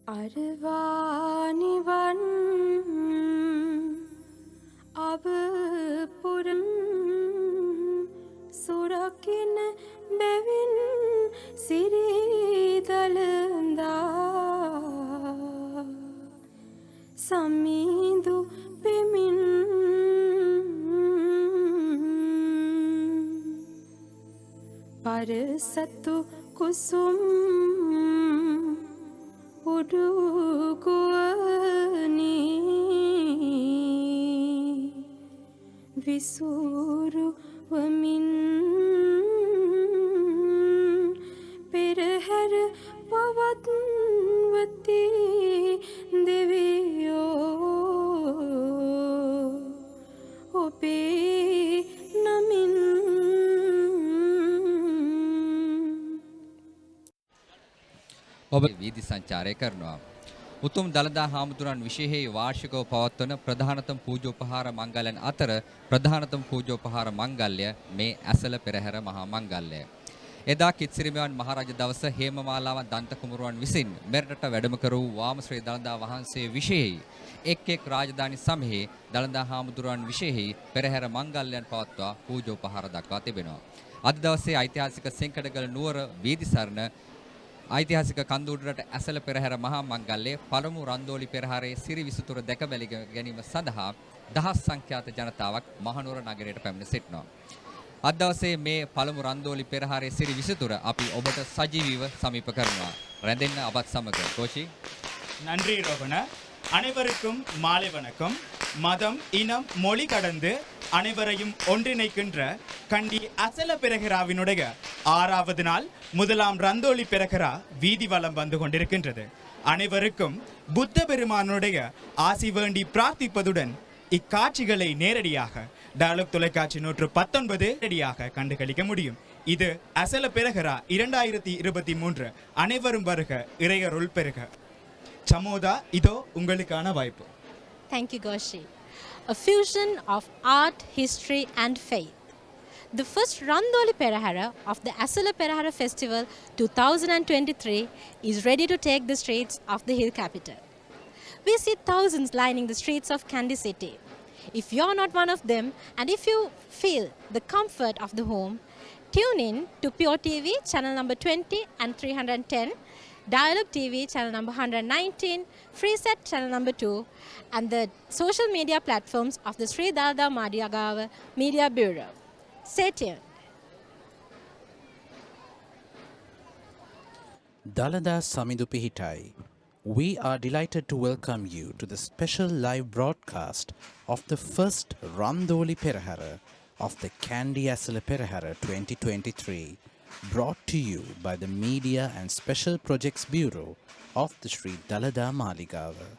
අරවානිවන් අවපුරම් සුරකින බැවින් සිරිදලඳා සමීදු පෙමින් පරසතු කුසුම් උඩුගුවනි විසුරුවමින් පෙරහැර පවත්වති දෙවියෝ ඔබේ නමින් ඔබ වීදි සංචාරය කරනවා. උතුම් දළදා හාමුදුරන් විශේෂයේ වාර්ෂිකව පවත්වන ප්‍රධානතම පූජෝපහාර මංගල්‍යයන් අතර ප්‍රධානතම පූජෝපහාර මංගල්‍ය මේ ඇසළ පෙරහැර මහා මංගල්‍යය. එදා කිත්සිරිමයන් මහරජ දවස හේමමාලාවන් දන්ත කුමරුවන් විසින් මෙරටට වැඩම කර වූ වාම ශ්‍රී දළදා වහන්සේ විශේෂයි එක් එක් රාජධානි සමයේ දළදා හාමුදුරන් විශේෂයි පෙරහැර මංගල්‍යයන් පවත්වා පූජෝපහාර දක්වා තිබෙනවා. අද දවසේ ඓතිහාසික සෙන්කඩගල නුවර වීදි සරණ ඓතිහාසික කන්දුඩරට ඇසළ පෙරහැර මහා මංගල්‍යයේ පළමු රන්දෝලි පෙරහැරේ සිරි විසුතුර දැක බැලි ගැනීම සඳහා දහස් සංඛ්‍යාත ජනතාවක් මහනුවර නගරයට පැමිණ සිටිනවා. අද දවසේ මේ පළමු රන්දෝලි පෙරහැරේ සිරි විසුතුර අපි ඔබට සජීවීව සමීප කරනවා. රැඳෙන්න අපත් සමග கோஷி. நன்றி ரோகண. அனைவருக்கும் மாலை வணக்கம். மதம் இனம் மொழி கடந்து அனைவரையும் ஒன்றிணைக்கின்ற கண்டி அசல பெரஹெராவினுடைய 6வது நாள் முதலாம் ரந்தோலி பெரஹெரா வீதி வலம் வந்து கொண்டிருக்கின்றது. அனைவருக்கும் புத்த பெருமானுடைய ஆசி வேண்டி பிரார்த்திப்பதுடன் இக்காட்சிகளை நேரடியாக டயலாக் தொலைக்காட்சி 119 நேரடியாக கண்டுகளிக்க முடியும். இது அசல பெரஹெரா 2023. அனைவரும் வருக, இறையருள் பெருக. சமோதா, இதோ உங்களுக்கான வாய்ப்பு. Thank you, Goshi. A fusion of art, history and faith. The first Randoli Procession of the Esala Perahera Festival 2023 is ready to take the streets of the hill capital. We see thousands lining the streets of Kandy city. If you're not one of them, and if you feel the comfort of the home, tune in to Pure TV channel number 20 and 310, Dialogue TV channel number 119, Freeset channel number 2, and the social media platforms of the Sri Dalada Maligawa Media Bureau. Stay tuned. Dalada Samidu Pihitai. We are delighted to welcome you to the special live broadcast of the first Randoli Procession of the Kandy Esala Perahera 2023, brought to you by the Media and Special Projects Bureau of the Sri Dalada Maligawa.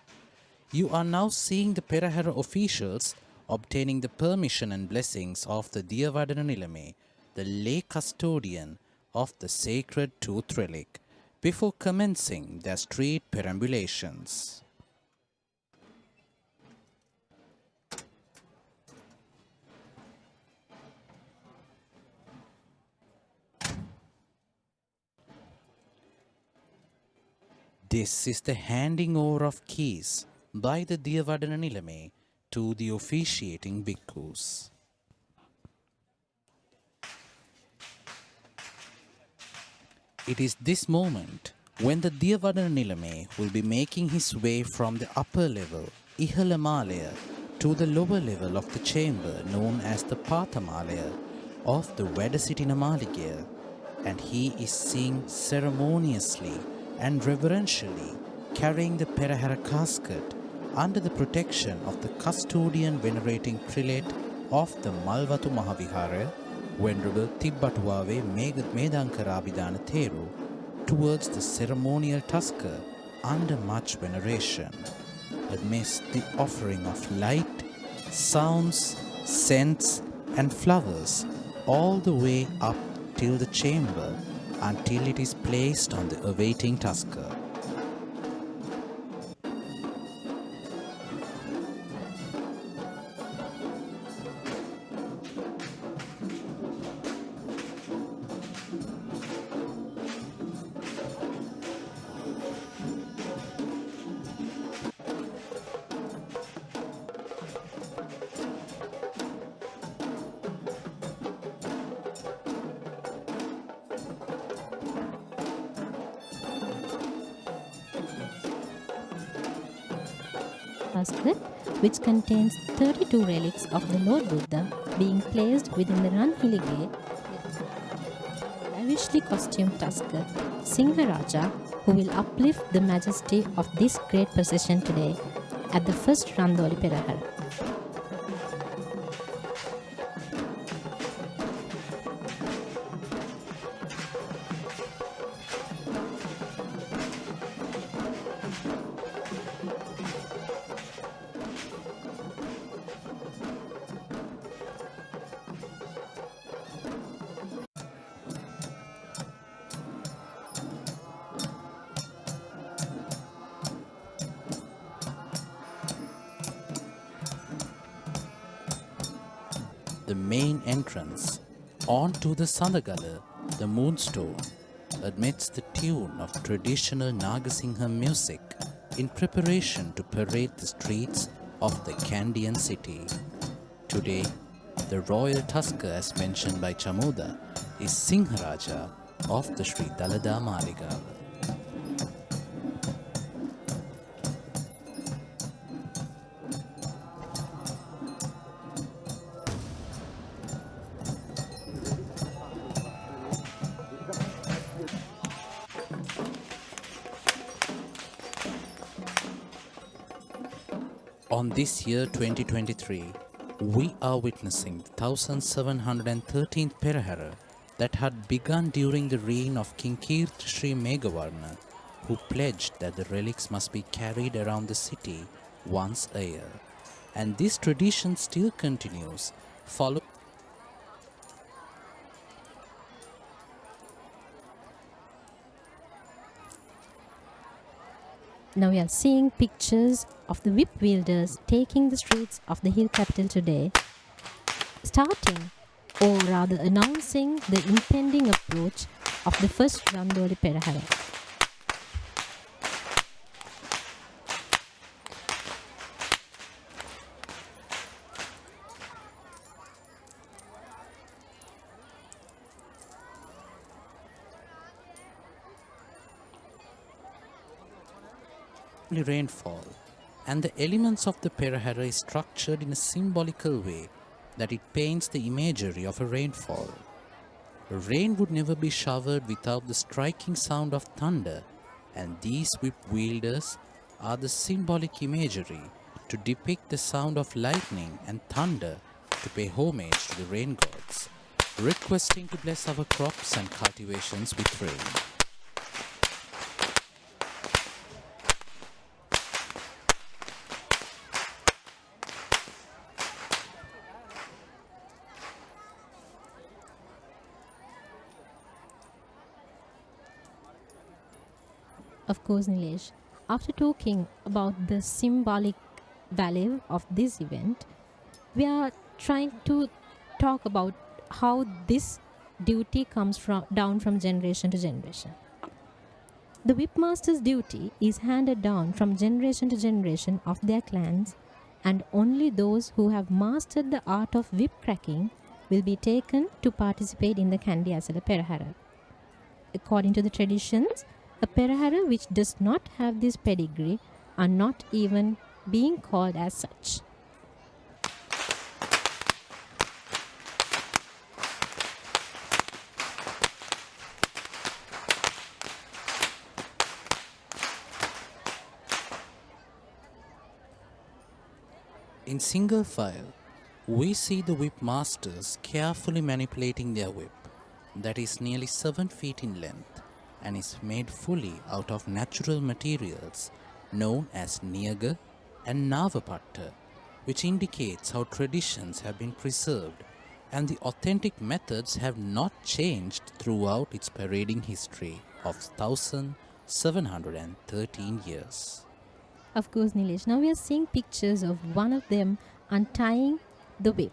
You are now seeing the Perahera officials obtaining the permission and blessings of the Diyavadana Nilame, the lay custodian of the sacred tooth relic, before commencing their street perambulations. This is the handing over of keys by the Diyavadana Nilame to the officiating bhikkhus. It is this moment when the Diyavadana Nilame will be making his way from the upper level, Ihalamalaya, to the lower level of the chamber known as the Pathamalaya of the Vedasitina Maligawa, and he is seen ceremoniously and reverentially carrying the Perahera casket under the protection of the custodian venerating prelate of the Malwatu Mahavihara, Venerable Tibbatuwave Medankarabhidana Theru, towards the ceremonial tusker under much veneration, amidst the offering of light, sounds, scents and flowers all the way up till the chamber until it is placed on the awaiting tusker. casket which contains 32 relics of the Lord Buddha being placed within the Ranhilige lavishly costumed tusker Singharaja, who will uplift the majesty of this great procession today at the first Randoli Perahera. The main entrance onto the Sandagala, the moonstone, amidst the tune of traditional Nagasingha music in preparation to parade the streets of the Kandian city. Today, the royal tusker as mentioned by Chamoda is Singharaja of the Sri Dalada Maligawa. On this year 2023, we are witnessing the 1713th Perahera that had begun during the reign of King Kirti Sri Meghavarna, who pledged that the relics must be carried around the city once a year. And this tradition still continues, following. Now we are seeing pictures of the whip wielders taking the streets of the hill capital today, starting or rather announcing the impending approach of the first Randoli Perahera. Rainfall, and the elements of the Perahera is structured in a symbolical way that it paints the imagery of a rainfall. Rain would never be showered without the striking sound of thunder, and these whip wielders are the symbolic imagery to depict the sound of lightning and thunder to pay homage to the rain gods, requesting to bless our crops and cultivations with rain. Of course, Nilesh, after talking about the symbolic value of this event, we are trying to talk about how this duty comes down from generation to generation. The whipmaster's duty is handed down from generation to generation of their clans, and only those who have mastered the art of whip cracking will be taken to participate in the Kandy Esala Perahera. According to the traditions, a Perahera which does not have this pedigree are not even being called as such. In single file, we see the whip masters carefully manipulating their whip, that is nearly 7 feet in length and is made fully out of natural materials known as niyaga and navapatta, which indicates how traditions have been preserved and the authentic methods have not changed throughout its parading history of 1713 years. Of course, Nilesh. Now we are seeing pictures of one of them untying the whip.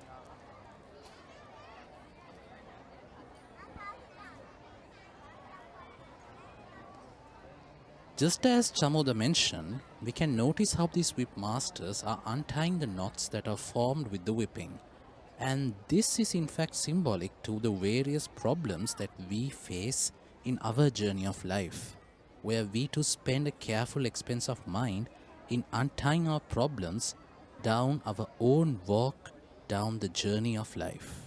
Just as Chamoda mentioned, we can notice how these whip masters are untying the knots that are formed with the whipping. And this is in fact symbolic to the various problems that we face in our journey of life, where we too spend a careful expense of mind in untying our problems down our own walk down the journey of life.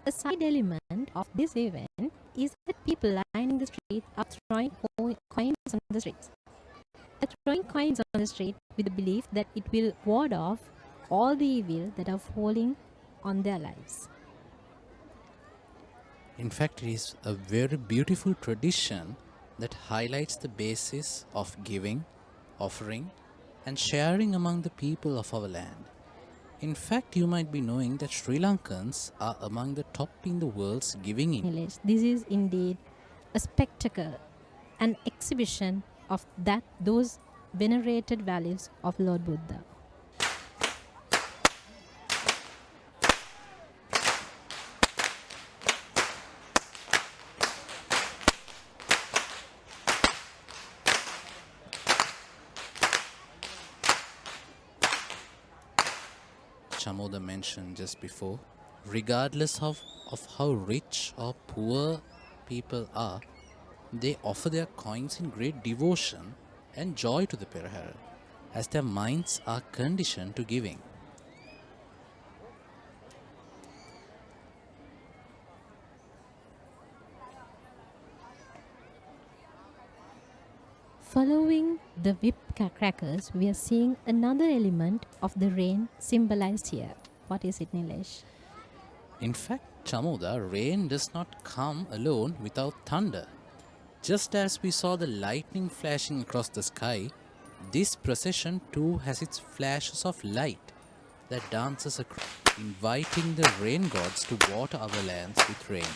A side element of this event is that people lining the street are throwing coins on the streets. They're throwing coins on the street with the belief that it will ward off all the evil that are falling on their lives. In fact, it is a very beautiful tradition that highlights the basis of giving, offering, and sharing among the people of our land. In fact, you might be knowing that Sri Lankans are among the top in the world's giving. This is indeed a spectacle, an exhibition of those venerated values of Lord Buddha. Chamoda mentioned just before, regardless of how rich or poor people are, they offer their coins in great devotion and joy to the Perahera, as their minds are conditioned to giving. Following the whipped crackers, we are seeing another element of the rain symbolized here. What is it, Nilesh? In fact, Chamoda, rain does not come alone without thunder. Just as we saw the lightning flashing across the sky, this procession too has its flashes of light that dances across, inviting the rain gods to water our lands with rain.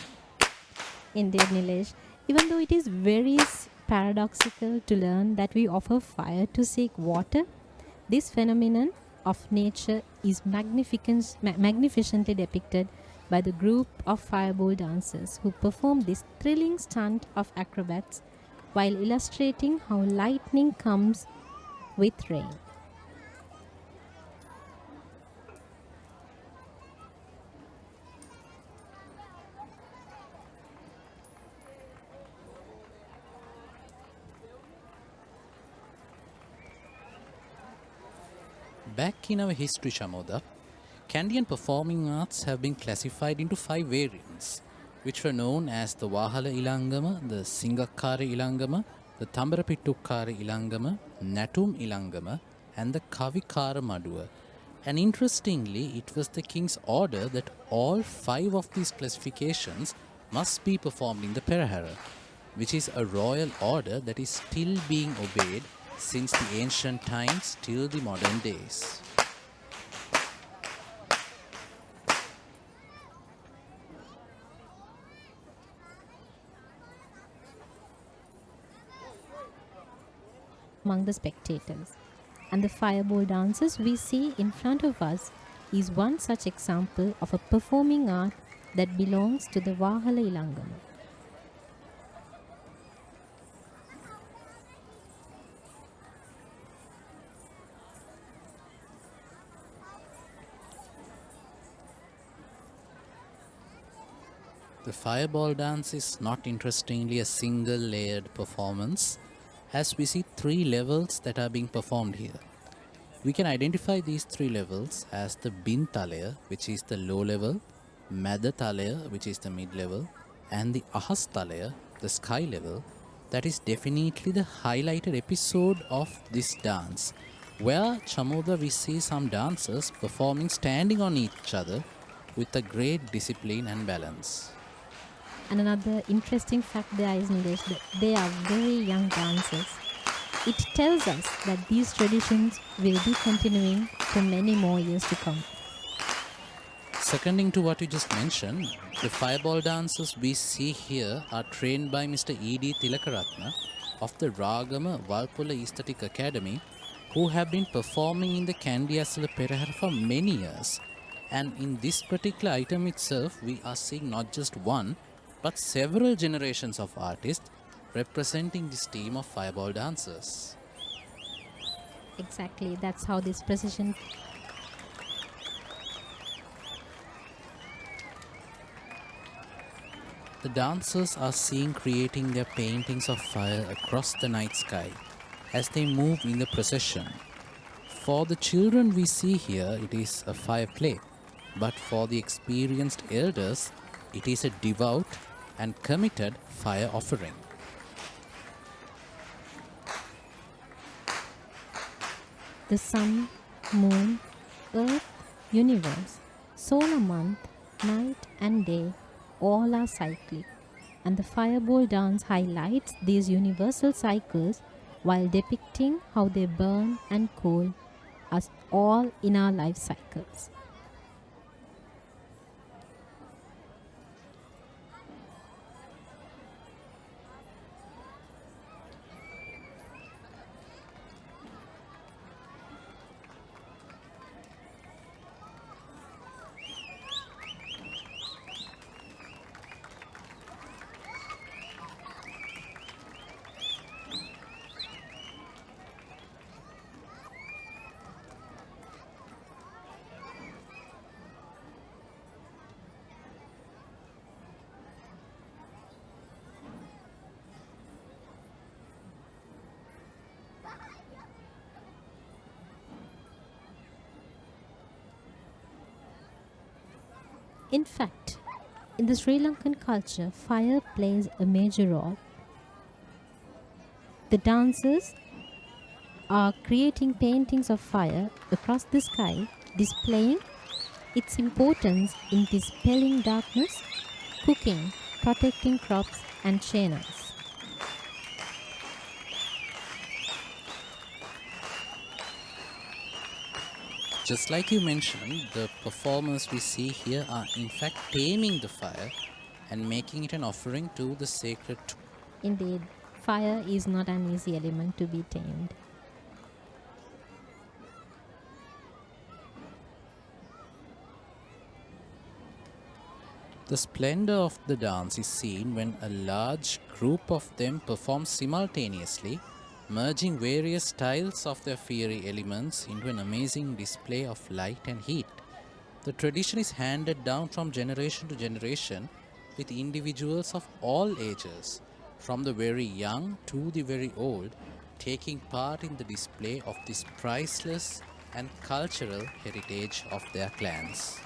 Indeed, Nilesh. Even though it is very paradoxical to learn that we offer fire to seek water, this phenomenon of nature is magnificently depicted by the group of fireball dancers who perform this thrilling stunt of acrobats while illustrating how lightning comes with rain. Back in our history, Chamoda, Kandian performing arts have been classified into 5 variants, which were known as the Wahala Ilangama, the Singakara Ilangama, the Tambarapittukkara Ilangama, Natum Ilangama, and the Kavikara Maduwa. And interestingly, it was the king's order that all 5 of these classifications must be performed in the Perahera, which is a royal order that is still being obeyed since the ancient times till the modern days. Among the spectators, and the fireball dances we see in front of us is one such example of a performing art that belongs to the Wahala Ilangama. The fireball dance is not interestingly a single layered performance, as we see 3 levels that are being performed here. We can identify these 3 levels as the Bin Talaya, which is the low level, Mada Talaya, which is the mid level, and the Ahas Talaya, the sky level. That is definitely the highlighted episode of this dance, where Chamoda we see some dancers performing standing on each other with a great discipline and balance. And another interesting fact there is that they are very young dancers. It tells us that these traditions will be continuing for many more years to come. Seconding to what you just mentioned, the fireball dancers we see here are trained by Mr. E.D. Tilakaratna of the Ragama Valpola Aesthetic Academy, who have been performing in the Kandy Esala Perahera for many years And in this particular item itself, we are seeing not just one, but several generations of artists representing this team of fireball dancers. Exactly, that's how this procession. The dancers are seen creating their paintings of fire across the night sky as they move in the procession. For the children we see here, it is a fire play, but for the experienced elders, it is a devout and committed fire offering. The sun, moon, earth, universe, solar month, night and day, all are cyclic, and the fireball dance highlights these universal cycles while depicting how they burn and cool us all in our life cycles. In fact, in the Sri Lankan culture, fire plays a major role. The dancers are creating paintings of fire across the sky, displaying its importance in dispelling darkness, cooking, protecting crops and channels. Just like you mentioned, the performers we see here are in fact taming the fire and making it an offering to the sacred tree. Indeed, fire is not an easy element to be tamed. The splendor of the dance is seen when a large group of them perform simultaneously, merging various styles of their fiery elements into an amazing display of light and heat. The tradition is handed down from generation to generation with individuals of all ages, from the very young to the very old, taking part in the display of this priceless and cultural heritage of their clans.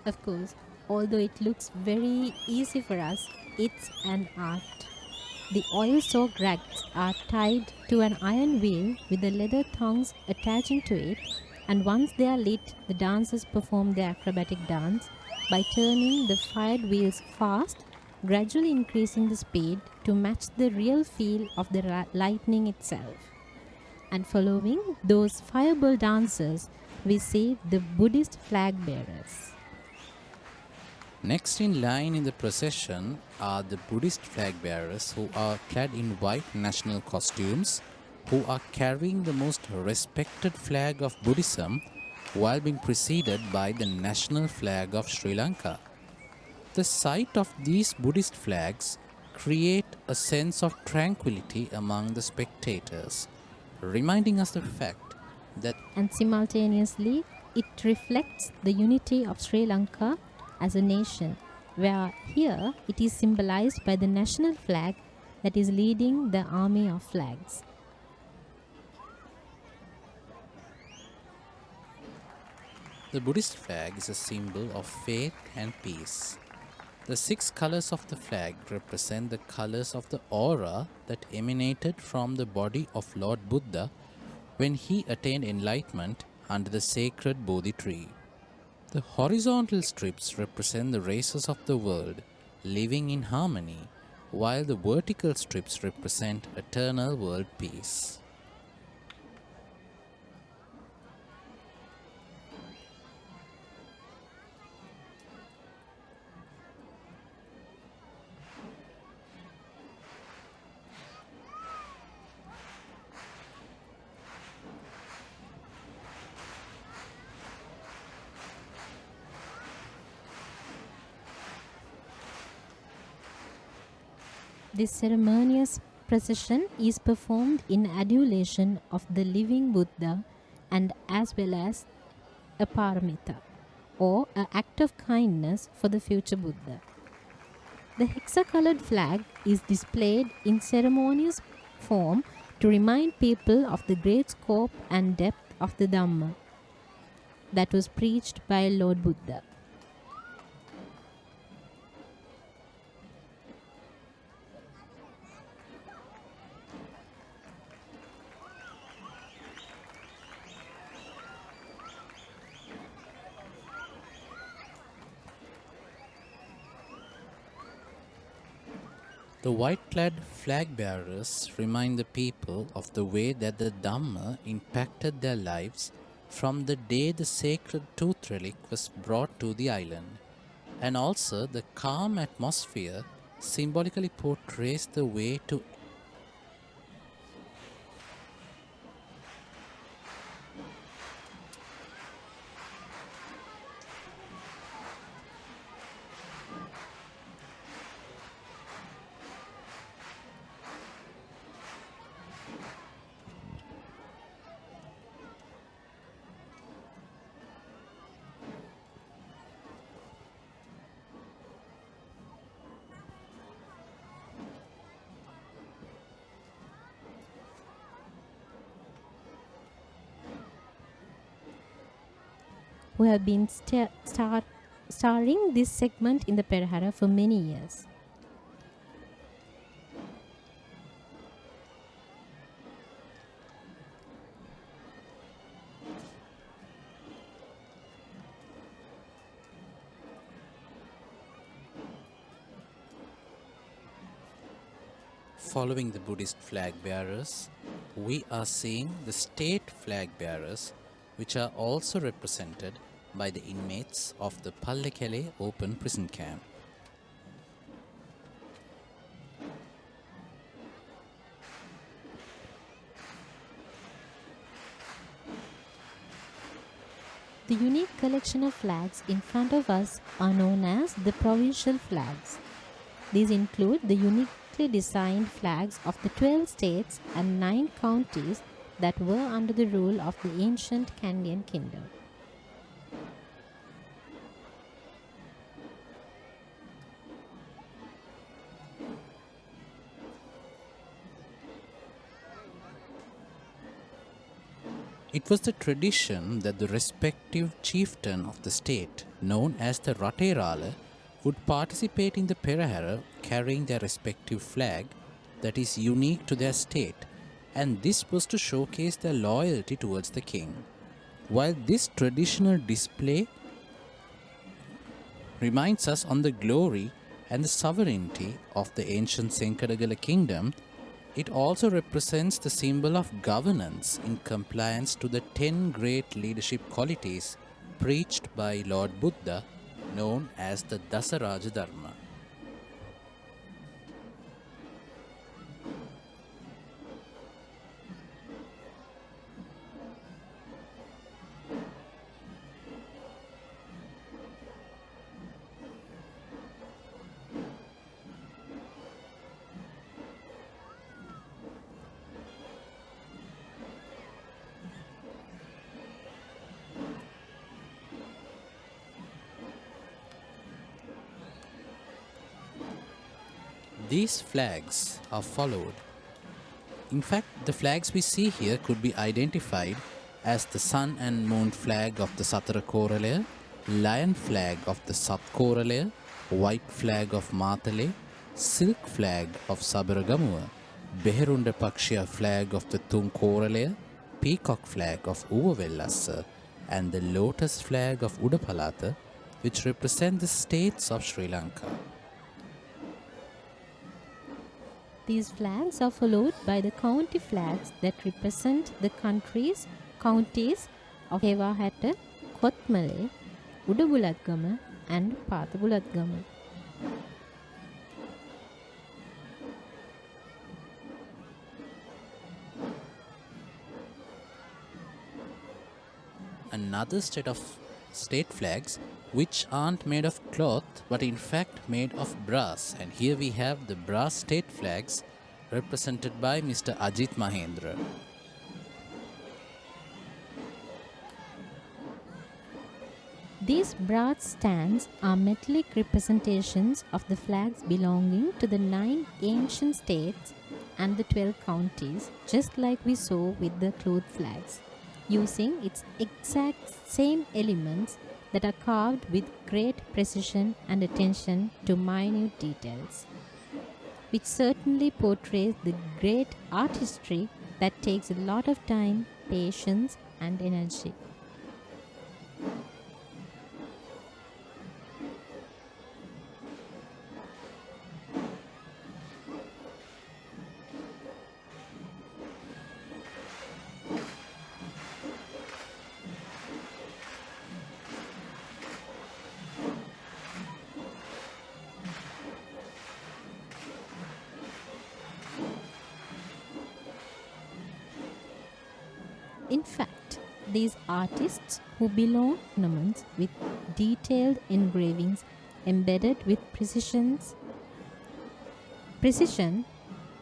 Of course, although it looks very easy for us, it's an art. The oil-soaked rags are tied to an iron wheel with the leather thongs attaching to it, and once they are lit, the dancers perform their acrobatic dance by turning the fired wheels fast, gradually increasing the speed to match the real feel of the lightning itself. And following those fireball dancers, we see the Buddhist flag bearers. Next in line in the procession are the Buddhist flag bearers who are clad in white national costumes, who are carrying the most respected flag of Buddhism while being preceded by the national flag of Sri Lanka. The sight of these Buddhist flags create a sense of tranquility among the spectators, reminding us the fact that And simultaneously, it reflects the unity of Sri Lanka as a nation, where here it is symbolized by the national flag that is leading the army of flags. the Buddhist flag is a symbol of faith and peace. The 6 colors of the flag represent the colors of the aura that emanated from the body of Lord Buddha when he attained enlightenment under the sacred Bodhi tree. The horizontal strips represent the races of the world living in harmony, while the vertical strips represent eternal world peace. This ceremonious procession is performed in adulation of the living Buddha and as well as a paramita or an act of kindness for the future Buddha. The hexacolored flag is displayed in ceremonious form to remind people of the great scope and depth of the Dhamma that was preached by Lord Buddha. The white-clad flag bearers remind the people of the way that the Dhamma impacted their lives from the day the sacred tooth relic was brought to the island. And also the calm atmosphere symbolically portrays the way to We have been starring this segment in the Perahera for many years. Following the Buddhist flag bearers, we are seeing the state flag bearers, which are also represented by the inmates of the Pallekele open prison camp. The unique collection of flags in front of us are known as the provincial flags. These include the uniquely designed flags of the 12 states and 9 counties that were under the rule of the ancient Kandyan kingdom. It was the tradition that the respective chieftain of the state, known as the Raterala, would participate in the Perahera carrying their respective flag that is unique to their state, and this was to showcase their loyalty towards the king. While this traditional display reminds us on the glory and the sovereignty of the ancient Senkadagala kingdom, it also represents the symbol of governance in compliance to the 10 great leadership qualities preached by Lord Buddha, known as the Dasaraja Dharma. These flags are followed. In fact, the flags we see here could be identified as the sun and moon flag of the Satara Koralaya, lion flag of the Sat Koralaya, white flag of Matale, silk flag of Sabaragamuwa, Beherunda Pakshiya flag of the Thun Koralaya, peacock flag of Uvavellassa, and the lotus flag of Udapalata, which represent the states of Sri Lanka. These flags are followed by the county flags that represent the counties of Hewahata, Kothmale, Udabulatgama and Pathabulatgama. Another set of state flags which aren't made of cloth but in fact made of brass. And here we have the brass state flags represented by Mr. Ajit Mahendra. These brass stands are metallic representations of the flags belonging to the 9 ancient states and the 12 counties, just like we saw with the cloth flags, using its exact same elements that are carved with great precision and attention to minute details, which certainly portrays the great artistry that takes a lot of time, patience and energy. In fact, these artists who belong ornaments with detailed engravings embedded with precision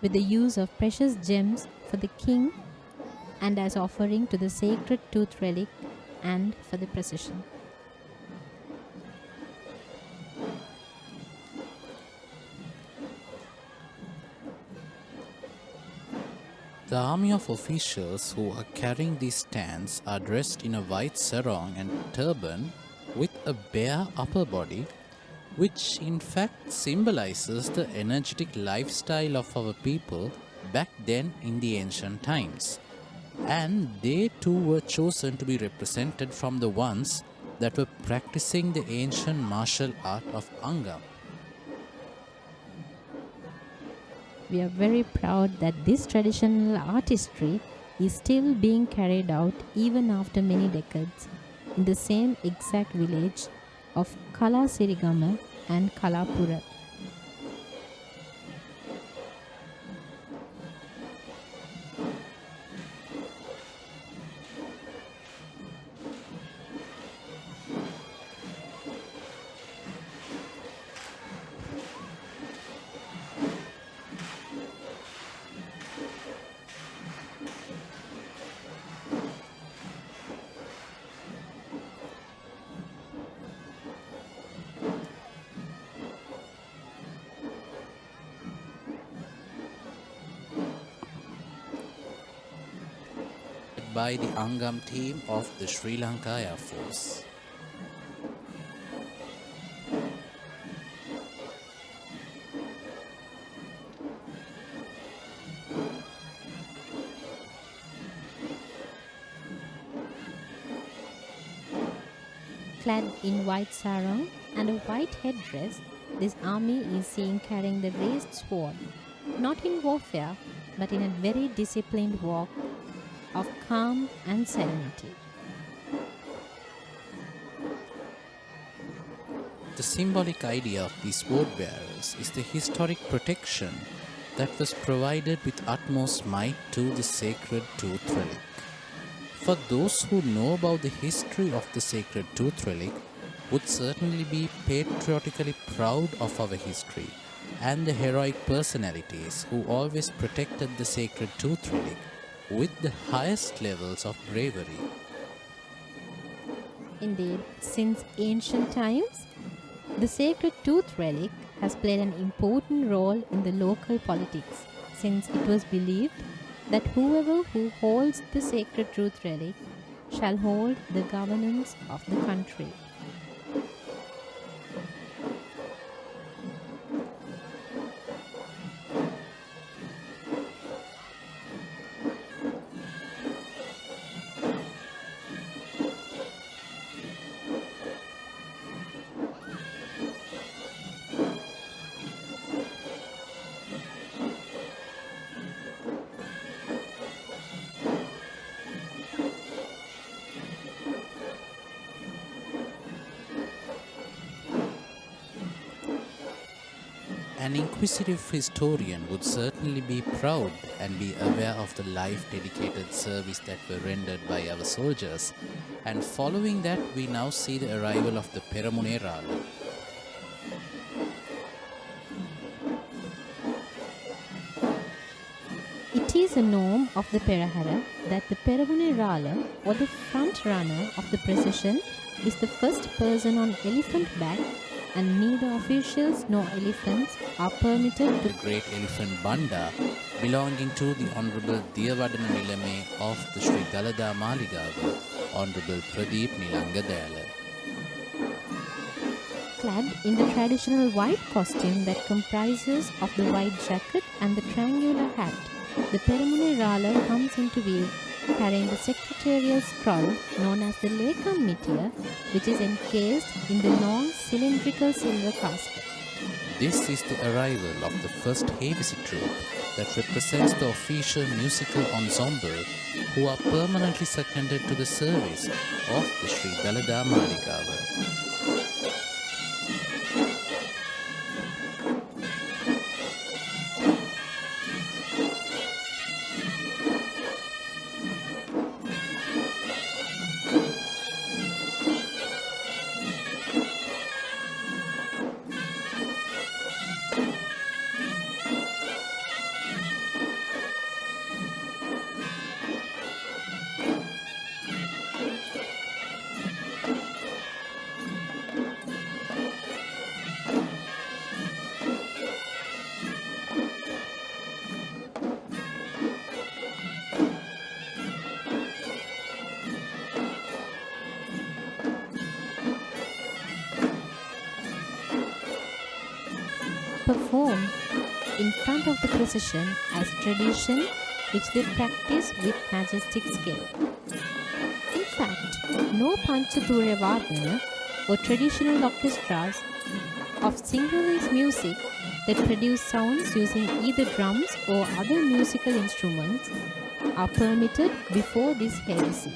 with the use of precious gems for the king and as offering to the sacred tooth relic and for the procession. The army of officials who are carrying these stands are dressed in a white sarong and turban with a bare upper body, which in fact symbolizes the energetic lifestyle of our people back then in the ancient times. And they too were chosen to be represented from the ones that were practicing the ancient martial art of Angam. We are very proud that this traditional artistry is still being carried out even after many decades in the same exact village of Kala Sirigama and Kalapura. By the Angam team of the Sri Lanka Air Force. Clad in white sarong and a white headdress, this army is seen carrying the raised sword, not in warfare, but in a very disciplined walk of calm and serenity. The symbolic idea of these sword bearers is the historic protection that was provided with utmost might to the sacred tooth relic. For those who know about the history of the sacred tooth relic would certainly be patriotically proud of our history and the heroic personalities who always protected the sacred tooth relic with the highest levels of bravery. Indeed, since ancient times, the sacred tooth relic has played an important role in the local politics, since it was believed that whoever who holds the sacred tooth relic shall hold the governance of the country. An inquisitive historian would certainly be proud and be aware of the life-dedicated service that were rendered by our soldiers. And following that, we now see the arrival of the Peramune Rala. It is a norm of the Perahera that the Peramune Rala, or the front runner of the procession, is the first person on elephant back, and neither officials nor elephants are permitted to The great elephant Banda, belonging to the Honourable Diyavadana Nilame of the Sri Dalada Maligawa, Honourable Pradeep Nilangadala. clad in the traditional white costume that comprises of the white jacket and the triangular hat. The Peramune Rala comes into view carrying the secretarial scroll known as the Lekam Meteor, which is encased in the long cylindrical silver casket. This is the arrival of the first Havisi troupe that represents the official musical ensemble who are permanently seconded to the service of the Sri Dalada Maligawa. Perform in front of the procession as tradition which they practice with majestic skill. In fact, no Panchature Vadana or traditional orchestras of synchronous music that produce sounds using either drums or other musical instruments are permitted before this heresy.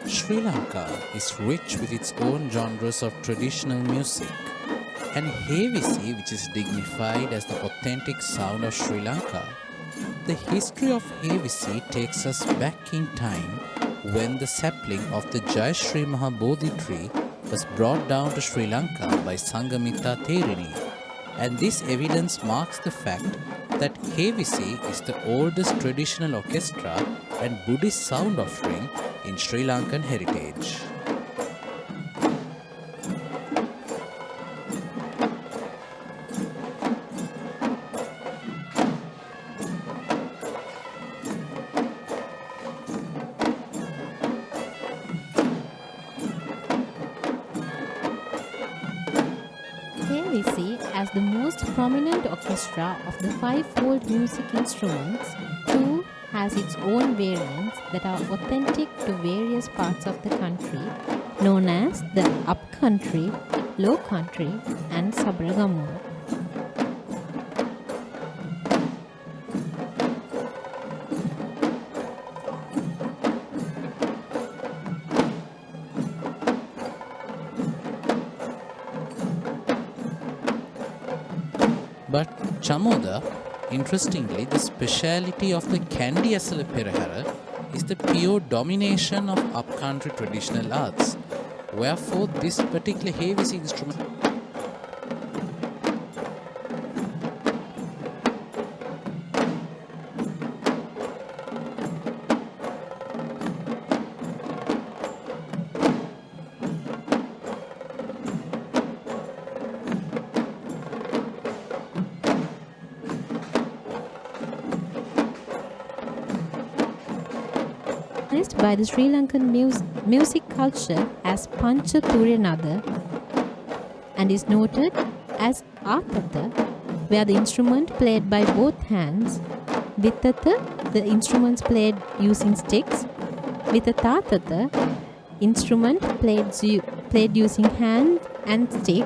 Sri Lanka is rich with its own genres of traditional music, and Havisi, which is dignified as the authentic sound of Sri Lanka. The history of Havisi takes us back in time when the sapling of the Jayashree Mahabodhi tree was brought down to Sri Lanka by Sangamitha Therini, and this evidence marks the fact that Havisi is the oldest traditional orchestra and Buddhist sound offering in Sri Lankan heritage. Here we see as the most prominent orchestra of the five-fold music instruments, too has its own variants that are authentic to various parts of the country, known as the Upcountry, Low Country and Sabragamur. But Chamoda, interestingly, the speciality of the Kandy Esala Perahera is the pure domination of upcountry traditional arts. Wherefore, this particular Havisi instrument by the Sri Lankan music culture as Pancha Turyanada and is noted as Atata, where the instrument played by both hands, Vitata, the instruments played using sticks, Vitatatata, instrument played using hand and stick.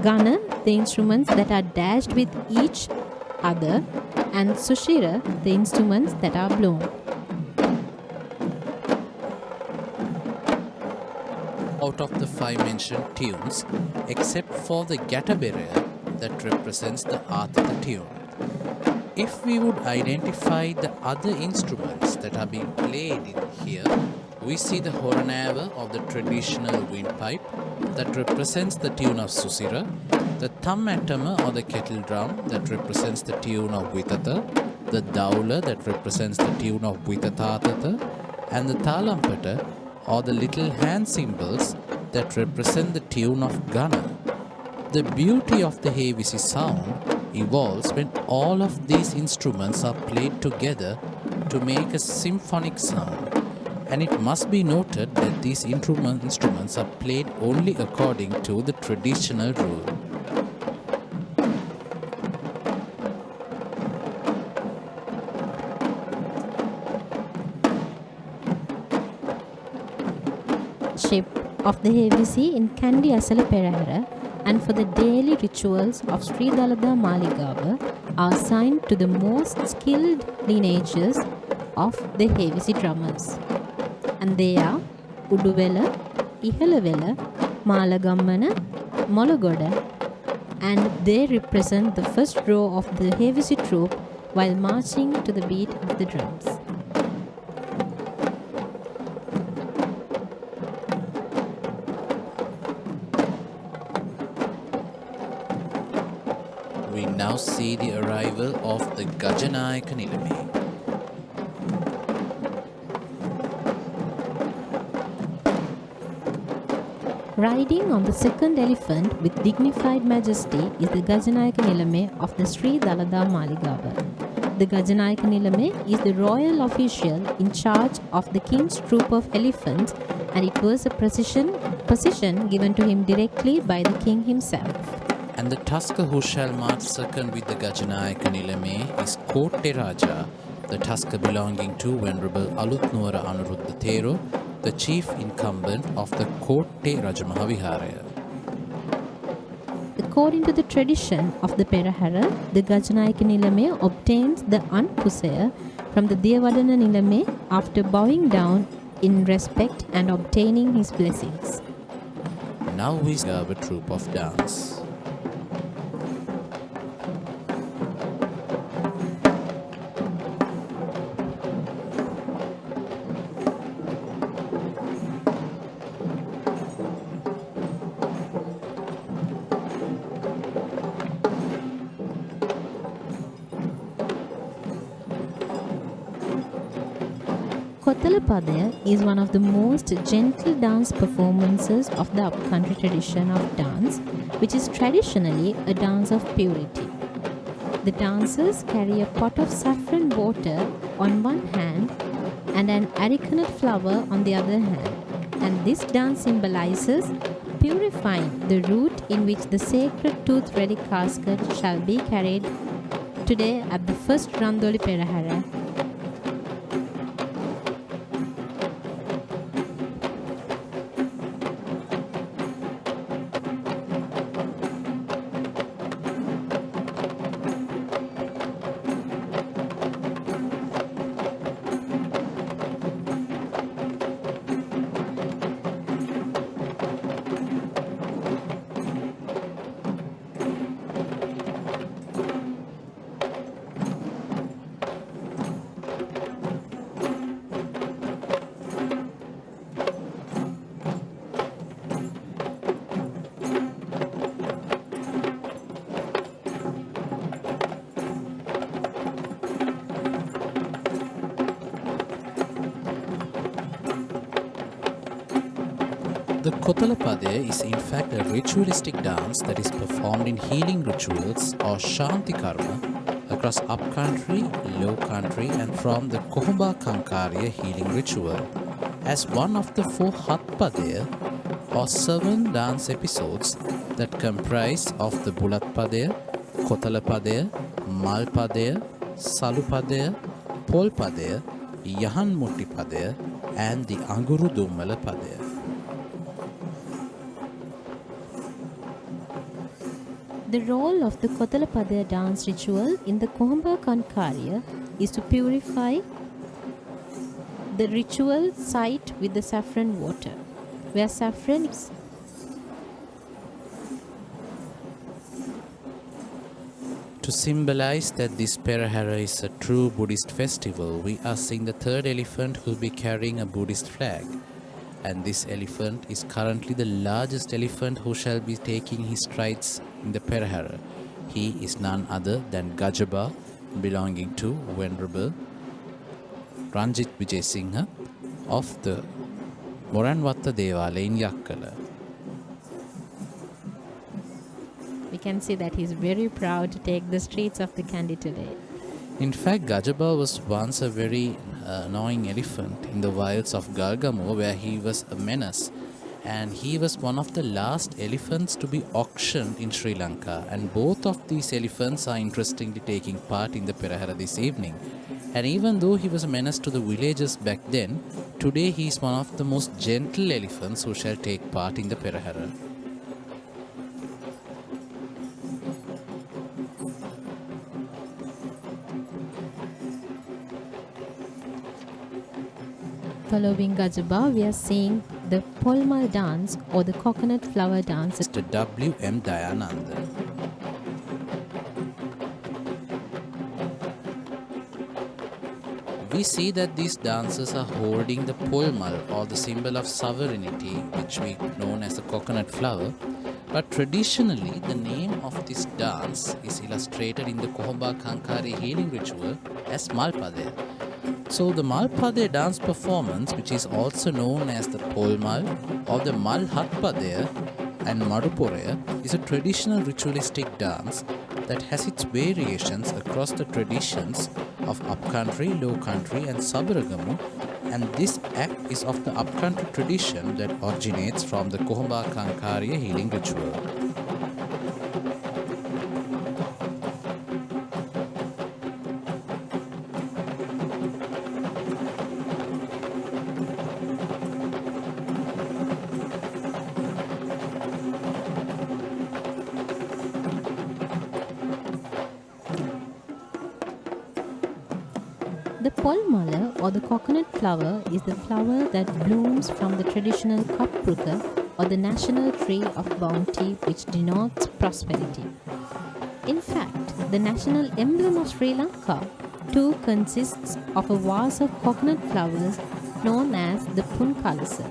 Gana, the instruments that are dashed with each other. And Sushira, the instruments that are blown. Out of the 5 mentioned tunes, except for the Gataberea that represents the Arthata tune. If we would identify the other instruments that are being played in here, we see the Horanava of the traditional windpipe that represents the tune of Susira, the Thammatama or the kettle drum that represents the tune of Vitata, the Daula that represents the tune of Vitatatata, and the Talampata or the little hand cymbals that represent the tune of Gana. The beauty of the Hevisi sound evolves when all of these instruments are played together to make a symphonic sound. And it must be noted that these instruments are played only according to the traditional rule. Ship of the Hevisi in Kandy Esala Perahera and for the daily rituals of Sri Dalada Maligawa are assigned to the most skilled lineages of the Hevisi drummers. And they are Uduvela, Ihalavela, Malagammana, Molagoda, and they represent the first row of the Hevisi troop while marching to the beat of the drums. We now see the arrival of the Gajanayaka Nilame. Riding on the second elephant with dignified majesty is the Gajanayaka Nilame of the Sri Dalada Maligawa. The Gajanayaka Nilame is the royal official in charge of the king's troop of elephants, and it was a position given to him directly by the king himself. And the Tusker who shall march second with the Gajanayaka Nilame is Kotte Raja, the Tusker belonging to Venerable Alutnuwara Anuruddha Thero, the chief incumbent of the Kotte Rajamahaviharaya. According to the tradition of the Perahera, the Gajanayaka Nilame obtains the Ankusaya from the Diyavadana Nilame after bowing down in respect and obtaining his blessings. Now we see our troupe of dance. Kothalapadaya is one of the most gentle dance performances of the upcountry tradition of dance, which is traditionally a dance of purity. The dancers carry a pot of saffron water on one hand and an arecanut flower on the other hand, and this dance symbolizes purifying the root in which the sacred tooth relic casket shall be carried today at the first Randoli Procession. The Kothalapadaya is in fact a ritualistic dance that is performed in healing rituals or Shanti Karma across upcountry, low country and from the Kohomba Kankarya healing ritual as one of the 4 Hatpadaya or 7 dance episodes that comprise of the Bulatpadaya, Kothalapadaya, Malpadaya, Salupadaya, Polpadaya, Yahanmutti Padaya and the Anguru Dummala Padaya. The role of the Kodalapadaya dance ritual in the Kohamba Kankarya is to purify the ritual site with the saffron water, where saffron is To symbolize that this Perahera is a true Buddhist festival, we are seeing the third elephant who will be carrying a Buddhist flag. And this elephant is currently the largest elephant who shall be taking his strides in the Perahera. He is none other than Gajaba, belonging to Venerable Ranjit Vijayasinghe of the Moranwatta Dewala in Yakkala. we can see that he's very proud to take the streets of the Kandy today. In fact, Gajaba was once a very annoying elephant in the wilds of Galgamo, where he was a menace, and he was one of the last elephants to be auctioned in Sri Lanka, and both of these elephants are interestingly taking part in the Perahera this evening. And even though he was a menace to the villagers back then, today he is one of the most gentle elephants who shall take part in the Perahera. Following Gajaba, we are seeing the Polmal dance or the coconut flower dance. Mr. W.M. Dayananda. We see that these dancers are holding the polmal, or the symbol of sovereignty, which we known as the coconut flower. But traditionally, the name of this dance is illustrated in the Kohamba Kankari healing ritual as Malpadaya. So the Malpadaya dance performance, which is also known as the Polmal or the Malhatpadaya and Maduporaya, is a traditional ritualistic dance that has its variations across the traditions of upcountry, low country and Sabaragamu, and this act is of the upcountry tradition that originates from the Kohamba Kankarya healing ritual. The polmala or the coconut flower is the flower that blooms from the traditional kapruka or the national tree of bounty, which denotes prosperity. In fact, the national emblem of Sri Lanka too consists of a vase of coconut flowers known as the punkalasa,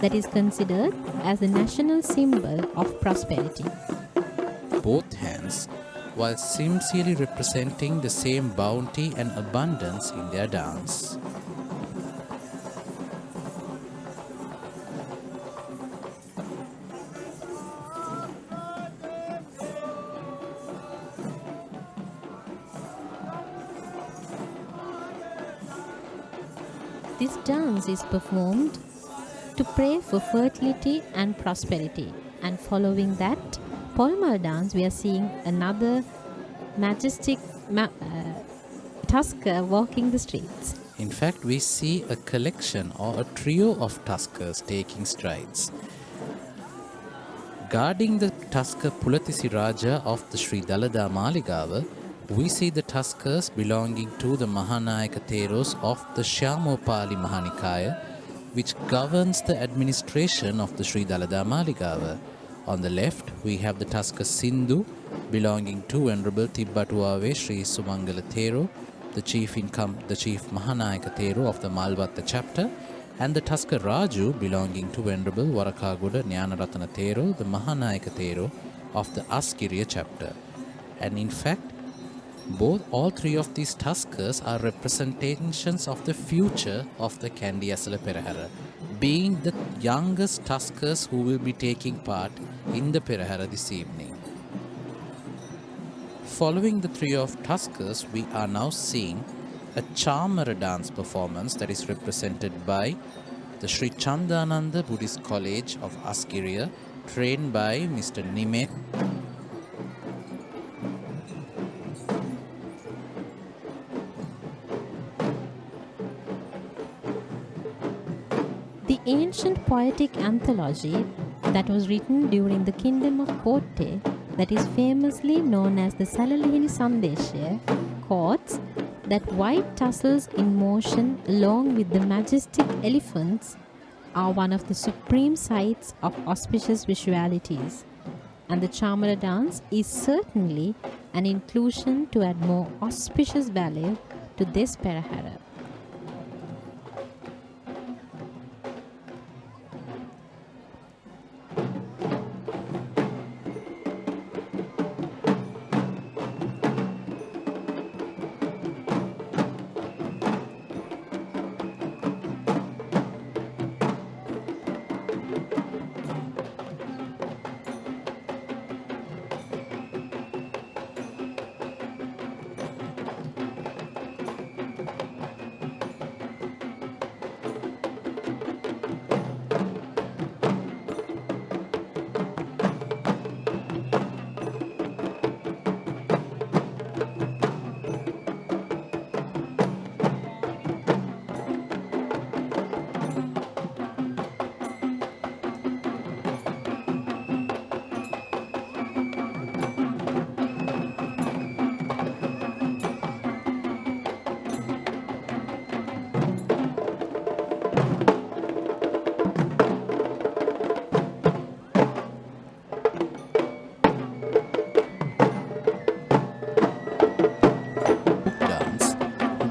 that is considered as the national symbol of prosperity. Both hands, while sincerely representing the same bounty and abundance in their dance. This dance is performed to pray for fertility and prosperity, and following that Polmal dance, we are seeing another majestic tusker walking the streets. In fact, we see a collection or a trio of tuskers taking strides. Guarding the tusker Pulatisi Raja of the Sri Dalada Maligawa, we see the tuskers belonging to the Mahanayaka Theros of the Shyamopali Mahanikaya, which governs the administration of the Sri Dalada Maligawa. On the left, we have the tusker Sindhu, belonging to Venerable Tibbatuave Sri Sumangala Thero, the chief Mahanayaka Thero of the Malvatta chapter, and the tusker Raju, belonging to Venerable Warakagoda Nyanaratana Thero, the Mahanayaka Thero of the Askiriya chapter. And in fact, all three of these tuskers are representations of the future of the Kandy Esala Perahera, being the youngest tuskers who will be taking part in the Perahera this evening. Following the trio of tuskers, we are now seeing a Chamara dance performance that is represented by the Sri Chandananda Buddhist College of Askiriya, trained by Mr. Nimet. The ancient poetic anthology that was written during the kingdom of Kotte that is famously known as the Salalihini Sandeshya, quotes that white tussles in motion along with the majestic elephants are one of the supreme sights of auspicious visualities, and the Chamara dance is certainly an inclusion to add more auspicious value to this Perahera.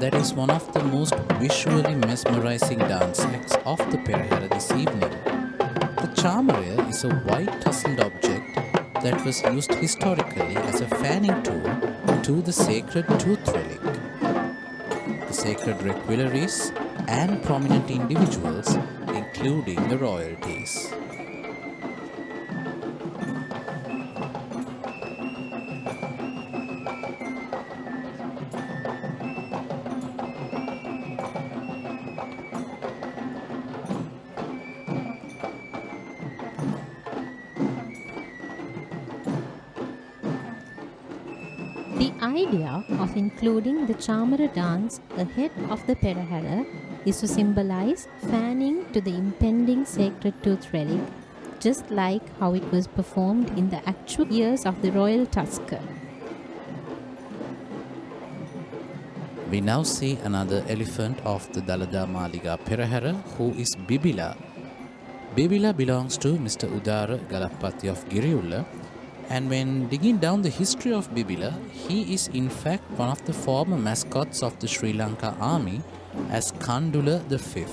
That is one of the most visually mesmerizing dance acts of the Perahera this evening. The Chamara is a white tussled object that was used historically as a fanning tool to the sacred tooth relic. The sacred requilleries and prominent individuals, including the royalties. The idea of including the Chamara dance ahead of the Perahera is to symbolize fanning to the impending sacred tooth relic, just like how it was performed in the actual years of the royal tusker. We now see another elephant of the Dalada Maligawa Perahera, who is Bibila. Bibila belongs to Mr. Udara Galapati of Giriulla, and when digging down the history of Bibila, he is in fact one of the former mascots of the Sri Lanka army as Kandula V.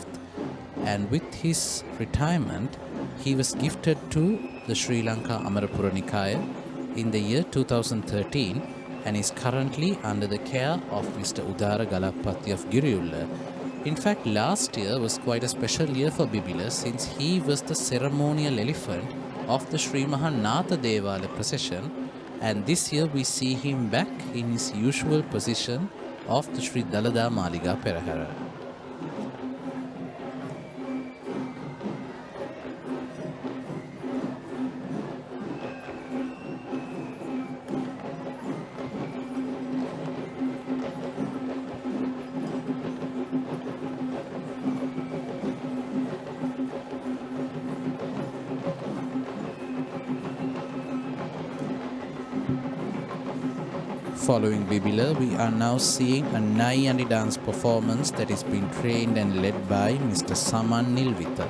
And with his retirement, he was gifted to the Sri Lanka Amarapura Nikaya in the year 2013 and is currently under the care of Mr. Udara Galapati of Giriulla. In fact, last year was quite a special year for Bibila since he was the ceremonial elephant of the Sri Mahanatha Devala procession, and this year we see him back in his usual position of the Sri Dalada Maligawa Perahera. Following Bibila, we are now seeing a Nayandi dance performance that is being trained and led by Mr. Saman Nilvita.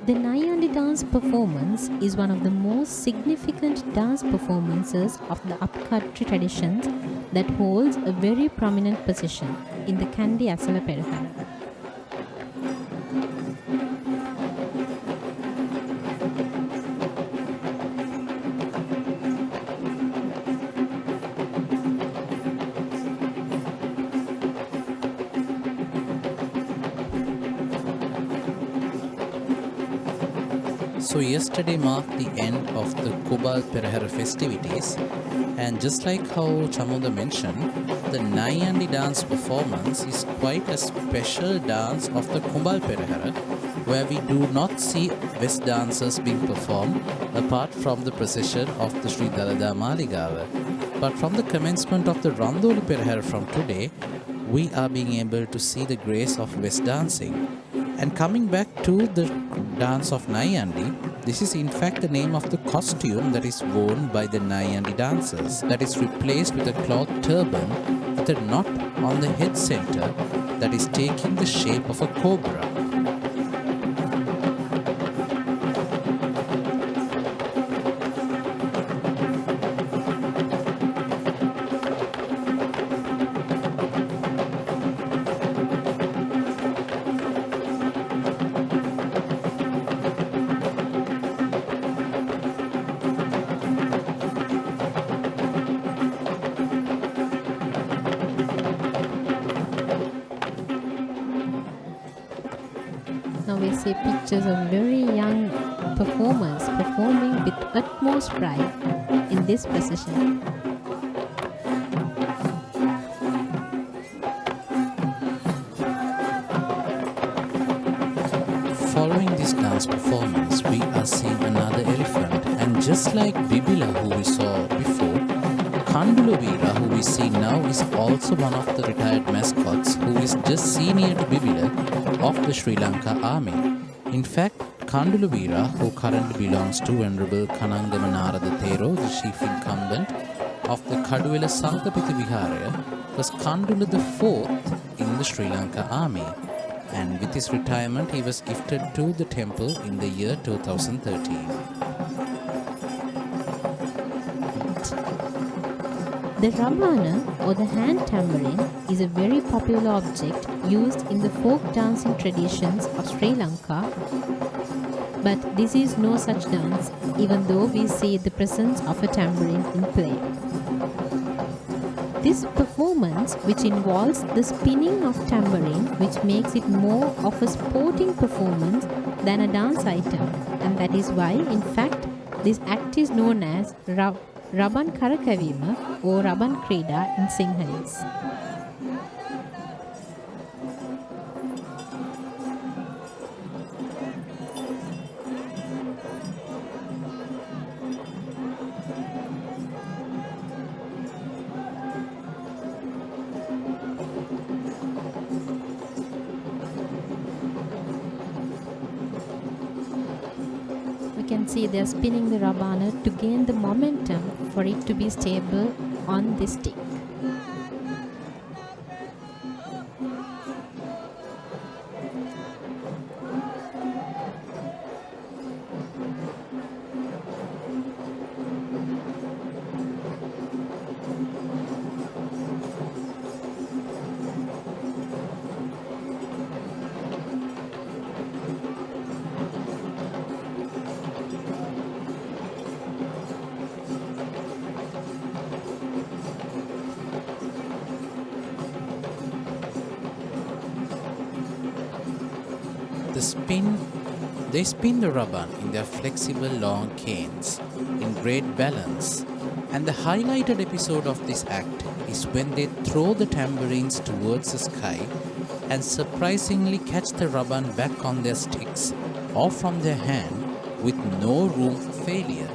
The Nayandi dance performance is one of the most significant dance performances of the upcountry traditions that holds a very prominent position in the Kandy Esala Perahera. So yesterday marked the end of the Kobal Perahera festivities, and just like how Chamuda mentioned, the Nayandi dance performance is quite a special dance of the Kobal Perahera, where we do not see West dances being performed apart from the procession of the Sri Dalada Maligawa. But from the commencement of the Randoli Procession from today, we are being able to see the grace of West dancing. And coming back to the dance of Nayandi, this is in fact the name of the costume that is worn by the Nayandi dancers, that is replaced with a cloth turban with a knot on the head center that is taking the shape of a cobra. Now we see pictures of very young performers performing with utmost pride in this procession. Following this dance performance, we are seeing another elephant, and just like Bibila who we saw before, Kandulavira who we see now is also one of the retired mascots who is just senior to Bibila of the Sri Lanka army. In fact, Kandulavira, who currently belongs to Venerable Kanangama Narada Thero, the chief incumbent of the Kaduwela Sankapiti Viharaya, was Kandula IV in the Sri Lanka army. And with his retirement, he was gifted to the temple in the year 2013. The rabana or the hand tambourine is a very popular object used in the folk dancing traditions of Sri Lanka, but this is no such dance even though we see the presence of a tambourine in play. This performance, which involves the spinning of tambourine, which makes it more of a sporting performance than a dance item, and that is why in fact this act is known as Raban Karakavima or Raban Krida in Sinhalese. We can see they are spinning the rabana to gain the momentum for it to be stable on this stick. They spin the raban in their flexible long canes in great balance, and the highlighted episode of this act is when they throw the tambourines towards the sky and surprisingly catch the raban back on their sticks or from their hand with no room for failure.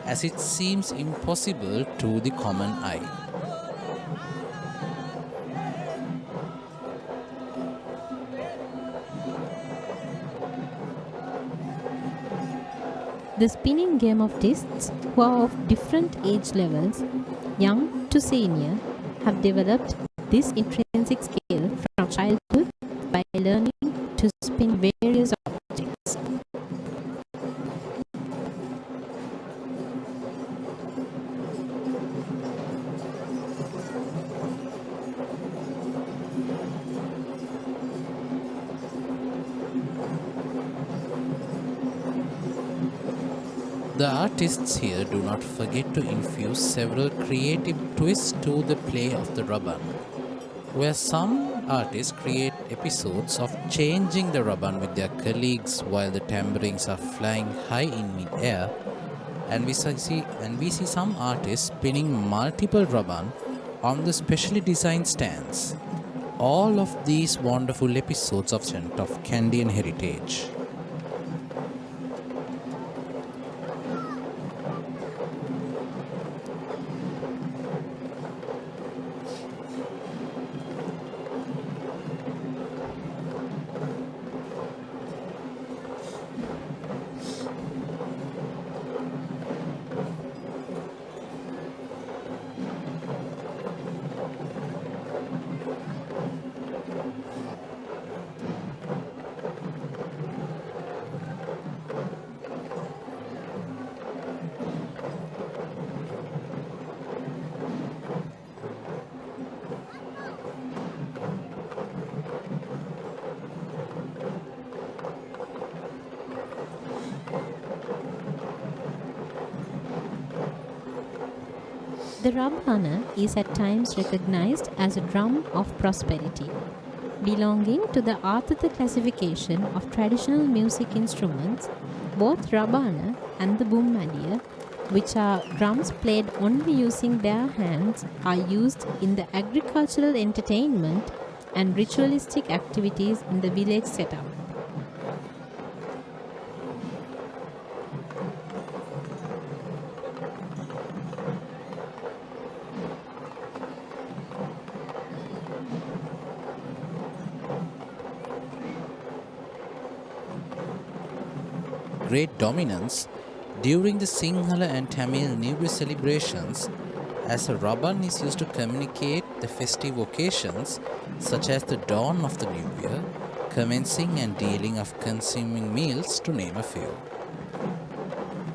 As it seems impossible to the common eye. The spinning game of discs, who are of different age levels, young to senior, have developed this intrinsic skill from childhood by learning to spin various objects. The artists here do not forget to infuse several creative twists to the play of the raban, where some artists create episodes of changing the raban with their colleagues while the tambourines are flying high in mid-air, and we see some artists spinning multiple raban on the specially designed stands. All of these wonderful episodes of Kandian heritage. The rabana is at times recognized as a drum of prosperity. Belonging to the Arthur classification of traditional music instruments, both rabana and the bumadiya, which are drums played only using bare hands, are used in the agricultural entertainment and ritualistic activities in the village setup. Great dominance during the Sinhala and Tamil New Year celebrations, as a raban is used to communicate the festive occasions such as the dawn of the new year, commencing and dealing of consuming meals, to name a few.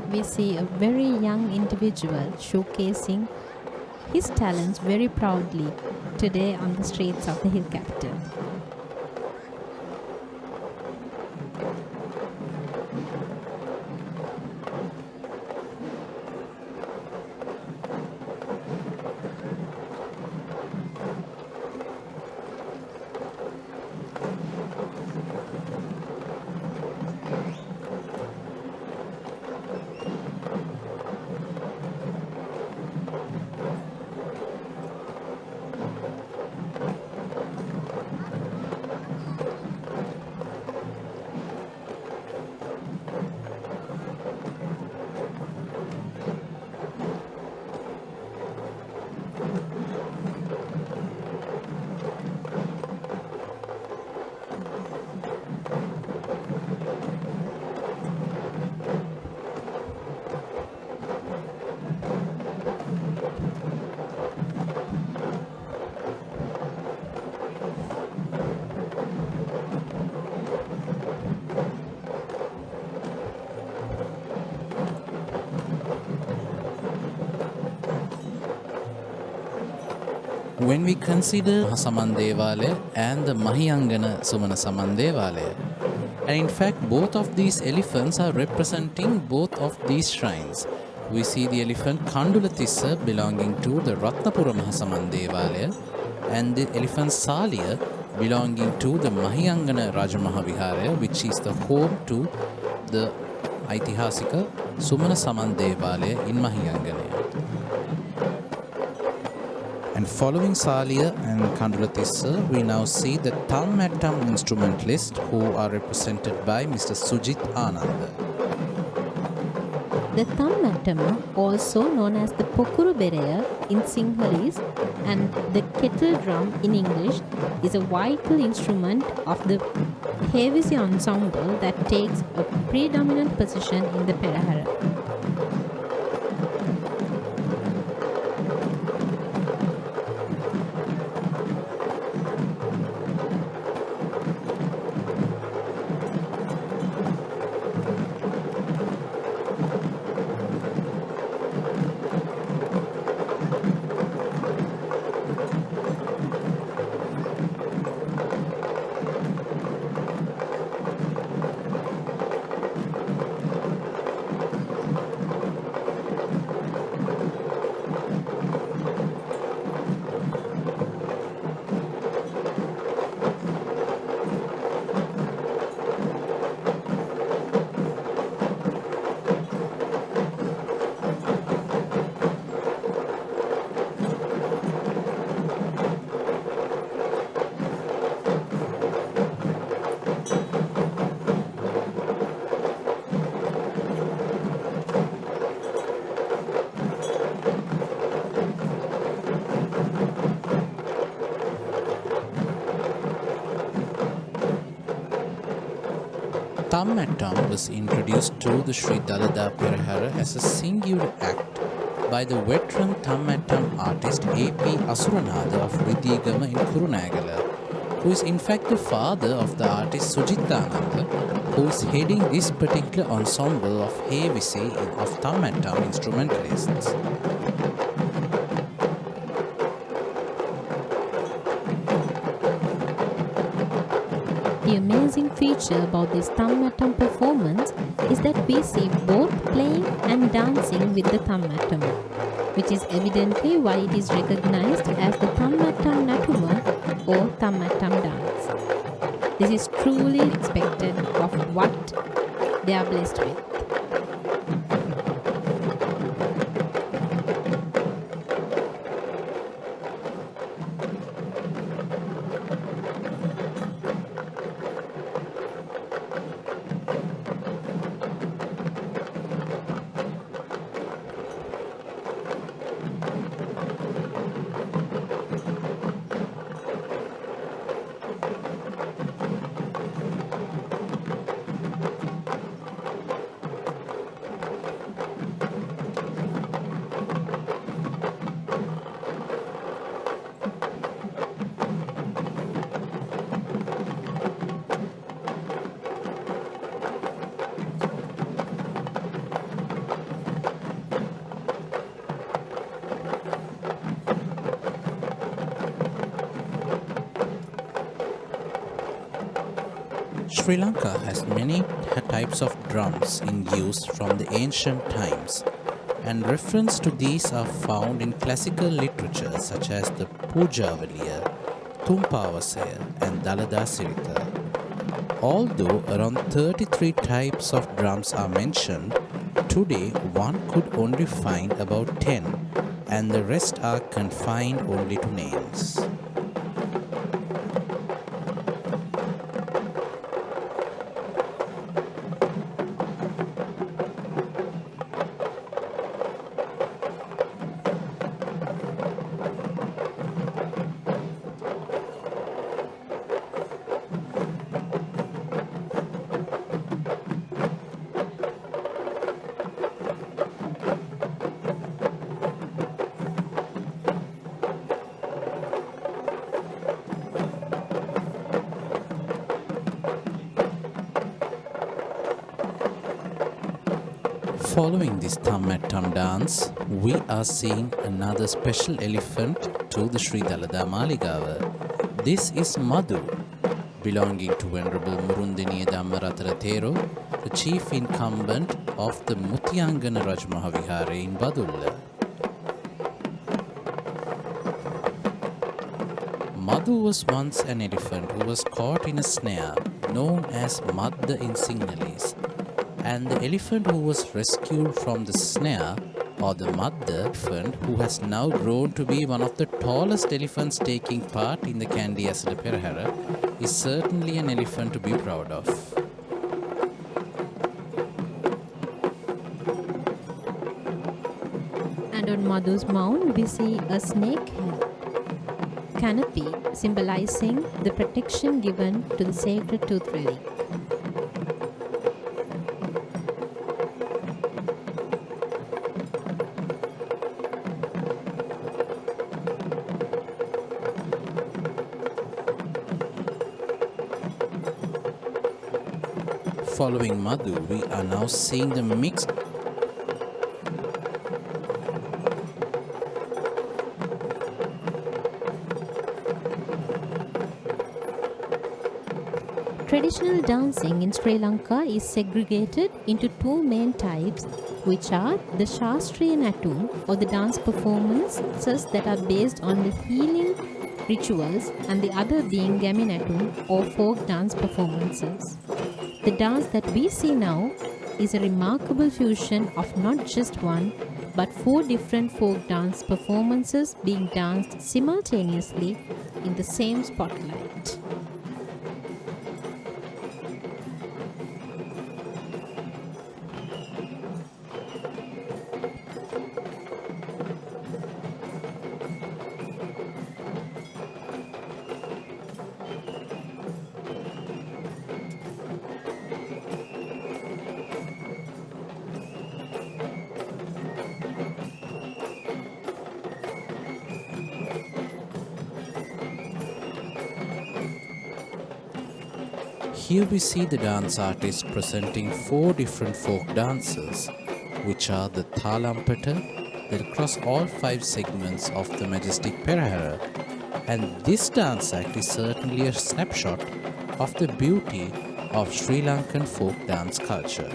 We see a very young individual showcasing his talents very proudly today on the streets of the hill capital. When we consider Samandevalaya and the Mahiyangana Sumana Samandevalaya, and in fact both of these elephants are representing both of these shrines. We see the elephant Kandulatissa belonging to the Ratnapura Mahasamandevalaya and the elephant Saliya belonging to the Mahiyangana Rajamahaviharaya, which is the home to the Aitihasika Sumana Samandevalaya in Mahiyangana. And following Saliya and Kandulatissa, we now see the Tammattam instrumentalist who are represented by Mr. Sujit Ananda. The Tammattam, also known as the Pokuru Bereya in Sinhalese and the kettle drum in English, is a vital instrument of the Hevisi ensemble that takes a predominant position in the Perahera. Tammattam was introduced to the Sri Dalada Perahera as a singular act by the veteran Tammattam artist A.P. Asuranada of Ridigama in Kurunagala, who is in fact the father of the artist Sujithananda, who is heading this particular ensemble of Hevise of Tammattam instrumentalists. The amazing feature about this Tammattam performance is that we see both playing and dancing with the Tammattam, which is evidently why it is recognized as the Tammattam Natuma or Tammattam dance. This is truly expected of what they are blessed with. Sri Lanka has many types of drums in use from the ancient times, and reference to these are found in classical literature such as the Pujavaliya, Thumpavasaya and Dalada Sirita. Although around 33 types of drums are mentioned, today one could only find about 10 and the rest are confined only to names. Following this Tammattam dance, we are seeing another special elephant to the Sri Dalada Maligawa. This is Madhu, belonging to Venerable Murundiniya Dhammaratana Thero, the chief incumbent of the Mutyangana Rajmahawihara in Badulla. Madhu was once an elephant who was caught in a snare known as Madda in Sinhalese, and the elephant who was rescued from the snare, or the Madda elephant, who has now grown to be one of the tallest elephants taking part in the Kandy Esala Perahera, is certainly an elephant to be proud of. And on Madhu's mound, we see a snake head canopy symbolizing the protection given to the sacred tooth relic. Following Madhu, we are now seeing the mixed Traditional dancing in Sri Lanka is segregated into two main types, which are the Shastriya Natum, or the dance performances that are based on the healing rituals, and the other being Gaminatum, or folk dance performances. The dance that we see now is a remarkable fusion of not just one, but 4 different folk dance performances being danced simultaneously in the same spotlight. Here we see the dance artists presenting 4 different folk dances, which are the Thalampata, that cross all 5 segments of the majestic Perahera. And this dance act is certainly a snapshot of the beauty of Sri Lankan folk dance culture.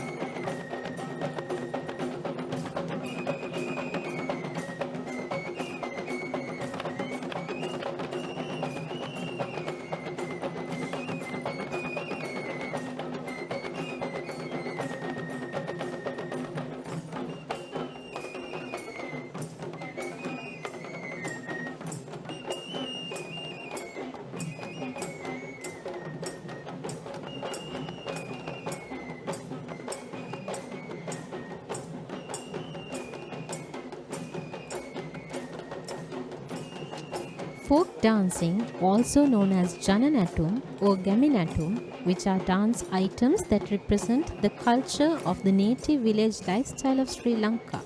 Folk dancing, also known as Jananatum or Gaminatum, which are dance items that represent the culture of the native village lifestyle of Sri Lanka.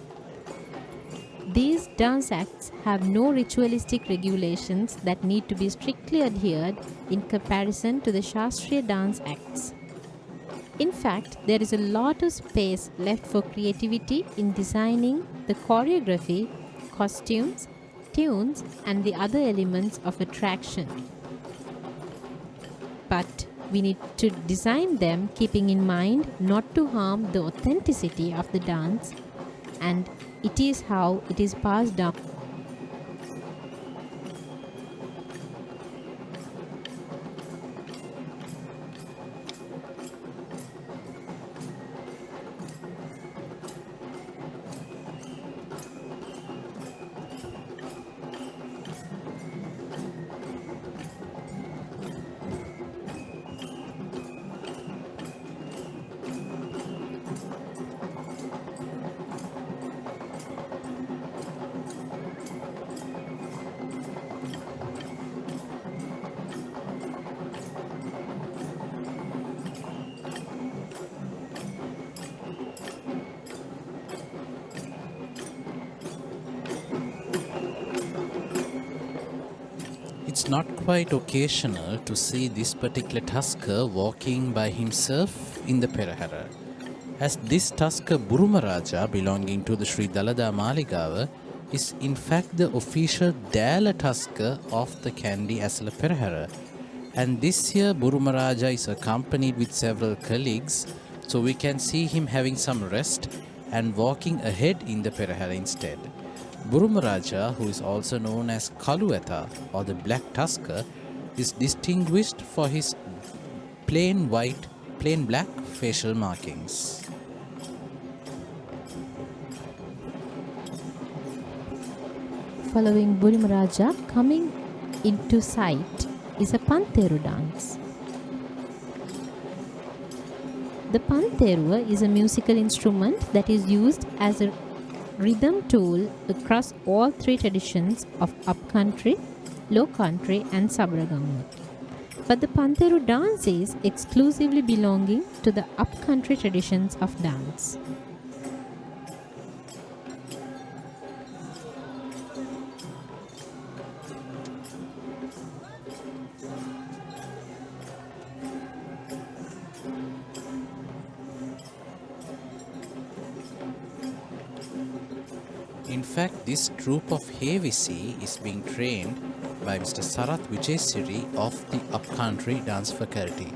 These dance acts have no ritualistic regulations that need to be strictly adhered in comparison to the Shastriya dance acts. In fact, there is a lot of space left for creativity in designing the choreography, costumes, tunes and the other elements of attraction. But we need to design them keeping in mind not to harm the authenticity of the dance, and it is how it is passed down. It's not quite occasional to see this particular tusker walking by himself in the Perahera, as this tusker Burumaraja belonging to the Sri Dalada Maligawa is in fact the official Dala tusker of the Kandy Esala Perahera. And this year Burumaraja is accompanied with several colleagues, so we can see him having some rest and walking ahead in the Perahera instead. Burumaraja, who is also known as Kalueta or the Black Tusker, is distinguished for his plain black facial markings. Following Burumaraja coming into sight is a Pantheru dance. The Pantheru is a musical instrument that is used as a rhythm tool across all 3 traditions of upcountry, low country and Sabragamu. But the Pantheru dance is exclusively belonging to the upcountry traditions of dance. In fact, this troupe of Hevisi is being trained by Mr. Sarath Vijayasiri of the Upcountry Dance Faculty.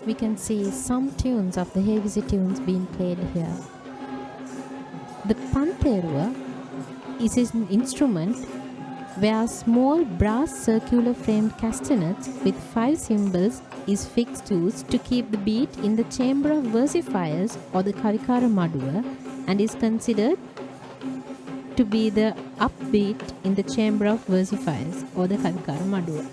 We can see some tunes of the Hevisi tunes being played here. The Pantheru is an instrument where small brass circular framed castanets with 5 cymbals is fixed used to keep the beat in the chamber of versifiers or the Karikara Maduwa, and is considered to be the upbeat in the chamber of versifiers or the Karikara Maduwa.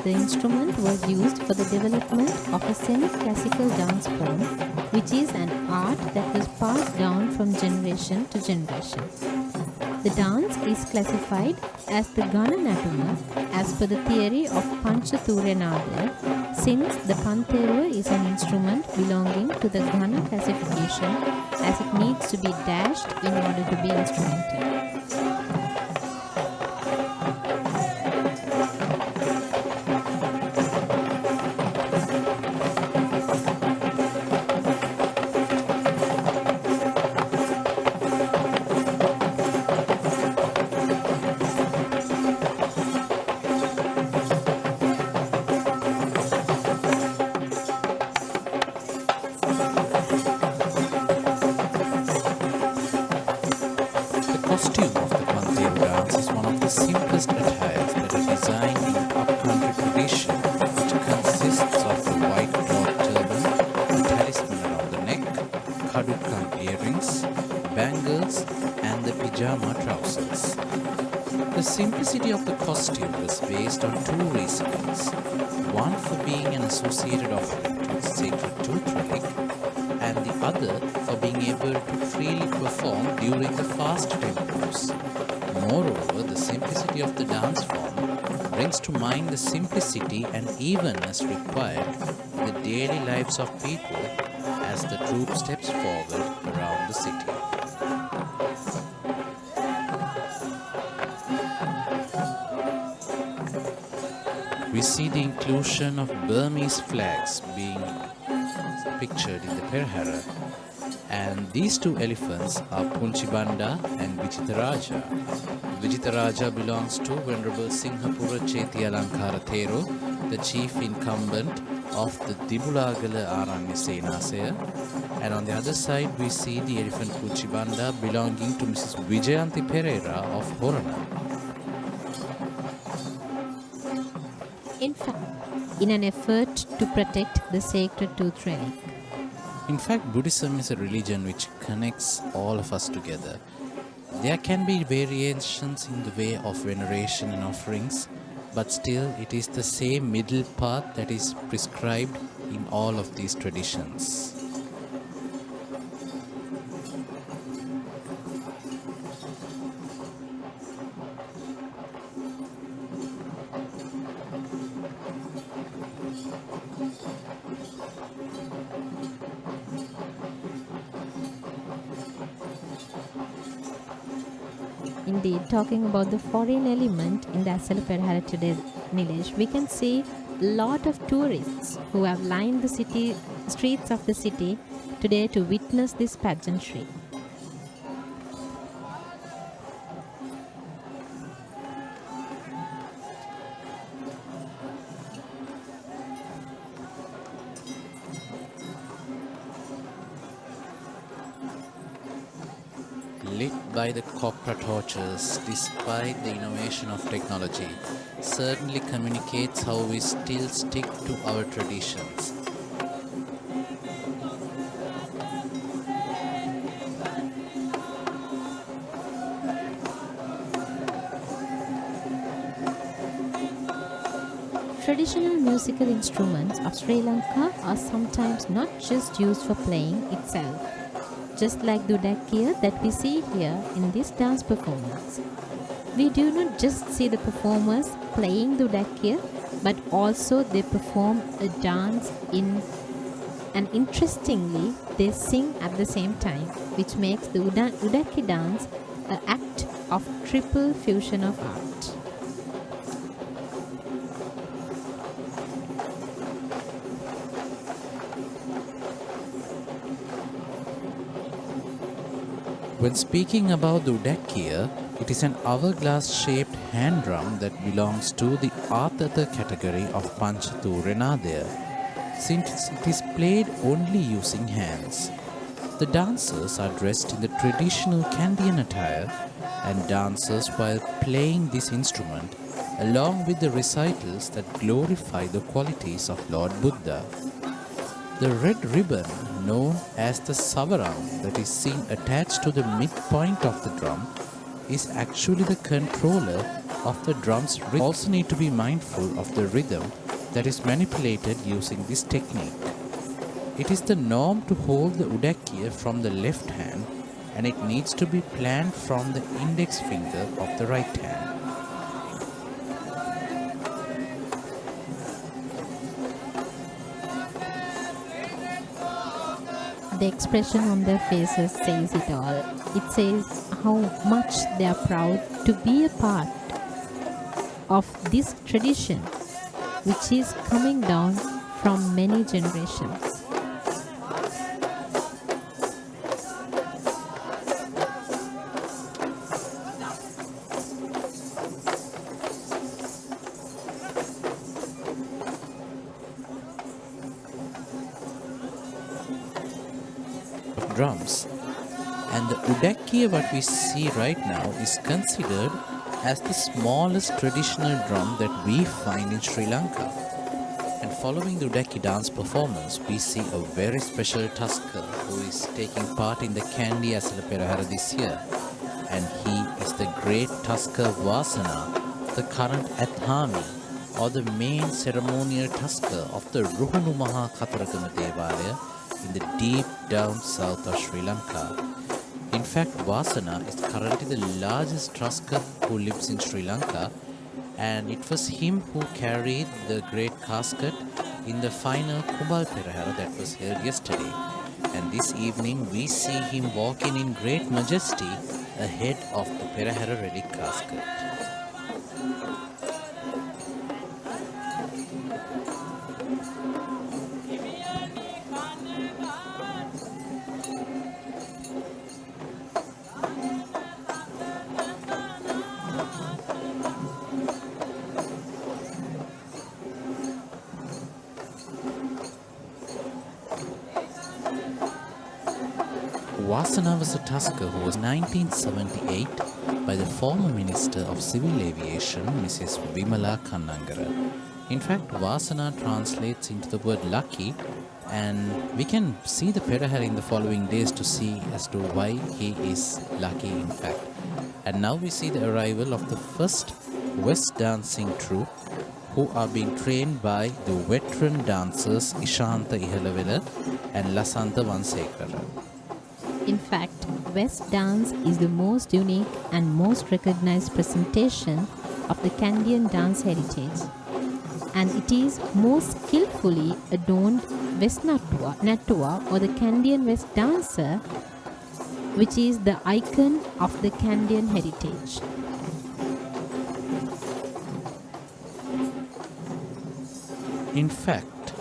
the instrument was used for the development of a semi-classical dance form, which is an art that was passed down from generation to generation. The dance is classified as the Gana Natuma as per the theory of Panchathuryanada, since the Pantheruva is an instrument belonging to the Gana classification as it needs to be dashed in order to be instrumental. The costume of the Pantheru dance is one of the simplest attires that are designed in up-country tradition, which consists of the white cloth turban, the talisman around the neck, kadukam earrings, bangles, and the pyjama trousers. The simplicity of the costume was based on two reasons. One for being an associated offering to the sacred tooth relic, and the other for being able to freely perform during the fast tempos. Moreover, the simplicity of the dance form brings to mind the simplicity and evenness required in the daily lives of people as the troupe steps forward around the city. We see the inclusion of Burmese flags being pictured in the Perahera, and these two elephants are Punchibanda and Vijitaraja. Vijitaraja belongs to Venerable Singhapura Chethiya Lankara Thero, the chief incumbent of the Dibulagala Aranya Senasaya, and on the other side we see the elephant Punchibanda belonging to Mrs. Vijayanthi Perera of Horana. In fact, in an effort to protect the sacred tooth relic. In fact, Buddhism is a religion which connects all of us together. There can be variations in the way of veneration and offerings, but still it is the same middle path that is prescribed in all of these traditions. Indeed, talking about the foreign element in the Esala Perahera today, Nilesh, we can see a lot of tourists who have lined the streets of the city today to witness this pageantry. Lit by the copra torches, despite the innovation of technology, certainly communicates how we still stick to our traditions. Traditional musical instruments of Sri Lanka are sometimes not just used for playing itself, just like the udakkiya that we see here in this dance performance. We do not just see the performers playing the udakkiya, but also they perform a dance and interestingly they sing at the same time, which makes the udakki dance an act of triple fusion of art. When speaking about the udakkiya, it is an hourglass-shaped hand drum that belongs to the Athatha category of Panchathuryanada, since it is played only using hands. The dancers are dressed in the traditional Kandian attire and dances while playing this instrument, along with the recitals that glorify the qualities of Lord Buddha. The red ribbon, known as the savarang, that is seen attached to the midpoint of the drum, is actually the controller of the drums also need to be mindful of the rhythm that is manipulated using this technique. It is the norm to hold the udakkiya from the left hand, and it needs to be planned from the index finger of the right hand. The expression on their faces says it all. It says how much they are proud to be a part of this tradition, which is coming down from many generations. Drums, and the udakkiya what we see right now is considered as the smallest traditional drum that we find in Sri Lanka. And following the udakki dance performance, we see a very special tusker who is taking part in the Kandy Esala Perahera this year, and he is the great tusker Vasana, the current Athami, or the main ceremonial tusker of the Ruhunu Maha Kataragama Devalaya in the deep down south of Sri Lanka. In fact, Vasana is currently the largest tusker who lives in Sri Lanka, and it was him who carried the great casket in the final Kumbal Perahera that was held yesterday. And this evening we see him walking in great majesty ahead of the Perahera Relic casket. Vasana was a tusker who was 1978 by the former Minister of Civil Aviation, Mrs. Vimala Kannangara. In fact, Vasana translates into the word lucky, and we can see the Perahera in the following days to see as to why he is lucky in fact. And now we see the arrival of the first West dancing troupe, who are being trained by the veteran dancers Ishanta Ihalavela and Lasantha Vansekara. In fact, West dance is the most unique and most recognized presentation of the Kandian dance heritage, and it is most skillfully adorned West Natua or the Kandian West dancer, which is the icon of the Kandian heritage. In fact,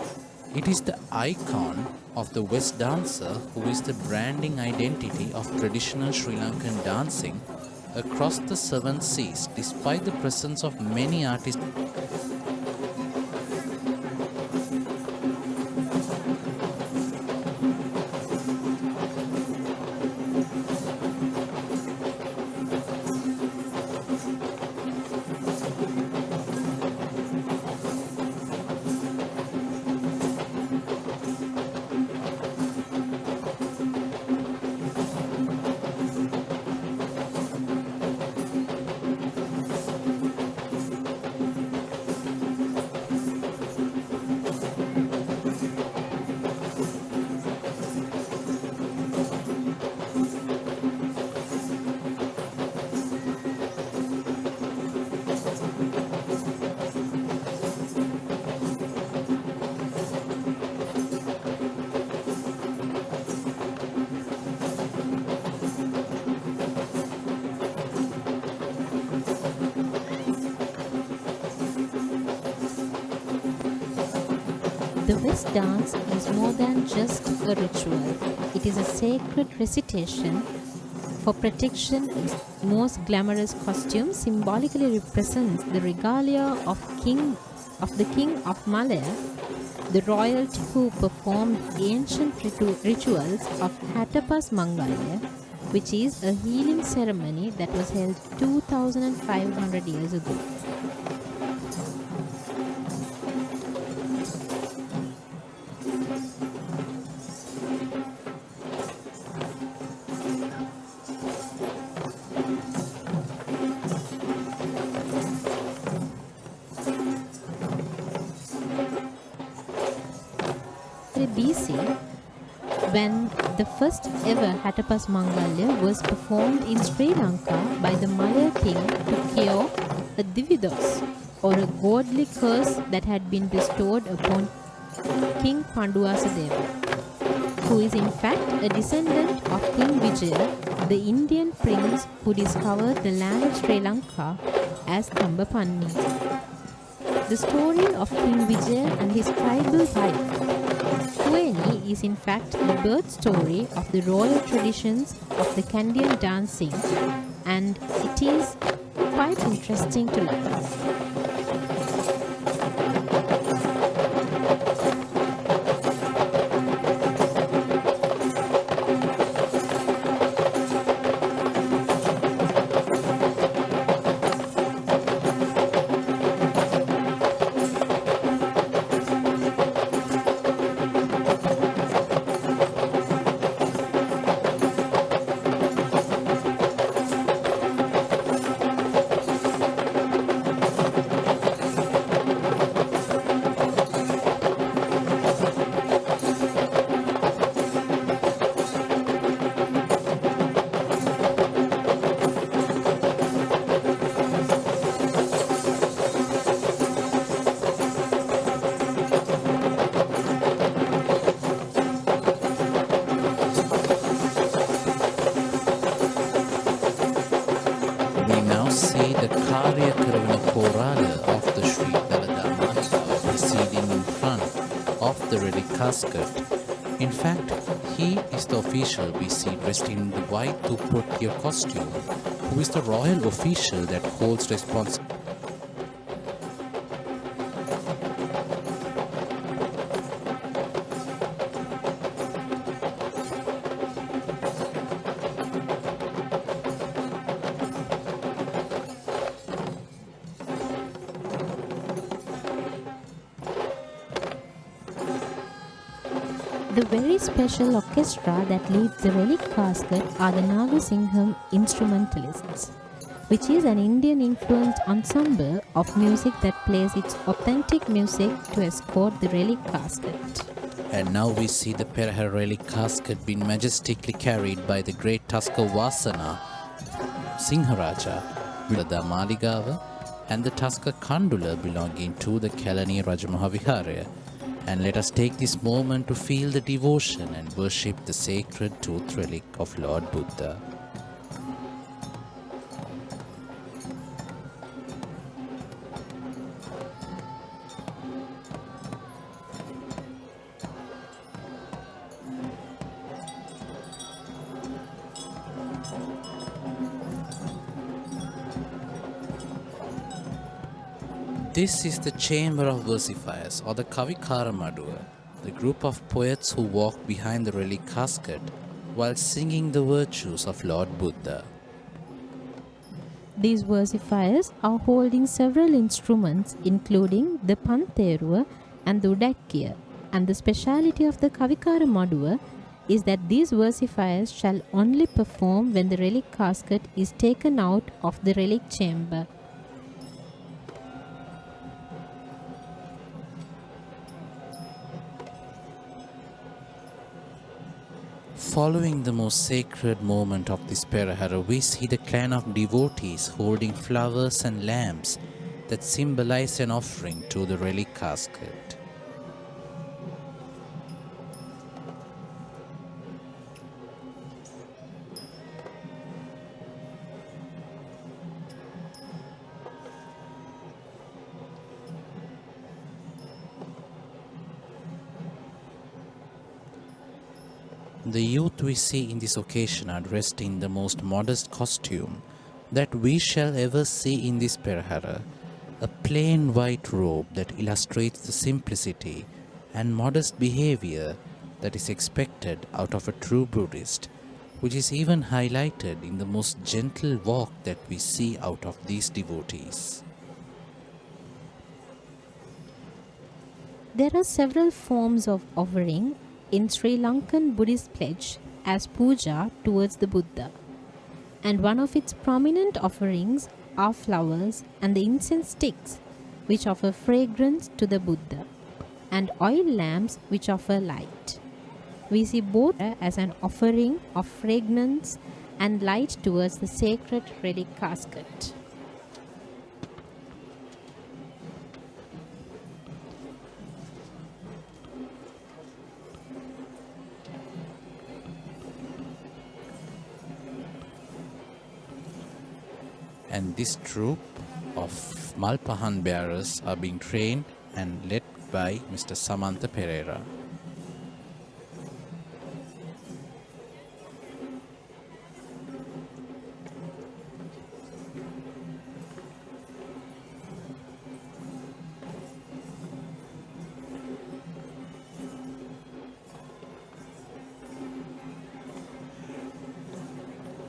it is the icon of the West dancer who is the branding identity of traditional Sri Lankan dancing across the 7 seas, despite the presence of many artists. The West dance is more than just a ritual. It is a sacred recitation for protection. Its most glamorous costume symbolically represents the regalia of the king of Malaya, the royalty who performed ancient rituals of Hatapas Mangalya, which is a healing ceremony that was held 2,500 years ago. century BC, when the first ever Hatapas Mangalya was performed in Sri Lanka by the Malaya king to cure a dividos, or a godly curse that had been bestowed upon King Panduwasadeva, who is in fact a descendant of King Vijaya, the Indian prince who discovered the land of Sri Lanka as Tambapanni. The story of King Vijaya and his tribal wife, Kueni, is in fact the birth story of the royal traditions of the Kandian dancing, and it is quite interesting to learn. The Relic casket. In fact, he is the official we see dressed in the white Tupotya costume, who is the royal official that holds responsibility. The very special orchestra that leads the Relic casket are the Nagasingham instrumentalists, which is an Indian-influenced ensemble of music that plays its authentic music to escort the Relic casket. And now we see the Perahera Relic casket being majestically carried by the great Tusker Vasana Singharaja, the Maligawa, and the Tusker Kandula belonging to the Kalani Rajamahaviharaya. And let us take this moment to feel the devotion and worship the sacred tooth relic of Lord Buddha. This is the chamber of versifiers, or the Kavikara Maduwa, the group of poets who walk behind the relic casket while singing the virtues of Lord Buddha. These versifiers are holding several instruments including the Pantheruwa and the Udakkiya, and the speciality of the Kavikara Maduwa is that these versifiers shall only perform when the relic casket is taken out of the relic chamber. Following the most sacred moment of this Perahera, we see the clan of devotees holding flowers and lamps that symbolize an offering to the relic casket. The youth we see in this occasion are dressed in the most modest costume that we shall ever see in this Perahera, a plain white robe that illustrates the simplicity and modest behavior that is expected out of a true Buddhist, which is even highlighted in the most gentle walk that we see out of these devotees. There are several forms of offering in Sri Lankan Buddhist pledge as puja towards the Buddha, and one of its prominent offerings are flowers and the incense sticks, which offer fragrance to the Buddha. and oil lamps which offer light. We see both as an offering of fragrance and light towards the sacred relic casket. And this troop of Malpahan bearers are being trained and led by Mr. Samantha Perahera.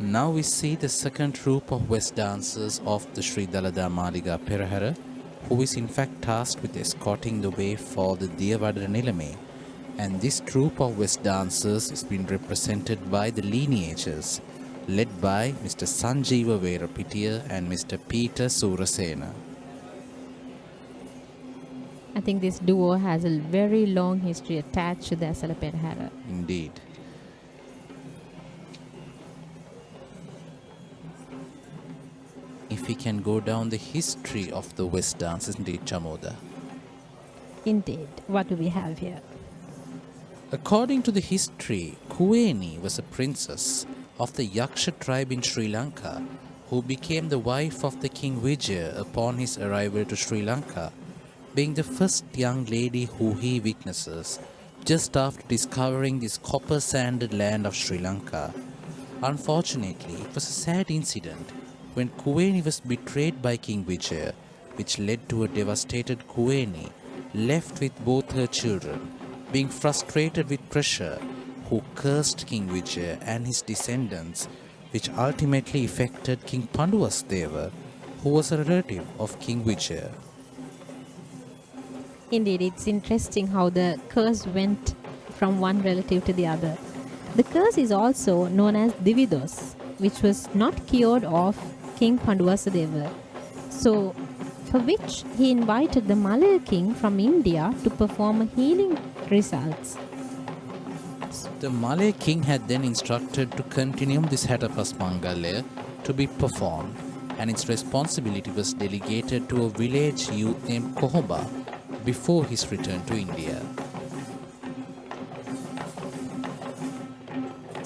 Now we see the second troop of West dancers of the Sri Dalada Maligawa Perahera, who is in fact tasked with escorting the way for the Diyavadana Nilame. And this troop of West dancers is being represented by the lineages, led by Mr. Sanjeeva Verapitiya and Mr. Peter Surasena. I think this duo has a very long history attached to the Esala Perahera. Indeed. If we can go down the history of the West dance, isn't it, Chamoda? Indeed. What do we have here? According to the history, Kuweni was a princess of the Yaksha tribe in Sri Lanka who became the wife of the King Vijaya upon his arrival to Sri Lanka, being the first young lady who he witnesses just after discovering this copper-sanded land of Sri Lanka. Unfortunately, it was a sad incident when Kuweni was betrayed by King Vijaya, which led to a devastated Kuweni, left with both her children, being frustrated with pressure, who cursed King Vijaya and his descendants, which ultimately affected King Panduvasdeva, who was a relative of King Vijaya. Indeed, it's interesting how the curse went from one relative to the other. The curse is also known as Dividos, which was not cured of King Panduvasdeva. So, for which he invited the Malay king from India to perform a healing results. The Malay king had then instructed to continue this Hatapas Mangalya to be performed, and its responsibility was delegated to a village youth named Kohomba before his return to India.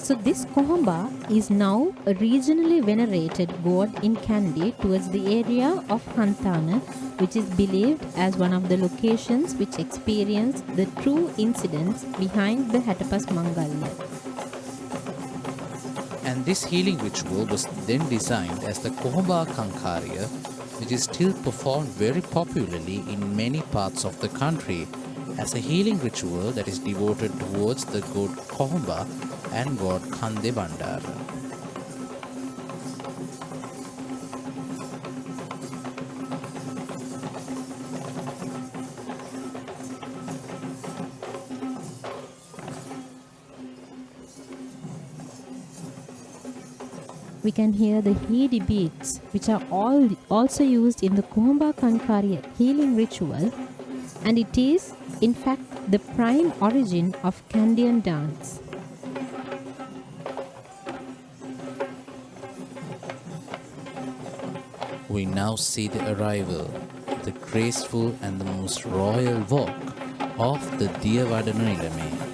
So this Kohomba is now a regionally venerated god in Kandy towards the area of Hantana, which is believed as one of the locations which experienced the true incidents behind the Hatapas Mangalya. And this healing ritual was then designed as the Kohomba Kankarya, which is still performed very popularly in many parts of the country as a healing ritual that is devoted towards the god Kohomba and god Kande Bandara. We can hear the Hedi beats, which are also used in the Kohomba Kankarya healing ritual, and it is in fact the prime origin of Kandian dance. We now see the arrival, the graceful and the most royal walk of the Diyavadana Nilame.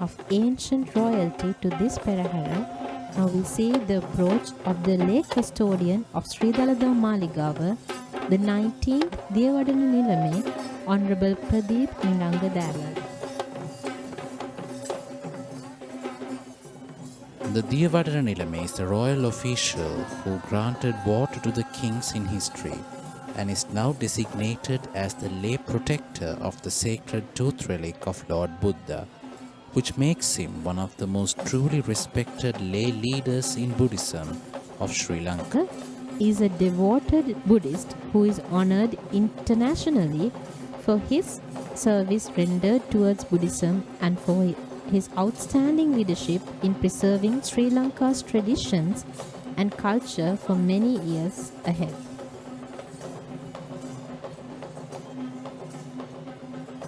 of ancient royalty to this Perahera, now we see the approach of the late custodian of Sri Dalada Maligawa, the 19th Diyavadana Nilame, Honorable Pradeep Nilanga Dalada. The Diyavadana Nilame is the royal official who granted water to the kings in history and is now designated as the lay protector of the sacred tooth relic of Lord Buddha, which makes him one of the most truly respected lay leaders in Buddhism of Sri Lanka. Is a devoted Buddhist who is honored internationally for his service rendered towards Buddhism and for his outstanding leadership in preserving Sri Lanka's traditions and culture for many years ahead.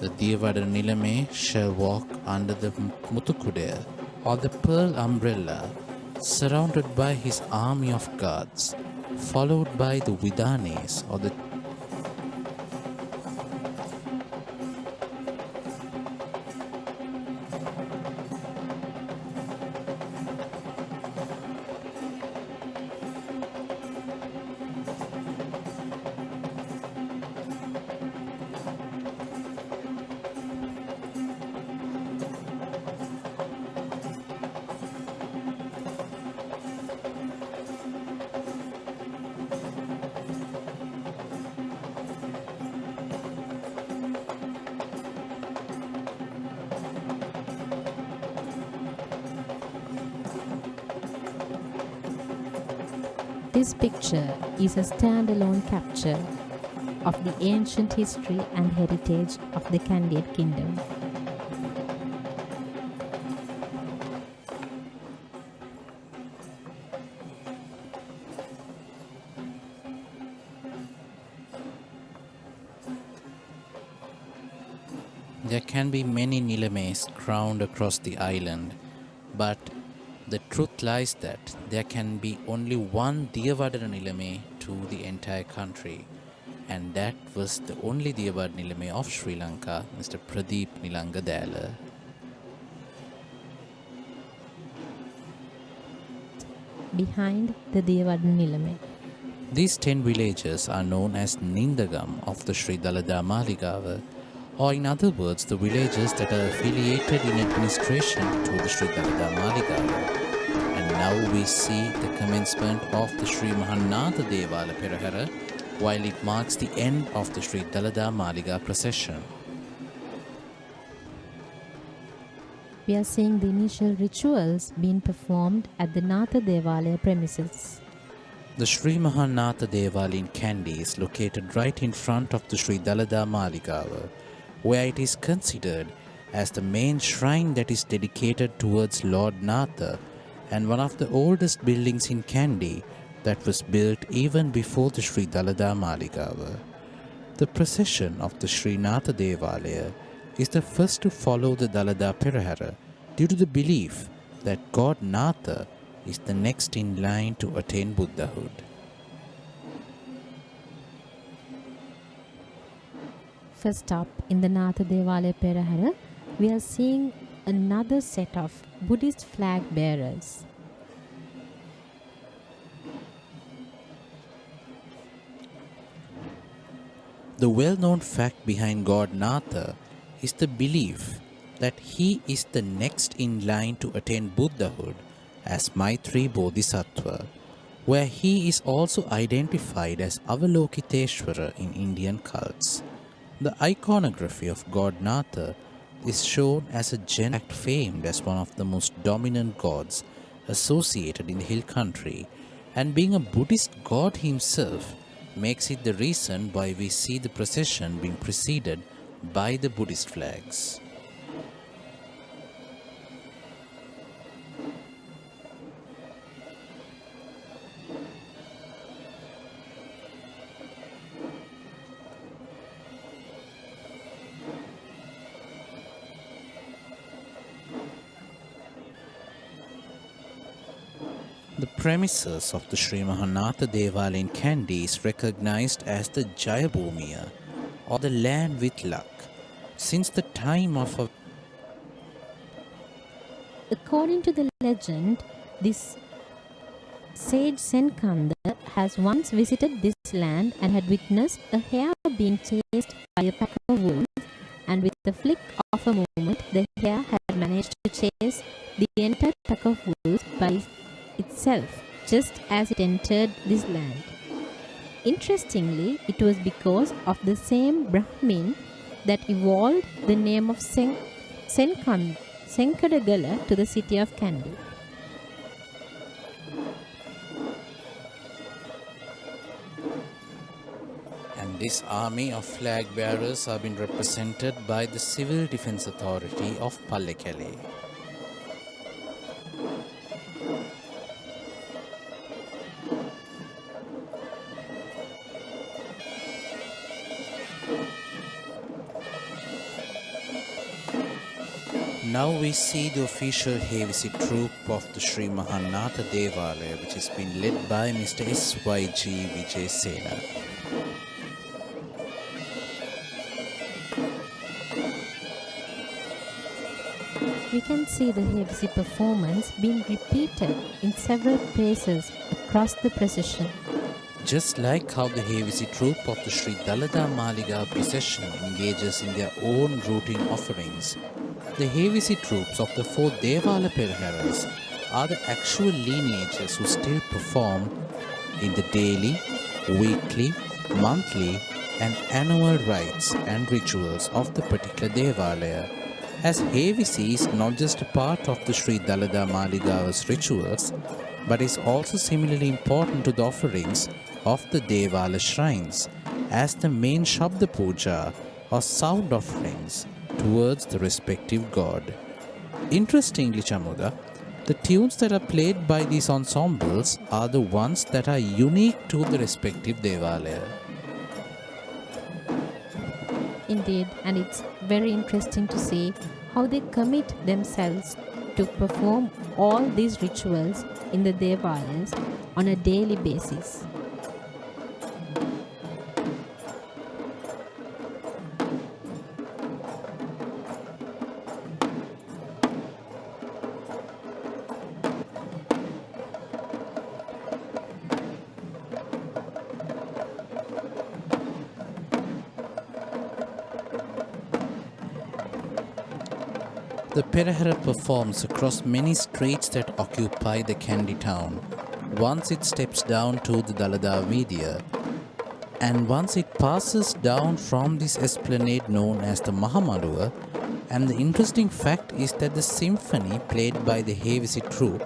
The Diyavadana Nilame shall walk under the Mutukudaya or the pearl umbrella, surrounded by his army of guards, followed by the Vidanes or the This picture is a standalone capture of the ancient history and heritage of the Kandy Kingdom. There can be many Nilames crowned across the island, but the truth lies that there can be only one Diyavadana Nilame to the entire country, and that was the only Diyavadana Nilame of Sri Lanka, Mr. Pradeep Nilanga Dalada. Behind the Diyavadana Nilame. These 10 villages are known as Nindagam of the Sri Dalada Maligawa, or in other words, the villages that are affiliated in administration to the Sri Dalada Maligawa. And now we see the commencement of the Sri Esala Perahera, while it marks the end of the Sri Dalada Maligawa procession. We are seeing the initial rituals being performed at the Natha Devalaya premises. The Sri Mahanatha Devala in Kandy is located right in front of the Sri Dalada Maligawa, where it is considered as the main shrine that is dedicated towards Lord Natha and one of the oldest buildings in Kandy that was built even before the Sri Dalada Maligawa. The procession of the Sri Natha Devalaya is the first to follow the Dalada Perahera due to the belief that God Natha is the next in line to attain Buddhahood. First up, in the Natha Devalaya Perahera, we are seeing another set of Buddhist flag bearers. The well-known fact behind God Natha is the belief that he is the next in line to attain Buddhahood as Maitri Bodhisattva, where he is also identified as Avalokiteshvara in Indian cults. The iconography of God Natha is shown as a gen famed as one of the most dominant gods associated in the hill country, and being a Buddhist god himself makes it the reason why we see the procession being preceded by the Buddhist flags. The premises of the Sri Mahanatha Devala in Kandy is recognized as the Jayabhumiya, or the land with luck, since the time of According to the legend, this sage Senkanda has once visited this land and had witnessed a hare being chased by a pack of wolves, and with the flick of a moment, the hare had managed to chase the entire pack of wolves by itself, just as it entered this land. Interestingly, it was because of the same Brahmin that evolved the name of Senkadagala to the city of Kandy. And this army of flag bearers have been represented by the Civil Defence Authority of Pallekele. Now we see the official Hevisi troop of the Sri Mahanatha Devalaya, which has been led by Mr. S.Y.G. Vijay Sena. We can see the Hevisi performance being repeated in several places across the procession. Just like how the Hevisi troop of the Sri Dalada Maligawa procession engages in their own routine offerings, the Hevisi troops of the four Esala Peraheras are the actual lineages who still perform in the daily, weekly, monthly and annual rites and rituals of the particular Devalaya. As Hevisi is not just a part of the Sri Dalada Maligawa's rituals, but is also similarly important to the offerings of the Devala shrines as the main Shabda Puja or sound offerings towards the respective god. Interestingly, Chamuda, the tunes that are played by these ensembles are the ones that are unique to the respective Devalaya. Indeed, and it's very interesting to see how they commit themselves to perform all these rituals in the Devalayas on a daily basis. The Perahera performs across many streets that occupy the Kandy town. Once it steps down to the Dalada media, and once it passes down from this esplanade known as the Mahamaluwa, and the interesting fact is that the symphony played by the Hevisi troupe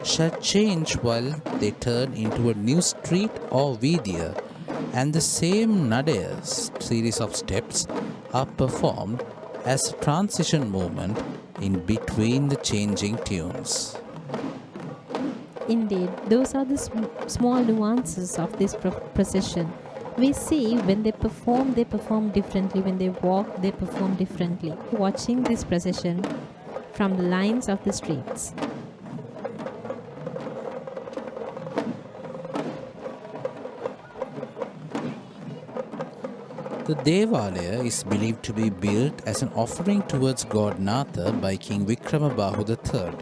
shall change while they turn into a new street or vidya, and the same Nadaya series of steps are performed as a transition movement in between the changing tunes. Indeed, those are the small nuances of this procession. We see when they perform differently. When they walk, they perform differently. Watching this procession from the lines of the streets. The Devalaya is believed to be built as an offering towards God Natha by King Vikramabahu III,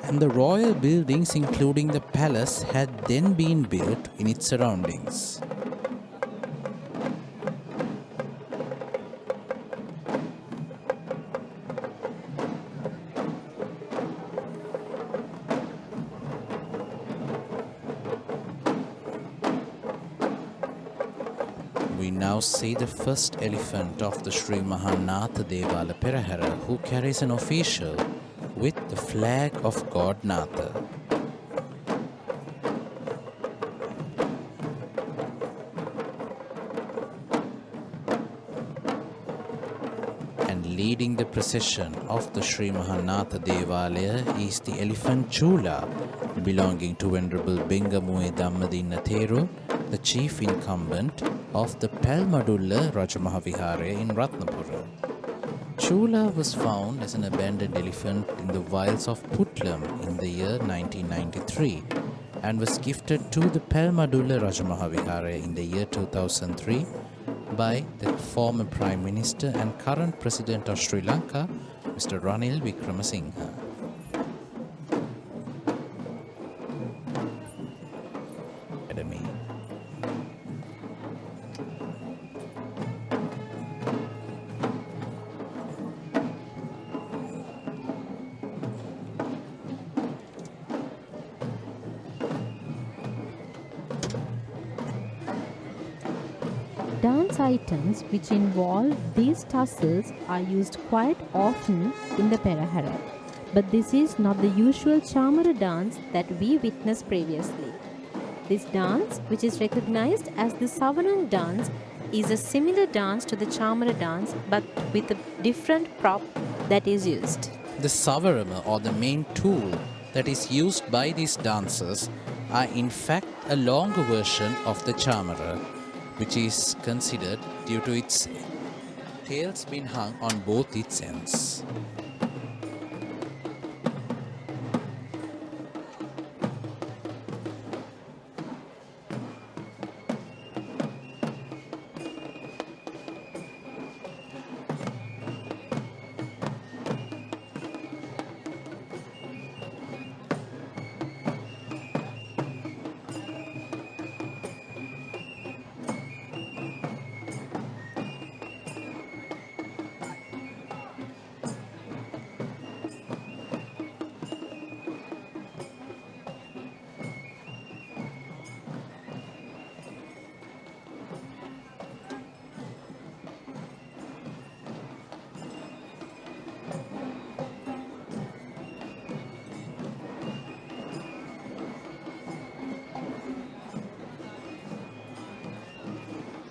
and the royal buildings including the palace had then been built in its surroundings. We now see the first elephant of the Sri Mahanatha Esala Perahera, who carries an official with the flag of God Natha. And leading the procession of the Sri Mahanatha Devalaya is the elephant Chula, belonging to Venerable Bengamue Dhammadinna Theru, the chief incumbent of the Palmadulla Rajamahawihare in Ratnapura. Chula was found as an abandoned elephant in the wilds of Putlam in the year 1993 and was gifted to the Palmadulla Rajamahawihare in the year 2003 by the former Prime Minister and current President of Sri Lanka, Mr. Ranil Wickramasinghe. dance items which involve these tussles are used quite often in the Perahera. But this is not the usual Chamara dance that we witnessed previously. This dance, which is recognized as the Savanang dance, is a similar dance to the Chamara dance but with a different prop that is used. The savarama, or the main tool that is used by these dancers, are in fact a longer version of the chamara, which is considered due to its tails being hung on both its ends.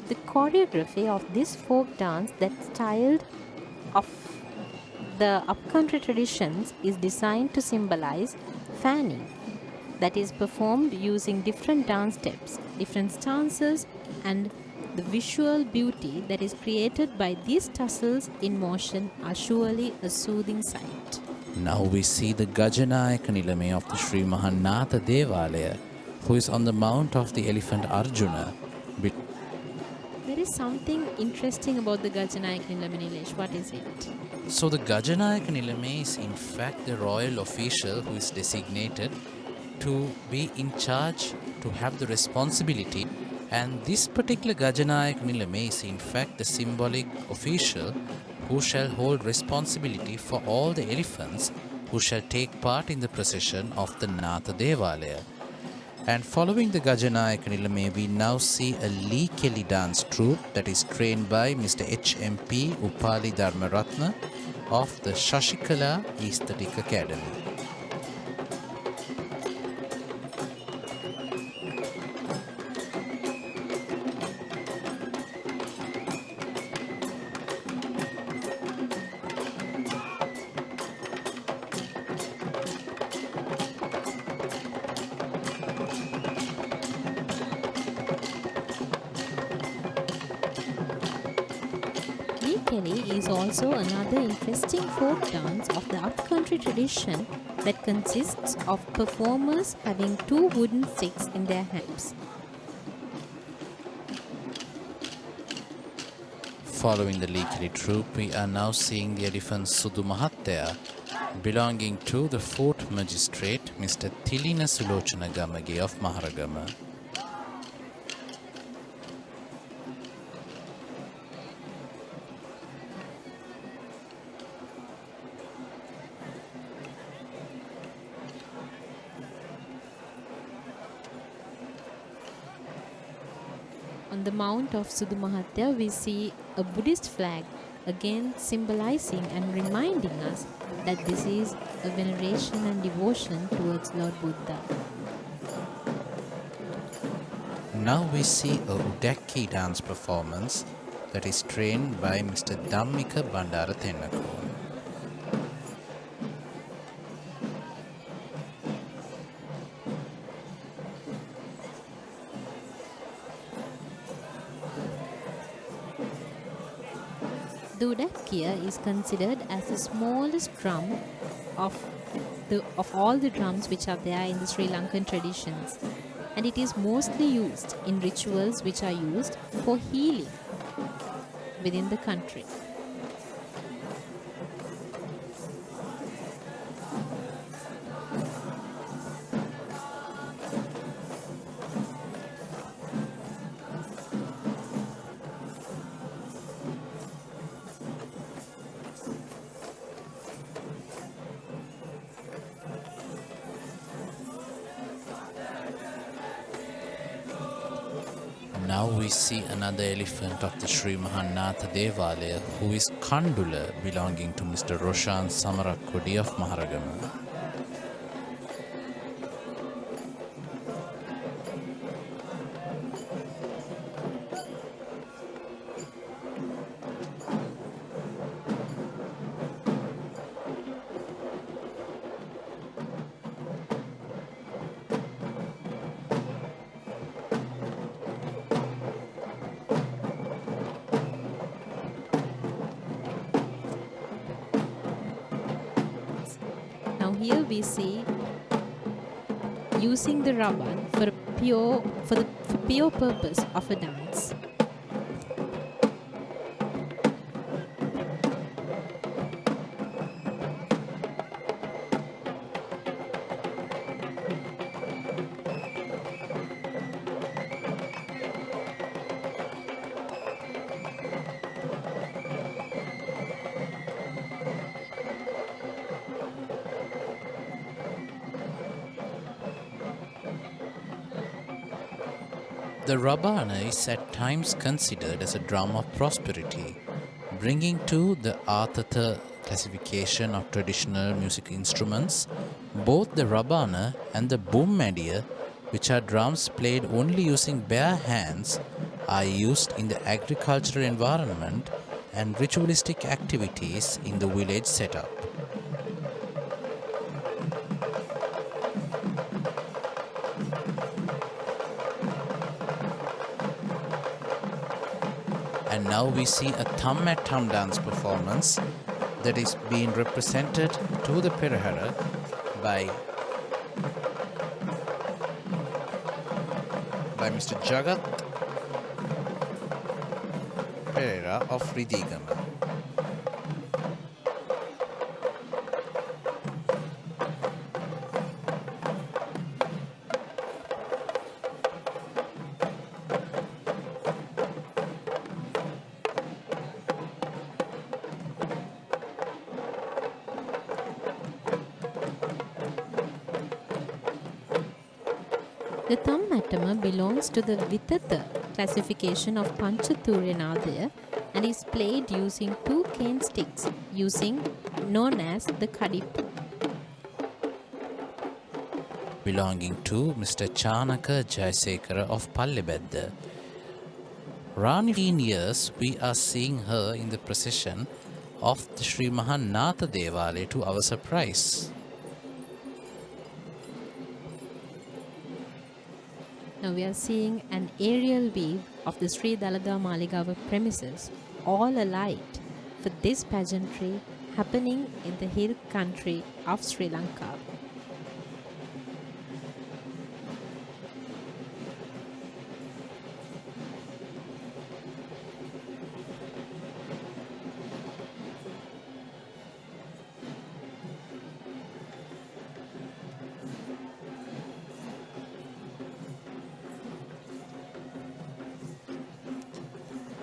The choreography of this folk dance that's styled of the upcountry traditions is designed to symbolize fanning, that is performed using different dance steps, different stances, and the visual beauty that is created by these tussles in motion are surely a soothing sight. Now we see the Gajanayaka Nilame of the Sri Mahannatha Devalaya, who is on the mount of the elephant Arjuna. There is something interesting about the Gajanayaka Nilame, Nilesh. What is it? So the Gajanayaka Nilame is in fact the royal official who is designated to be in charge, to have the responsibility, and this particular Gajanayaka Nilame is in fact the symbolic official who shall hold responsibility for all the elephants who shall take part in the procession of the Natha Devalaya. And following the Gajanayaka Nilame, we now see a Lee Kelly dance troupe that is trained by Mr. HMP Upali Dharmaratna of the Shashikala Aesthetic Academy. Kelly is also another interesting folk dance of the upcountry tradition that consists of performers having two wooden sticks in their hands. Following the Lee Kelly troupe, we are now seeing the elephant Sudu Mahattaya belonging to the Fort Magistrate Mr. Tilina Sulochana Gamage of Maharagama. On the mount of Sudu Mahattaya, we see a Buddhist flag, again symbolizing and reminding us that this is a veneration and devotion towards Lord Buddha. Now we see a Udakki dance performance that is trained by Mr. Dhammika Bandara Tennako. The Udakkiya is considered as the smallest drum of all the drums which are there in the Sri Lankan traditions, and it is mostly used in rituals which are used for healing within the country. Now now we see another elephant of the Sri Mahannatha Devalaya, who is Kandula, belonging to Mr. Roshan Samarakkodi of Maharagama. Now here we see using the raban for the pure purpose of a dance. The rabana is at times considered as a drum of prosperity, bringing to the Arthatha classification of traditional music instruments. Both the rabana and the boom-madia, which are drums played only using bare hands, are used in the agricultural environment and ritualistic activities in the village setup. And now we see a thumb at thumb dance performance that is being represented to the Perahera by Mr. Jagat Perahera of Ridigama. The Thammattama belongs to the Vithatha classification of Panchaturyanadaya and is played using two cane sticks known as the Kadippu. Belonging to Mr. Chanaka Jayasekara of Pallebedda. Around 15 years, we are seeing her in the procession of the Sri Mahannatha Devalaya to our surprise. Now we are seeing an aerial view of the Sri Dalada Maligawa premises, all alight for this pageantry happening in the hill country of Sri Lanka.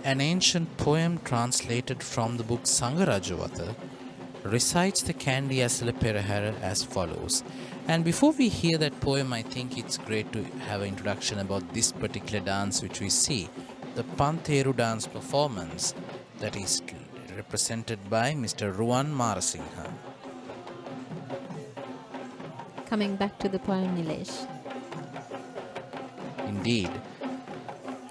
An ancient poem translated from the book Sangarajavata recites the Kandy Esala Perahera as follows. And before we hear that poem, I think it's great to have an introduction about this particular dance which we see, the Pantheru dance performance that is represented by Mr. Ruwan Marasingha. Coming back to the poem, Nilesh. Indeed.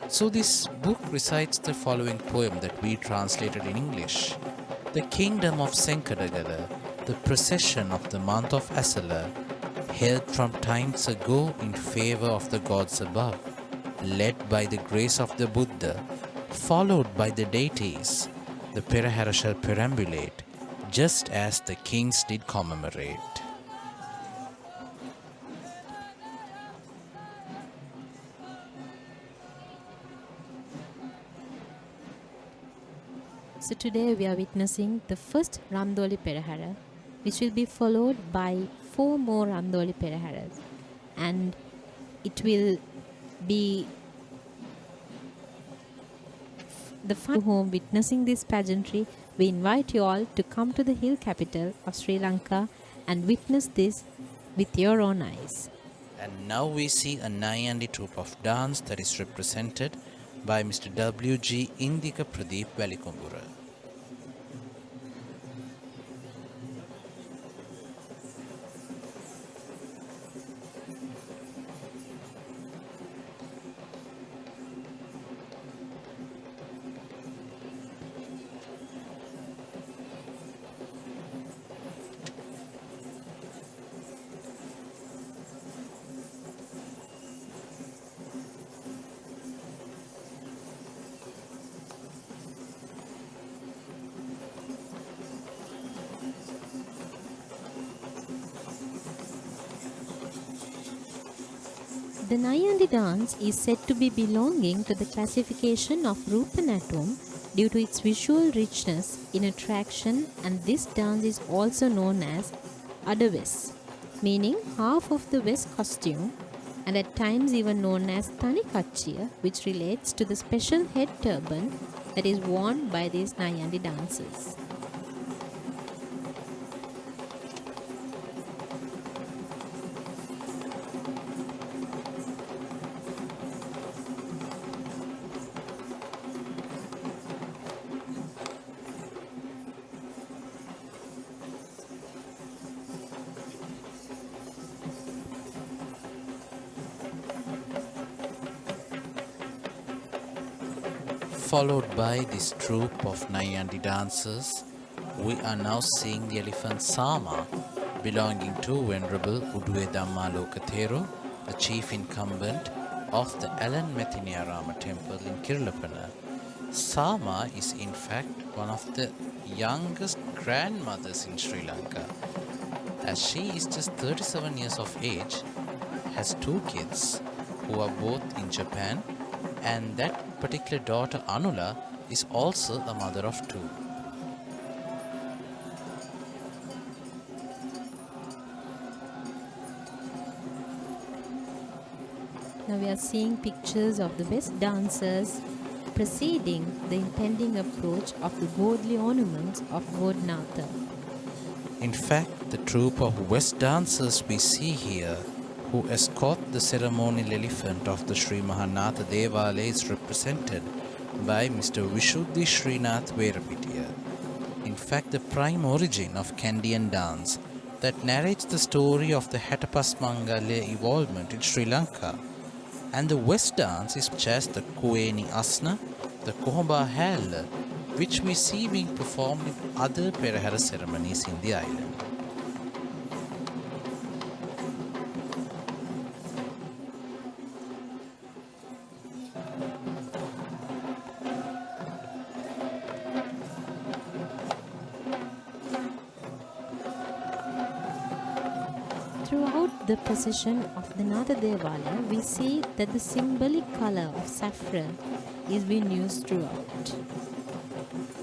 So this book recites the following poem that we translated in English. The kingdom of Senkadagala, the procession of the month of Esala, held from times ago in favor of the gods above, led by the grace of the Buddha, followed by the deities, the Perahera shall perambulate, just as the kings did commemorate. So today we are witnessing the first Randoli Perahera, which will be followed by 4 more Randoli Peraheras, and it will be the fun home witnessing this pageantry. We invite you all to come to the hill capital of Sri Lanka and witness this with your own eyes. And now we see a Nayandi troupe of dance that is represented by Mr. W.G. Indika Pradeep Valikumbura. The Nayandi dance is said to be belonging to the classification of Rupanatum due to its visual richness in attraction, and this dance is also known as Adaves, meaning half of the West costume, and at times even known as Tanikachiya, which relates to the special head turban that is worn by these Nayandi dancers. Followed by this troupe of Nayandi dancers, we are now seeing the elephant Sama belonging to Venerable Uduwe Dhamma Lokathero, the chief incumbent of the Alan Methiniyarama temple in Kirlapana. Sama is in fact one of the youngest grandmothers in Sri Lanka, as she is just 37 years of age, has 2 kids who are both in Japan, and that particular daughter Anula is also a mother of 2. Now we are seeing pictures of the best dancers preceding the impending approach of the godly ornaments of God Natha. In fact, the troupe of West dancers we see here who escort the ceremonial elephant of the Sri Mahanatha Devalaya is represented by Mr. Vishuddhi Srinath Verapitiya. In fact, the prime origin of Kandian dance that narrates the story of the Hatapas Mangalya evolvement in Sri Lanka, and the West dance is such as the Kueni Asna, the Kohomba Halla, which we see being performed in other Perahera ceremonies in the island. Throughout the procession of the Natha Devalaya, we see that the symbolic color of saffron is being used throughout.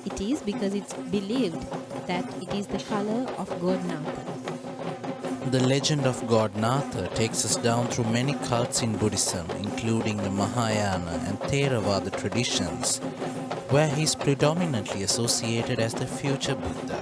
It is because it's believed that it is the color of God Natha. The legend of God Natha takes us down through many cults in Buddhism, including the Mahayana and Theravada traditions, where he is predominantly associated as the future Buddha.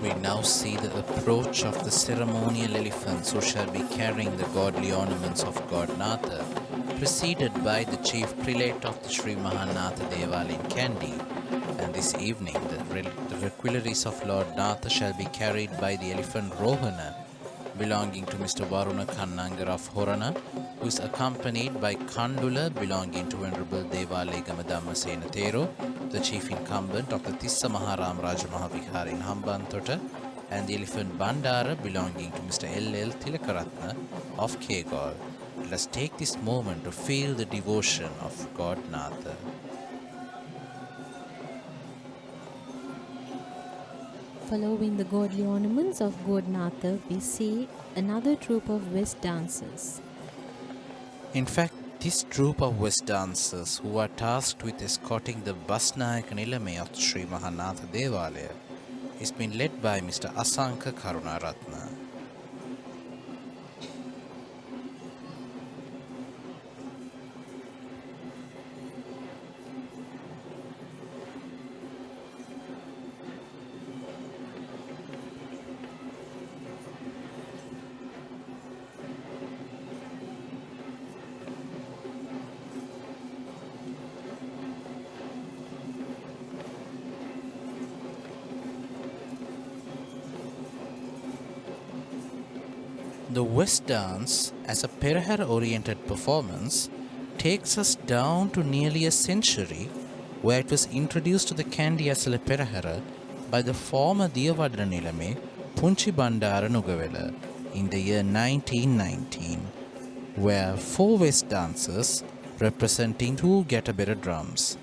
We now see the approach of the ceremonial elephants who shall be carrying the godly ornaments of God Natha, preceded by the chief prelate of the Sri Mahanatha Devalaya in Kandy. And this evening, the requilleries of Lord Natha shall be carried by the elephant Rohana, belonging to Mr. Varuna Kannangar of Horana, who is accompanied by Kandula, belonging to Venerable Devalaya Gamadhamma Senathero, the chief incumbent of the Tissa Maharam Raja Mahavihar in Hambantota, and the elephant Bandara, belonging to Mr. L.L. Tilakaratna of Kegol. Let us take this moment to feel the devotion of God Natha. Following the godly ornaments of Godnatha, we see another troupe of West dancers. In fact, this troupe of West dancers who are tasked with escorting the Basnayaka Nilame of Sri Mahanatha Devalaya is being led by Mr. Asanka Karunaratna. The West dance, as a Perahera-oriented performance, takes us down to nearly a century, where it was introduced to the Kandy Esala Perahera by the former Diyavadana Nilame Punchi Bandara Nugavela in the year 1919, where 4 West dancers representing 2 Gatabera drums.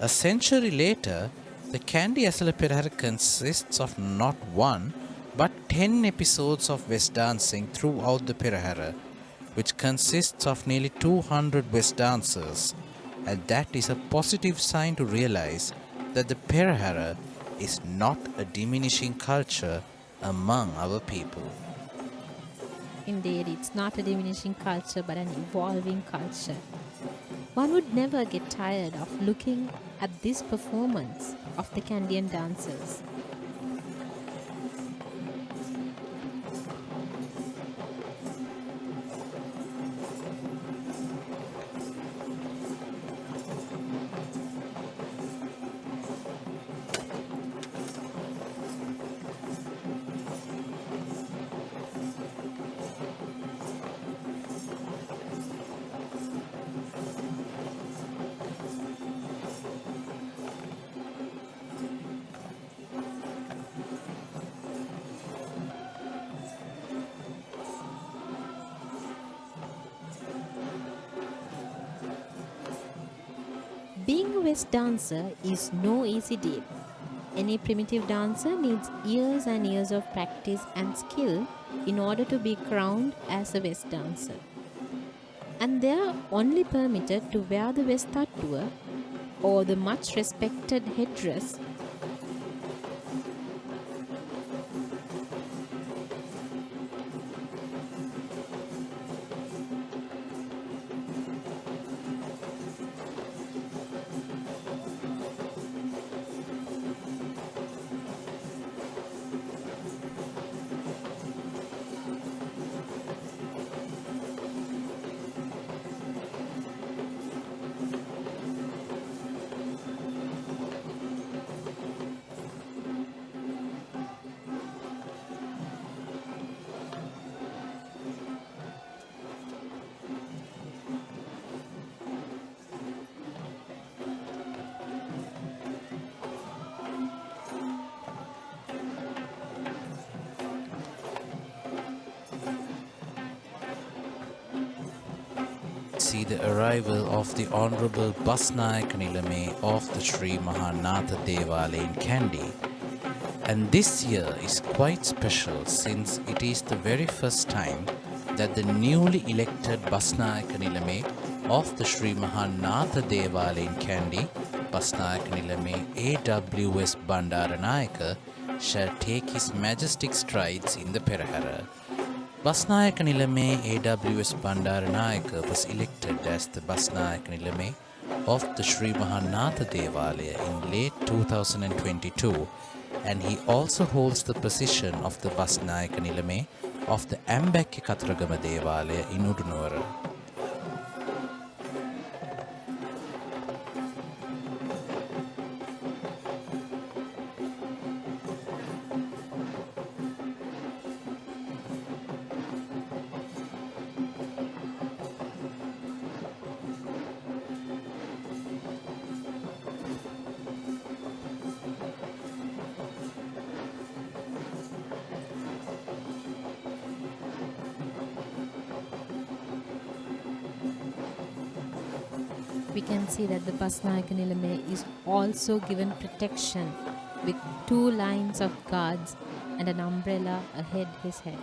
A century later, the Kandy Esala Perahera consists of not 1 but 10 episodes of West dancing throughout the Perahera, which consists of nearly 200 West dancers, and that is a positive sign to realize that the Perahera is not a diminishing culture among our people. Indeed, it's not a diminishing culture but an evolving culture. One would never get tired of looking at this performance of the Kandian dancers. Being a West dancer is no easy deal. Any primitive dancer needs years and years of practice and skill in order to be crowned as a West dancer. And they are only permitted to wear the West tattoo or the much respected headdress . See the arrival of the Honorable Basnayaka Nilame of the Sri Mahanatha Devalaya in Kandy. And this year is quite special since it is the very first time that the newly elected Basnayaka Nilame of the Sri Mahanatha Devalaya in Kandy, Basnayaka Nilame AWS Bandaranayaka, shall take his majestic strides in the Perahera. Basnayaka Nilame AWS Bandaranayaka was elected as the Basnayaka Nilame of the Sri Mahanatha Devalaya in late 2022, and he also holds the position of the Basnayaka Nilame of the Ambakya Kataragama Devalaya in Udunura. We can see that the Basnayaka Nilame is also given protection with two lines of guards and an umbrella ahead his head.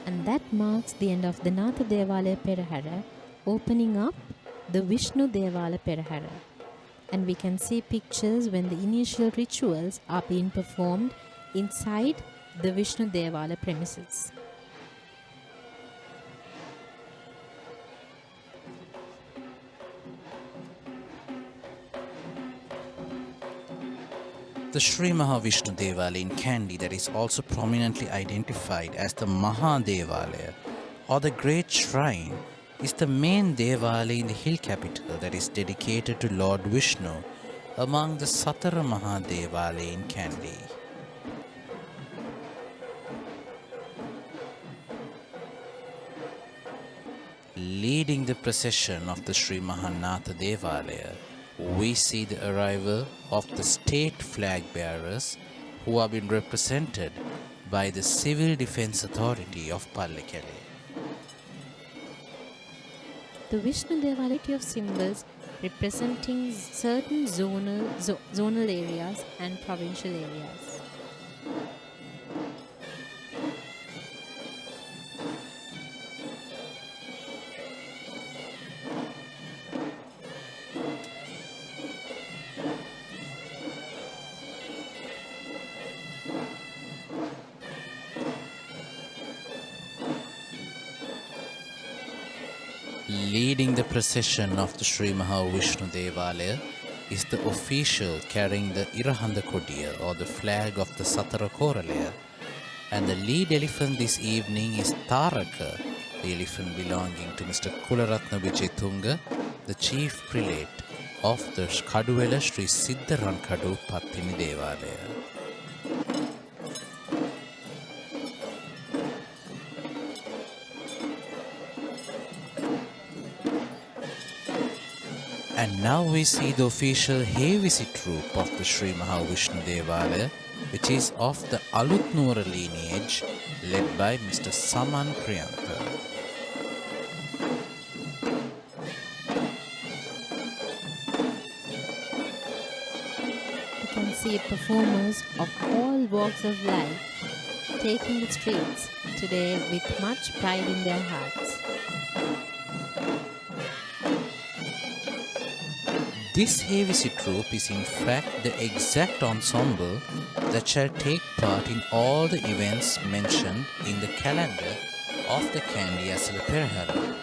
And that marks the end of the Natha Devalaya Perahera, opening up the Vishnu Devala Perahera. And we can see pictures when the initial rituals are being performed inside the Vishnu Devala premises. The Sri Mahavishnu Devalaya in Kandy, that is also prominently identified as the Mahadevalaya or the Great Shrine, is the main Devalaya in the hill capital that is dedicated to Lord Vishnu among the Satara Mahadevalaya in Kandy. Leading the procession of the Sri Mahanatha Devalaya, we see the arrival of the state flag bearers who are being represented by the Civil Defence Authority of Pallekele. The Vishnu Devalaya of symbols representing certain zonal areas and provincial areas. Leading the procession of the Sri Mahavishnu Devalaya is the official carrying the Irahanda Kodiya or the flag of the Satara Koralaya, and the lead elephant this evening is Taraka, the elephant belonging to Mr. Kularatna Vijayatunga, the chief prelate of the Kaduwela Sri Siddharankadu Pattini Devalaya. And now we see the official Hevisi troupe of the Sri Mahavishnu Devalaya, which is of the Alutnura lineage, led by Mr. Saman Priyanka. You can see performers of all walks of life taking the streets today with much pride in their hearts. This Hevisi troupe is in fact the exact ensemble that shall take part in all the events mentioned in the calendar of the Kandy Esala Perahera.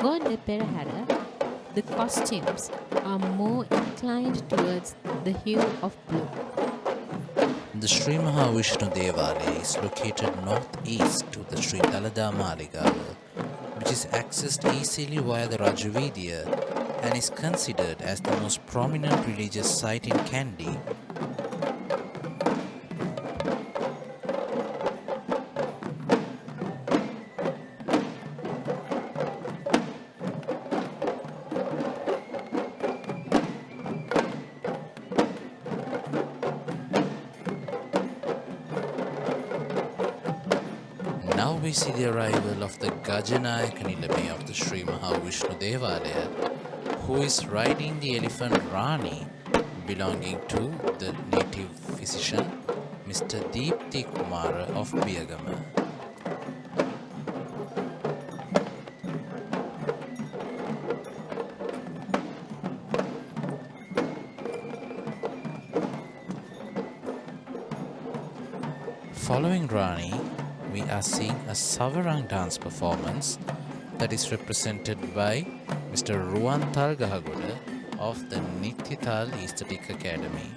God the Perahera, the costumes are more inclined towards the hue of blue. The Sri Mahavishnu Devalaya is located northeast to the Sri Dalada Maligawa, which is accessed easily via the Rajavidya and is considered as the most prominent religious site in Kandy. Now we see the arrival of the Gajanayaka Nilame of the Sri Mahavishnu Devalaya, who is riding the elephant Rani belonging to the native physician Mr. Deepthi Kumara of Biyagama. Following Rani, we are seeing a Savarang dance performance that is represented by Mr. Ruwan Talgahagoda of the Nithital Aesthetic Academy.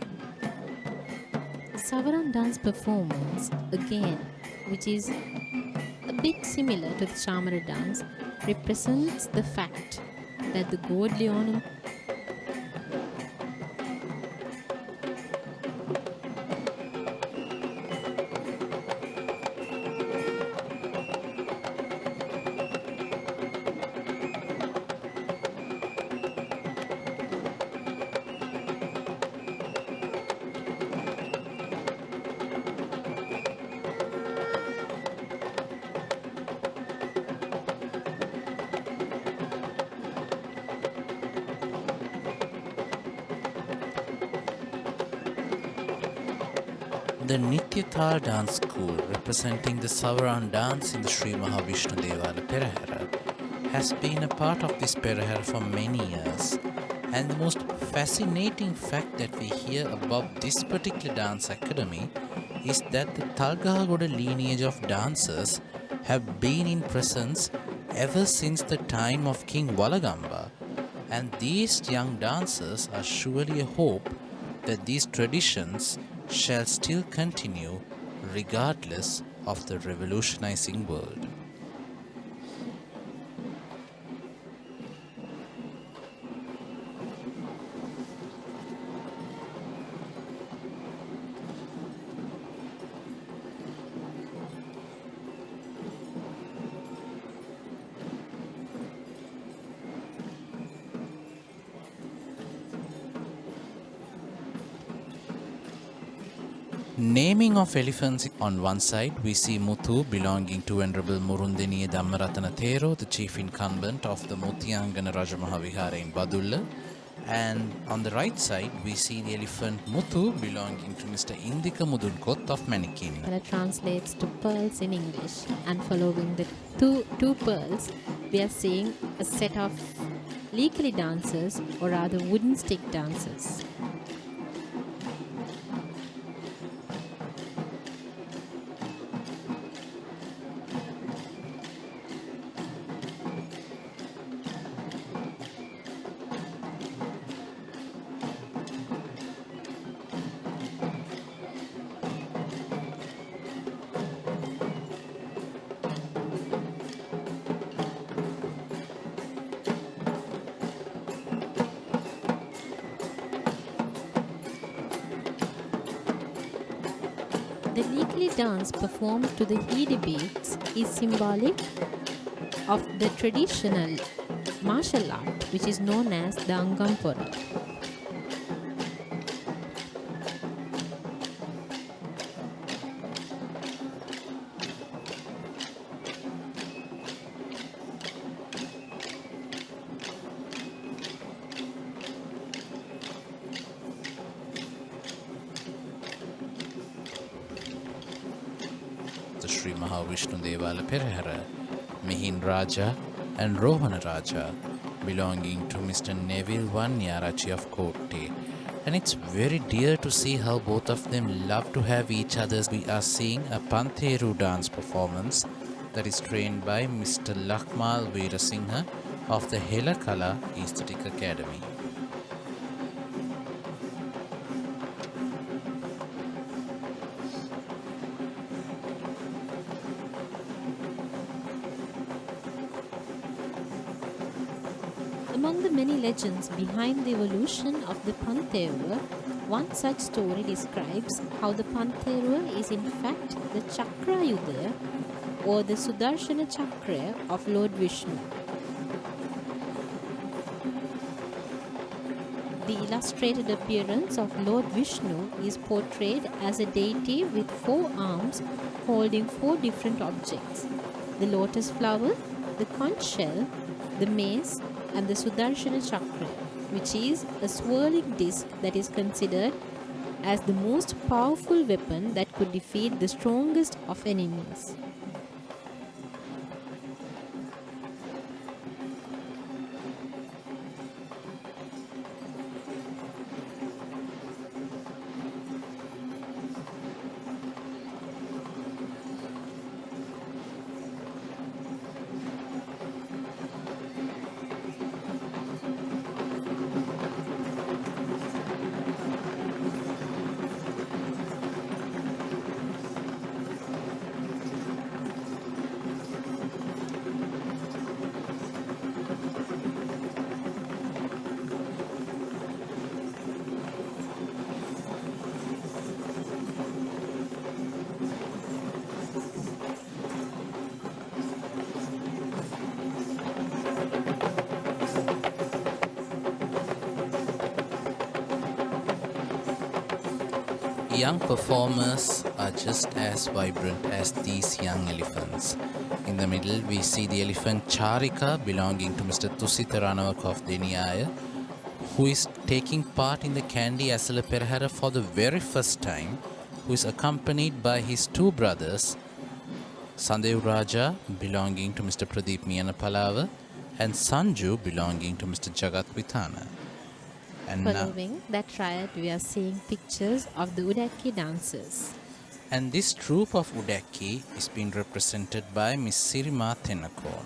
Savaran dance performance, again, which is a bit similar to the Chamara dance, represents the fact that the godly ornament The Nityathar dance school, representing the Savaran dance in the Sri Mahavishnu Devala Perahera, has been a part of this Perahera for many years. And the most fascinating fact that we hear about this particular dance academy is that the Talgahagoda lineage of dancers have been in presence ever since the time of King Walagamba. And these young dancers are surely a hope that these traditions shall still continue regardless of the revolutionizing world. Naming of elephants. On one side, we see Muthu belonging to Venerable Murundeniya Dhammaratana Thero, the chief incumbent of the Muthiyangana Rajamahawihara in Badulla. And on the right side, we see the elephant Muthu belonging to Mr. Indika Mudunkot of Manikin. that translates to pearls in English. And following the two pearls, we are seeing a set of legally dancers, or rather wooden stick dancers. The legally dance performed to the Hidi beats is symbolic of the traditional martial art, which is known as the Angampora. Sri Mahavishnu Devala Perahera, Mihin Raja and Rohana Raja, belonging to Mr. Neville Vanyarachi of Kotte. And it's very dear to see how both of them love to have each other. We are seeing a Pantheru dance performance that is trained by Mr. Lakmal Veerasinghe of the Helakala Aesthetic Academy. Among the many legends behind the evolution of the Pantheru, one such story describes how the Pantheru is in fact the Chakrayudha or the Sudarshana Chakra of Lord Vishnu. The illustrated appearance of Lord Vishnu is portrayed as a deity with 4 arms holding 4 different objects: the lotus flower, the conch shell, the mace, and the Sudarshana Chakra, which is a swirling disc that is considered as the most powerful weapon that could defeat the strongest of enemies. young performers are just as vibrant as these young elephants. In the middle, we see the elephant Charika belonging to Mr. Tusitha Ranawaka of Deniyaya, who is taking part in the Kandy Esala Perahera for the very first time, who is accompanied by his two brothers, Sandev Raja belonging to Mr. Pradeep Miyanapalava and Sanju belonging to Mr. Jagat Vithana. And Following that riot, we are seeing pictures of the Udaki dancers. And this troupe of Udaki is being represented by Miss Sirima Thenakon.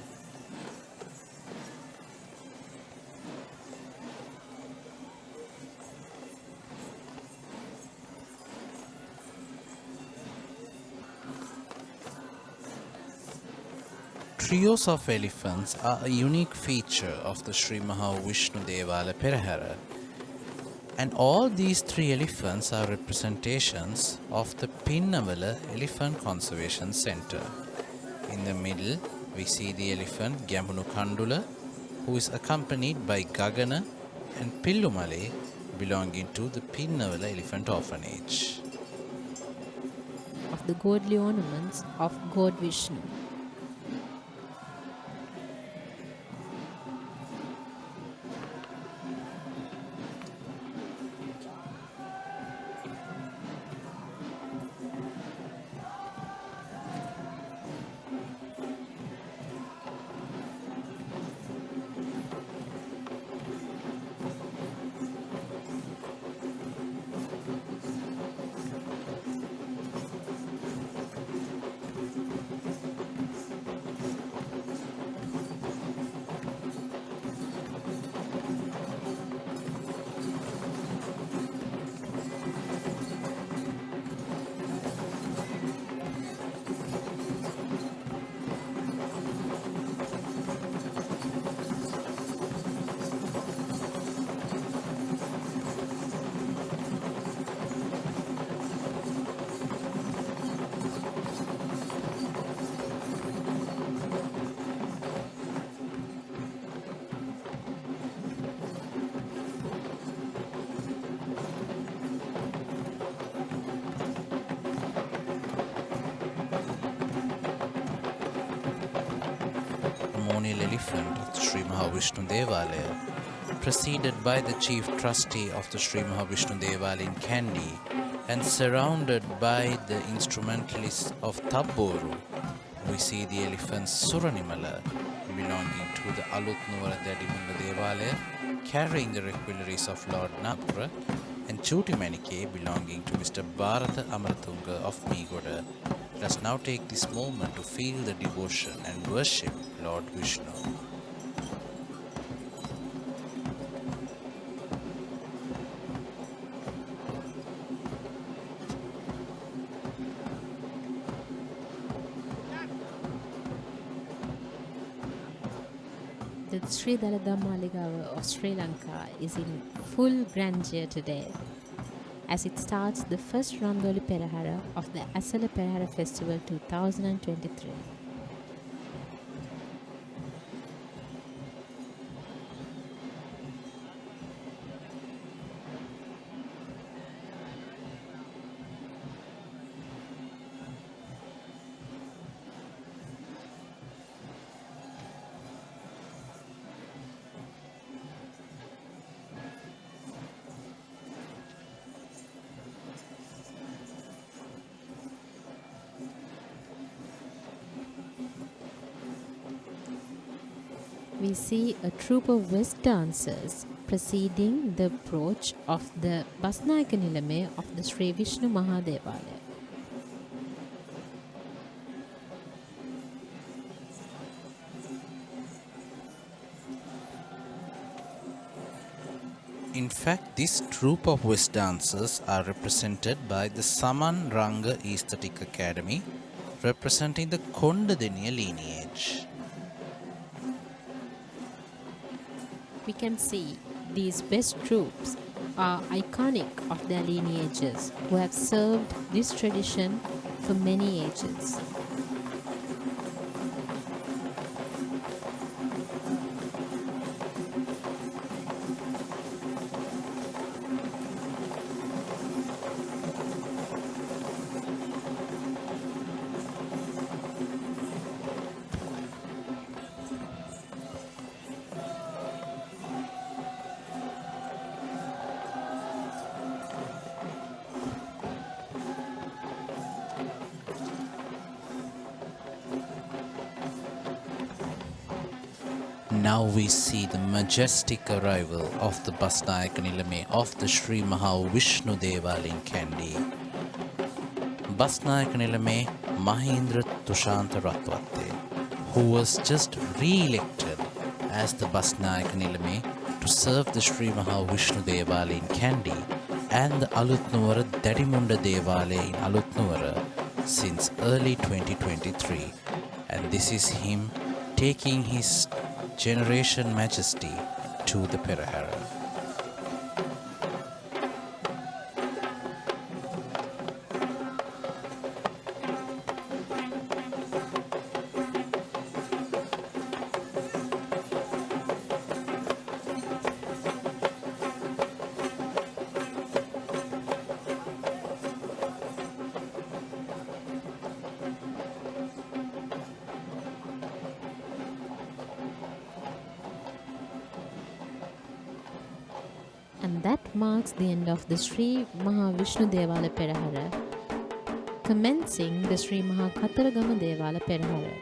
Trios of elephants are a unique feature of the Sri Mahavishnu Devala Perahera. And all these three elephants are representations of the Pinnavala Elephant Conservation Center. In the middle, we see the elephant Gyamunu Kandula, who is accompanied by Gagana and Pillumale, belonging to the Pinnavala Elephant Orphanage. Of the godly ornaments of God Vishnu. Ceremonial elephant of the Sri Mahavishnu Devalaya, preceded by the chief trustee of the Sri Mahavishnu Devalaya in Kandy and surrounded by the instrumentalists of Tabboru. We see the elephant Suranimala belonging to the Alut Nuwara Dadimunda Devalaya, carrying the requilleries of Lord Napra, and Chuti Manike belonging to Mr. Bharata Amaratunga of Meegoda. Let us now take this moment to feel the devotion and worship Lord Vishnu. The Sri Dalada Maligawa of Sri Lanka is in full grandeur today as it starts the first Randoli Procession of the Esala Perahera Festival 2023. We see a troupe of West dancers preceding the approach of the Basnayaka Nilame of the Sri Vishnu Mahadevalaya. In fact, this troupe of West dancers are represented by the Saman Ranga Aesthetic Academy, representing the Kondadeniya lineage. We can see these West troops are iconic of their lineages who have served this tradition for many ages. Now we see the majestic arrival of the Basnayaka Nilame of the Sri Maha Vishnu Devala in Kandy. Basnayaka Nilame Mahindra Tushanta Ratwatte, who was just re-elected as the Basnayaka Nilame to serve the Sri Maha Vishnu Devala in Kandy and the Alutnuwara Dadimunda Devala in Alutnuwara since early 2023. And this is him taking his generation majesty to the Perahera. And that marks the end of the Sri Maha Vishnu Devala Perahera, commencing the Sri Maha Kataragama Devala Perahera.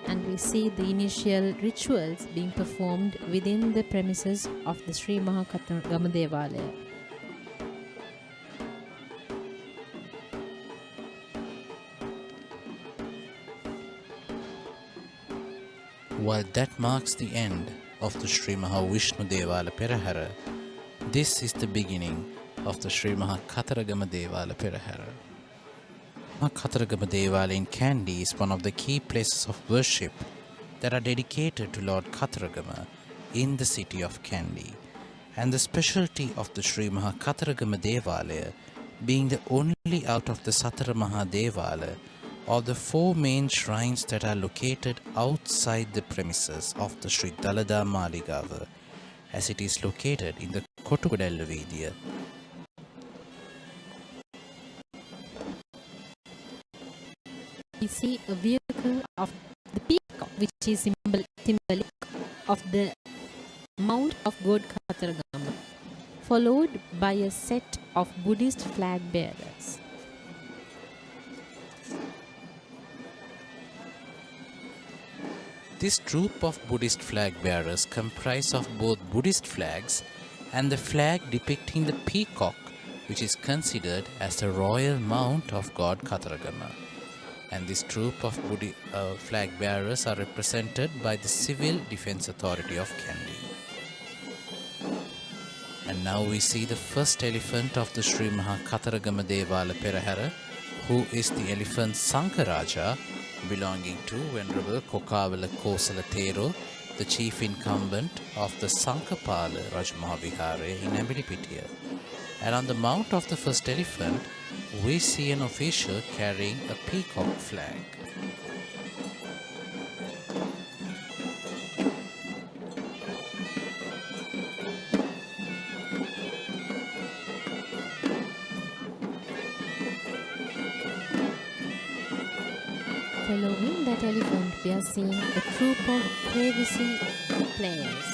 And we see the initial rituals being performed within the premises of the Sri Maha Kataragama Devalaya. While that marks the end of the Sri Maha Vishnu Devala Perahera, this is the beginning of the Sri Maha Kataragama Devala Perahera. Maha Kataragama Devala in Kandy is one of the key places of worship that are dedicated to Lord Kataragama in the city of Kandy, and the specialty of the Sri Maha Kataragama Devalaya being the only out of the Satara Maha Devala of the four main shrines that are located outside the premises of the Sri Dalada Maligawa, as it is located in the Kotukodalla Vidya. We see a vehicle of the peacock, which is symbolic of the Mount of God Kataragama, followed by a set of Buddhist flag bearers. This troop of Buddhist flag bearers comprise of both Buddhist flags and the flag depicting the peacock, which is considered as the royal mount of God Kataragama. And this troop of flag bearers are represented by the Civil Defence Authority of Kandy. And now we see the first elephant of the Sri Maha Kataragama Devala Perahera, who is the elephant Sankaraja, belonging to Venerable Kokavala Kosala Thero, the chief incumbent of the Sankapala Rajmahavihare in Ambilipitiya. And on the mount of the first elephant, we see an official carrying a peacock flag. Following that elephant, we are seeing a troop of KVC players.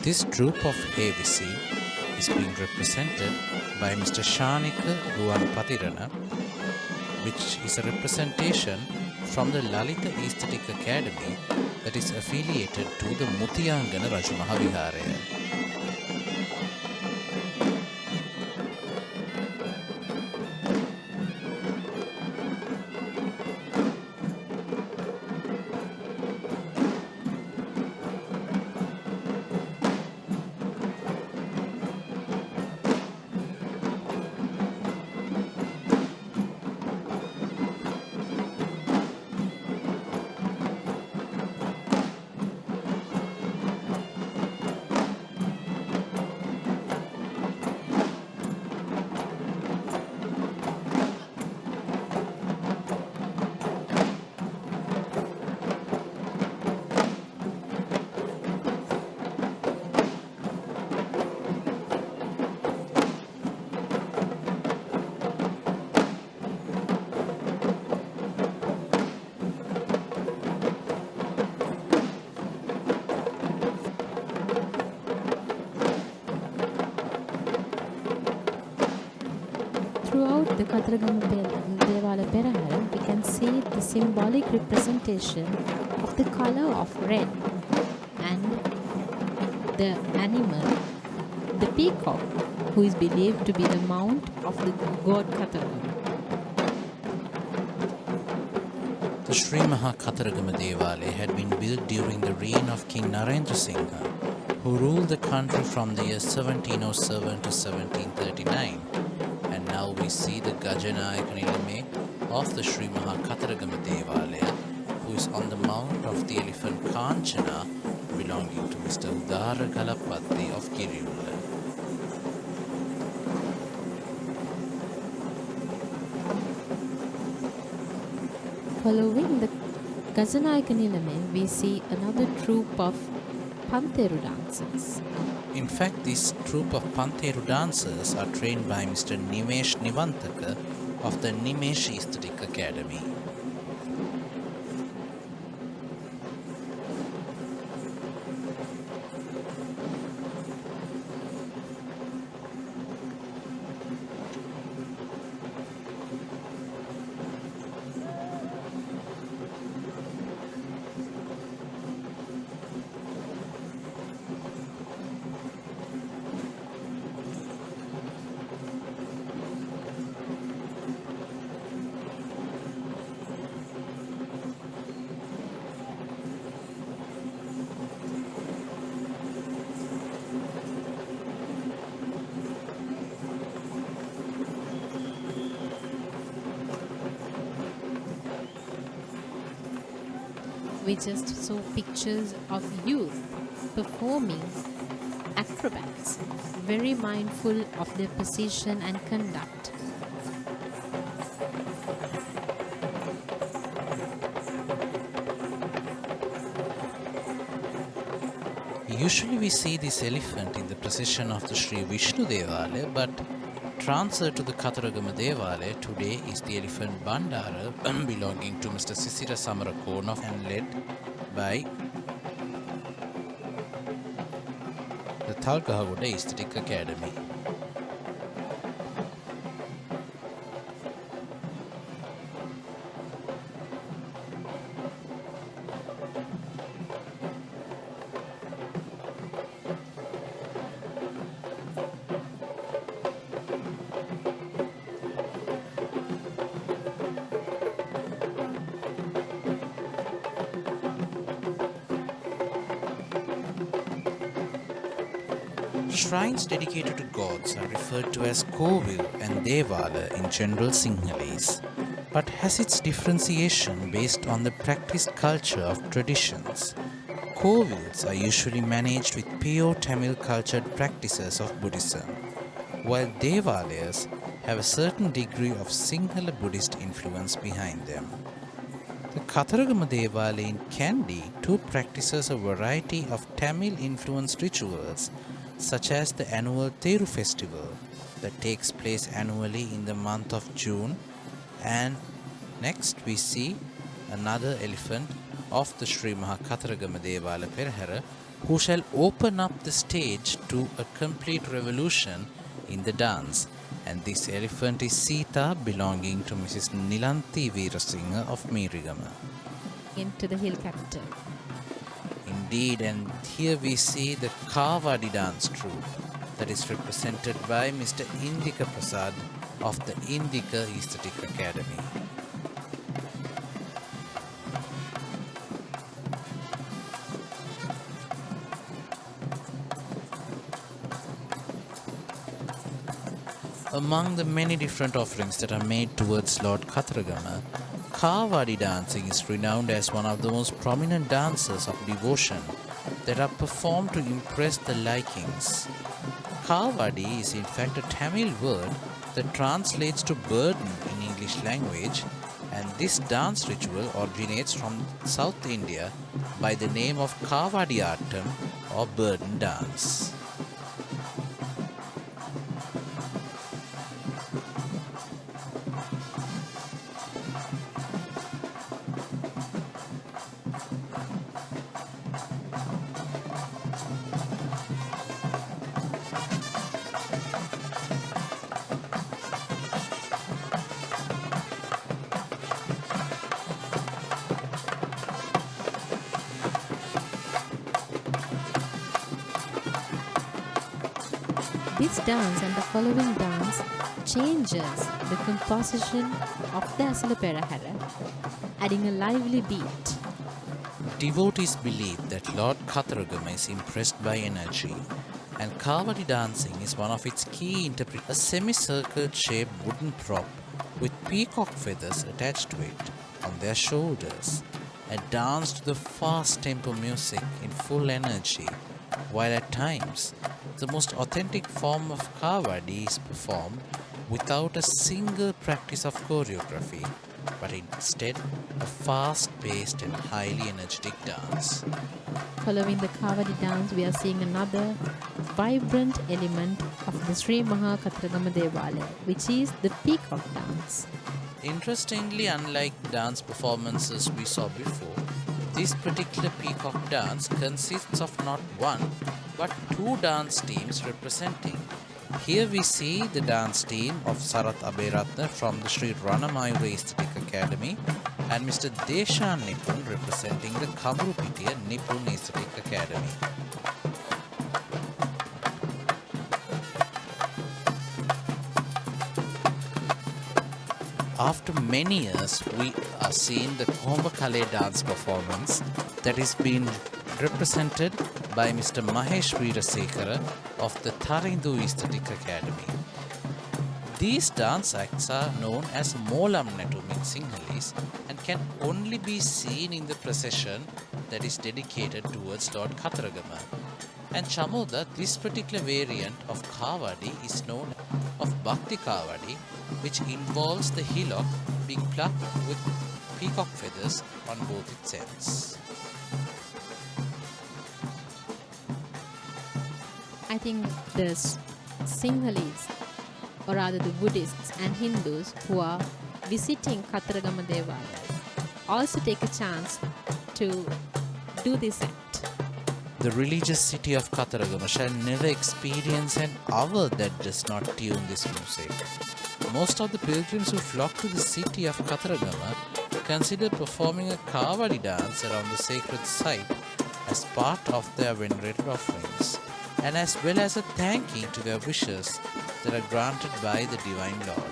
This troop of AVC is being represented by Mr. Shanika Ruan Patirana, which is a representation from the Lalita Aesthetic Academy that is affiliated to the Mutiyangana Rajmahaviharaya. Throughout the Kataragama Devada Perahera, we can see the symbolic representation of the color of red and the animal, the peacock, who is believed to be the mount of the god Kataragama. The Sri Maha Kataragama Devalaya had been built during the reign of King Narendra Singha, who ruled the country from the year 1707 to 1739. And now we see the Gajanayaka Nilame of the Sri Maha Kataragama Devalaya, who is on the mount of the elephant Kanchana, belonging to Mr. Udara Kalapatti of Kiriyulla. Following the Gajanayaka Nilame, we see another troupe of Pantheru dancers. In fact, this troupe of Pantheru dancers are trained by Mr. Nimesh Nivantaka of the Nimesh Aesthetic Academy. We just saw pictures of youth performing acrobats, very mindful of their position and conduct. Usually we see this elephant in the procession of the Sri Vishnu Devalaya, but transferred to the Kataragama Devalaya today is the elephant Bandara belonging to Mr. Sisira Samarakonov and led by the Thalgahagoda Aesthetic Academy. Shrines dedicated to gods are referred to as Kovil and Devala in general Sinhalese, but has its differentiation based on the practiced culture of traditions. Kovils are usually managed with pure Tamil cultured practices of Buddhism, while Devalayas have a certain degree of Sinhala Buddhist influence behind them. The Kataragama Devalaya in Kandy too practices a variety of Tamil-influenced rituals, such as the annual Theru festival that takes place annually in the month of June. And next we see another elephant of the Sri Maha Kataragama Esala Perahera, who shall open up the stage to a complete revolution in the dance. And this elephant is Sita, belonging to Mrs. Nilanthi Veerasinghe of Meerigama. Into the hill capital. Indeed, and here we see the Kavadi dance troupe that is represented by Mr. Indika Prasad of the Indika Aesthetic Academy. Among the many different offerings that are made towards Lord Kataragama, Kavadi dancing is renowned as one of the most prominent dances of devotion that are performed to impress the likings. Kavadi is in fact a Tamil word that translates to burden in English language, and this dance ritual originates from South India by the name of Kavadi Attam or burden dance. This dance and the following dance changes the composition of the Esala Perahera, adding a lively beat. Devotees believe that Lord Katharagama is impressed by energy, and Kavadi dancing is one of its key interpretations. A semicircle shaped wooden prop with peacock feathers attached to it on their shoulders, and dance to the fast tempo music in full energy, while at times the most authentic form of Kavadi is performed without a single practice of choreography, but instead a fast-paced and highly energetic dance. Following the Kavadi dance, we are seeing another vibrant element of the Sri Maha Katharagama Devalaya, which is the peacock dance. Interestingly, unlike dance performances we saw before, this particular peacock dance consists of not one but two dance teams representing. Here we see the dance team of Sarath Aberatna from the Sri Ranamayura Aesthetic Academy and Mr. Deshan Nipun representing the Kamrupitiya Nipun Aesthetic Academy. After many years, we are seeing the Komba Kale dance performance that is being represented by Mr. Mahesh Veerasekara of the Tharindu Aesthetic Academy. These dance acts are known as Molam Netum in Sinhalese and can only be seen in the procession that is dedicated towards Lord Katharagama. And Chamoda, this particular variant of Kavadi is known as Bhakti Kavadi, which involves the hillock being plucked with peacock feathers on both its ends. I think the Sinhalese, or rather the Buddhists and Hindus who are visiting Katharagama Devalayas also take a chance to do this act. The religious city of Katharagama shall never experience an hour that does not tune this music. Most of the pilgrims who flock to the city of Katharagama consider performing a Kavadi dance around the sacred site as part of their venerated offerings, and as well as a thanking to their wishes that are granted by the Divine Lord.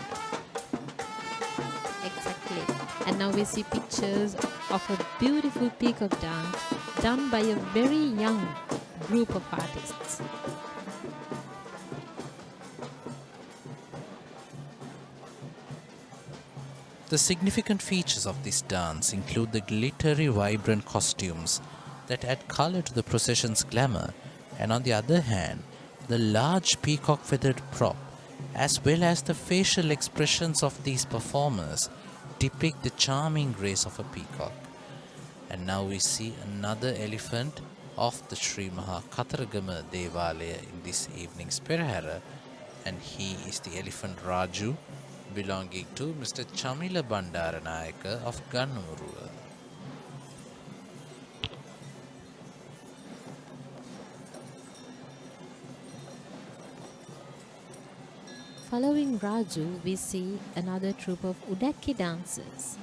Exactly. And now we see pictures of a beautiful peacock dance done by a very young group of artists. The significant features of this dance include the glittery, vibrant costumes that add color to the procession's glamour, and on the other hand, the large peacock feathered prop, as well as the facial expressions of these performers, depict the charming grace of a peacock. And now we see another elephant of the Sri Maha Katharagama Devalaya in this evening's Perahera, and he is the elephant Raju, belonging to Mr. Chamila Bandaranayaka of Gannuruwa. Following Raju, we see another troupe of Udaki dancers.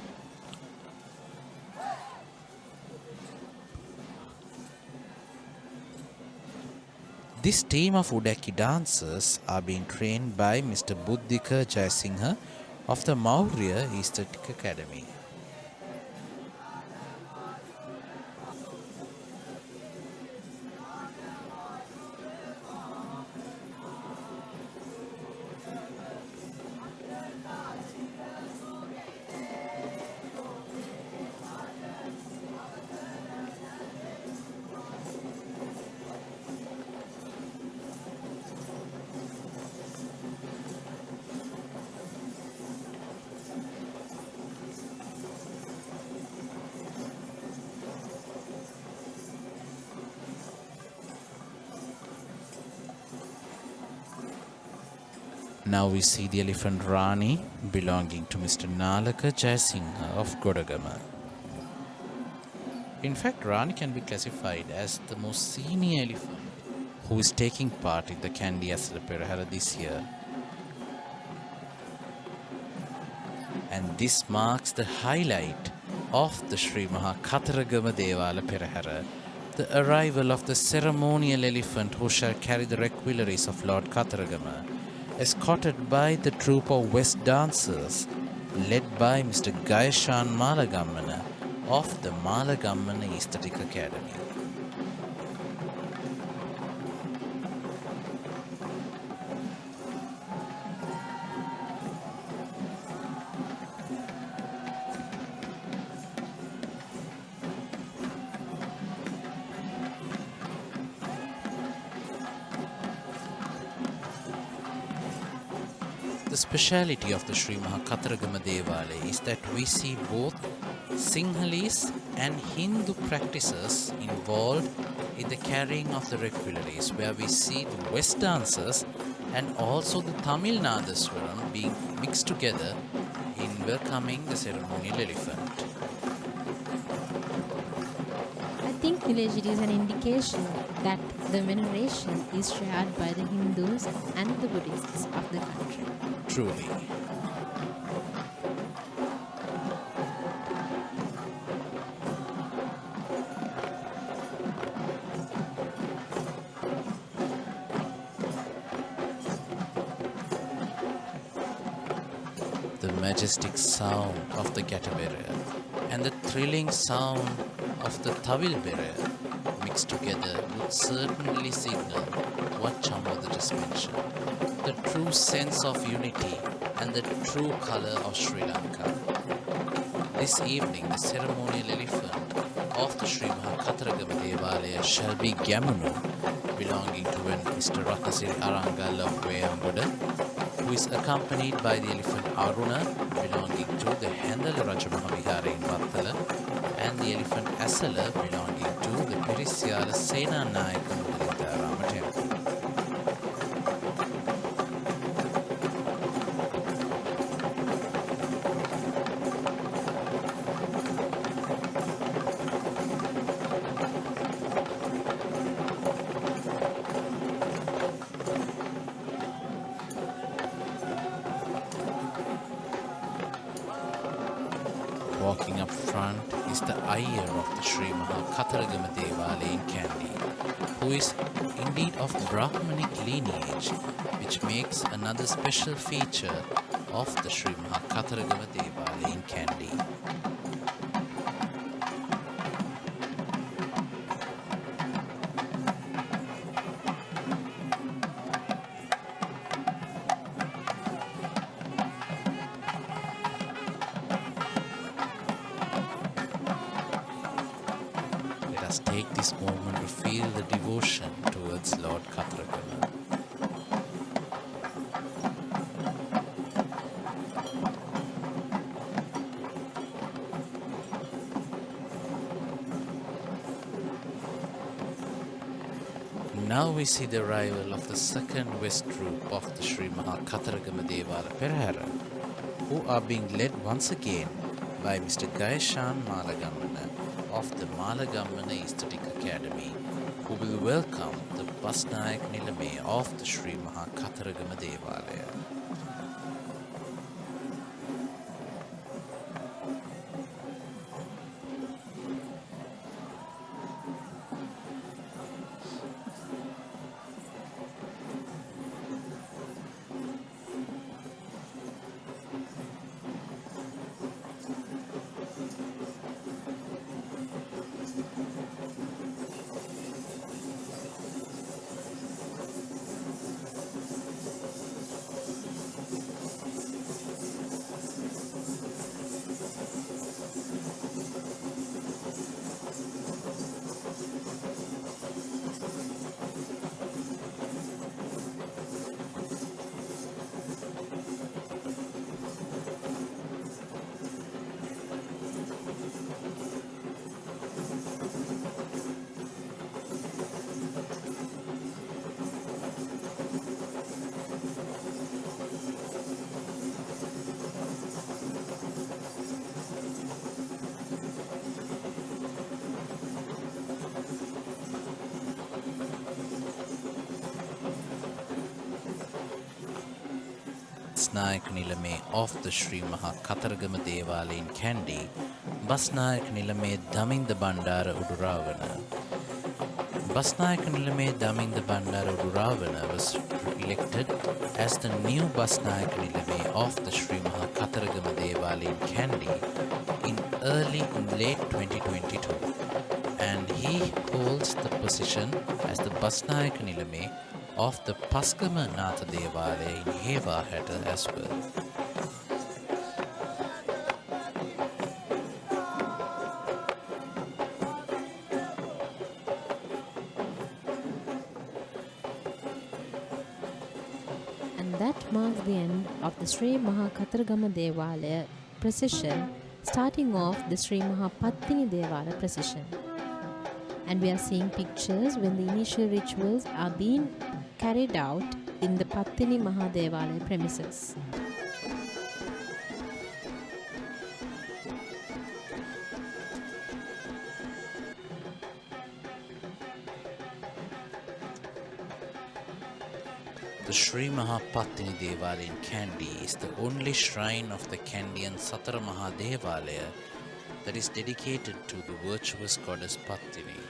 This team of Udaki dancers are being trained by Mr. Buddhika Jayasinghe of the Maurya Aesthetic Academy. Now we see the elephant Rani belonging to Mr. Nalaka Jayasinghe of Godagama. In fact, Rani can be classified as the most senior elephant who is taking part in the Kandy Esala Perahera this year. And this marks the highlight of the Sri Maha Katharagama Esala Perahera, The arrival of the ceremonial elephant who shall carry the requilleries of Lord Kataragama, escorted by the troop of West dancers, led by Mr. Gaishan Malagammana of the Malagammana Aesthetic Academy. The speciality of the Sri Mahakataragama Devalaya is that we see both Sinhalese and Hindu practices involved in the carrying of the requilleries, where we see the West dancers and also the Tamil Nadaswaram being mixed together in welcoming the ceremonial elephant. I think village it is an indication that the veneration is shared by the Hindus and the Buddhists of the country. Truly. The majestic sound of the Gatabere and the thrilling sound of the Tavilbere mixed together would certainly signal what Chamodha just mentioned, the true sense of unity and the true colour of Sri Lanka. This evening, the ceremonial elephant of the Sri Mahakataragama Devalaya shall be Gamunu, belonging to an Mr. Rakasiri Arangal of Wayambuda, who is accompanied by the elephant Aruna, belonging to the Hendala Rajamahawihara in Vattala, and the elephant Asala, belonging to the Pirisyala Sena Nayaka Mudalitarama temple. Walking up front is the Iyer of the Sri Mahakataragama Devalaya in Kandy, who is indeed of Brahmanic lineage, which makes another special feature of the Sri Mahakataragama Devalaya in Kandy. Let us take this moment to feel the devotion towards Lord Kataragama. Now we see the arrival of the second West troop of the Sri Mahakataragama Esala Perahera, who are being led once again by Mr. Gaishan Malagammana of the Malagammana Aesthetic Academy, who will welcome the Basnayak Nilame of the Sri Mahakataragama Devalaya. Basnayak Nilame of the Sri Mahakataragama Devalaya in Kandy, Basnayak Nilame Daminda Bandara Uduravana, Basnayaka Nilame Daminda Bandara Ravana was elected as the new Basnayaka Nilame of the Sri Maha Kataragama Devalaya in Kandy in late 2022, and he holds the position as the Basnayaka Nilame of the Paskama Natha Devalaya in Hewahata as well. And that marks the end of the Sri Maha Kataragama Devalaya procession, starting off the Sri Maha Pattini Devalaya procession. And we are seeing pictures when the initial rituals are being carried out in the Pattini Mahadevalaya premises. The Sri Mahapattini Devalaya in Kandy is the only shrine of the Kandyan Satara Mahadevalaya that is dedicated to the virtuous goddess Pattini,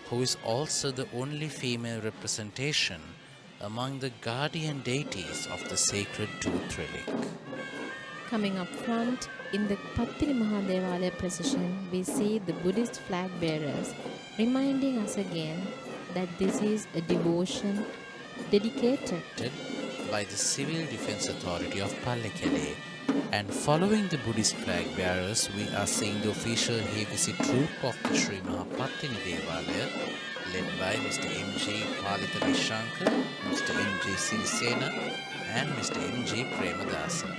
who is also the only female representation among the guardian deities of the sacred tooth relic. Coming up front in the Pattini Mahadevalaya procession, we see the Buddhist flag bearers reminding us again that this is a devotion dedicated by the Civil Defence Authority of Pallekele. And following the Buddhist flag bearers, we are seeing the official Hevisi troop of the Sri Mahapattini Devalaya, led by Mr. M.J. Palita Vishankar, Mr. M.J. Sirisena and Mr. M.J. Premadasa.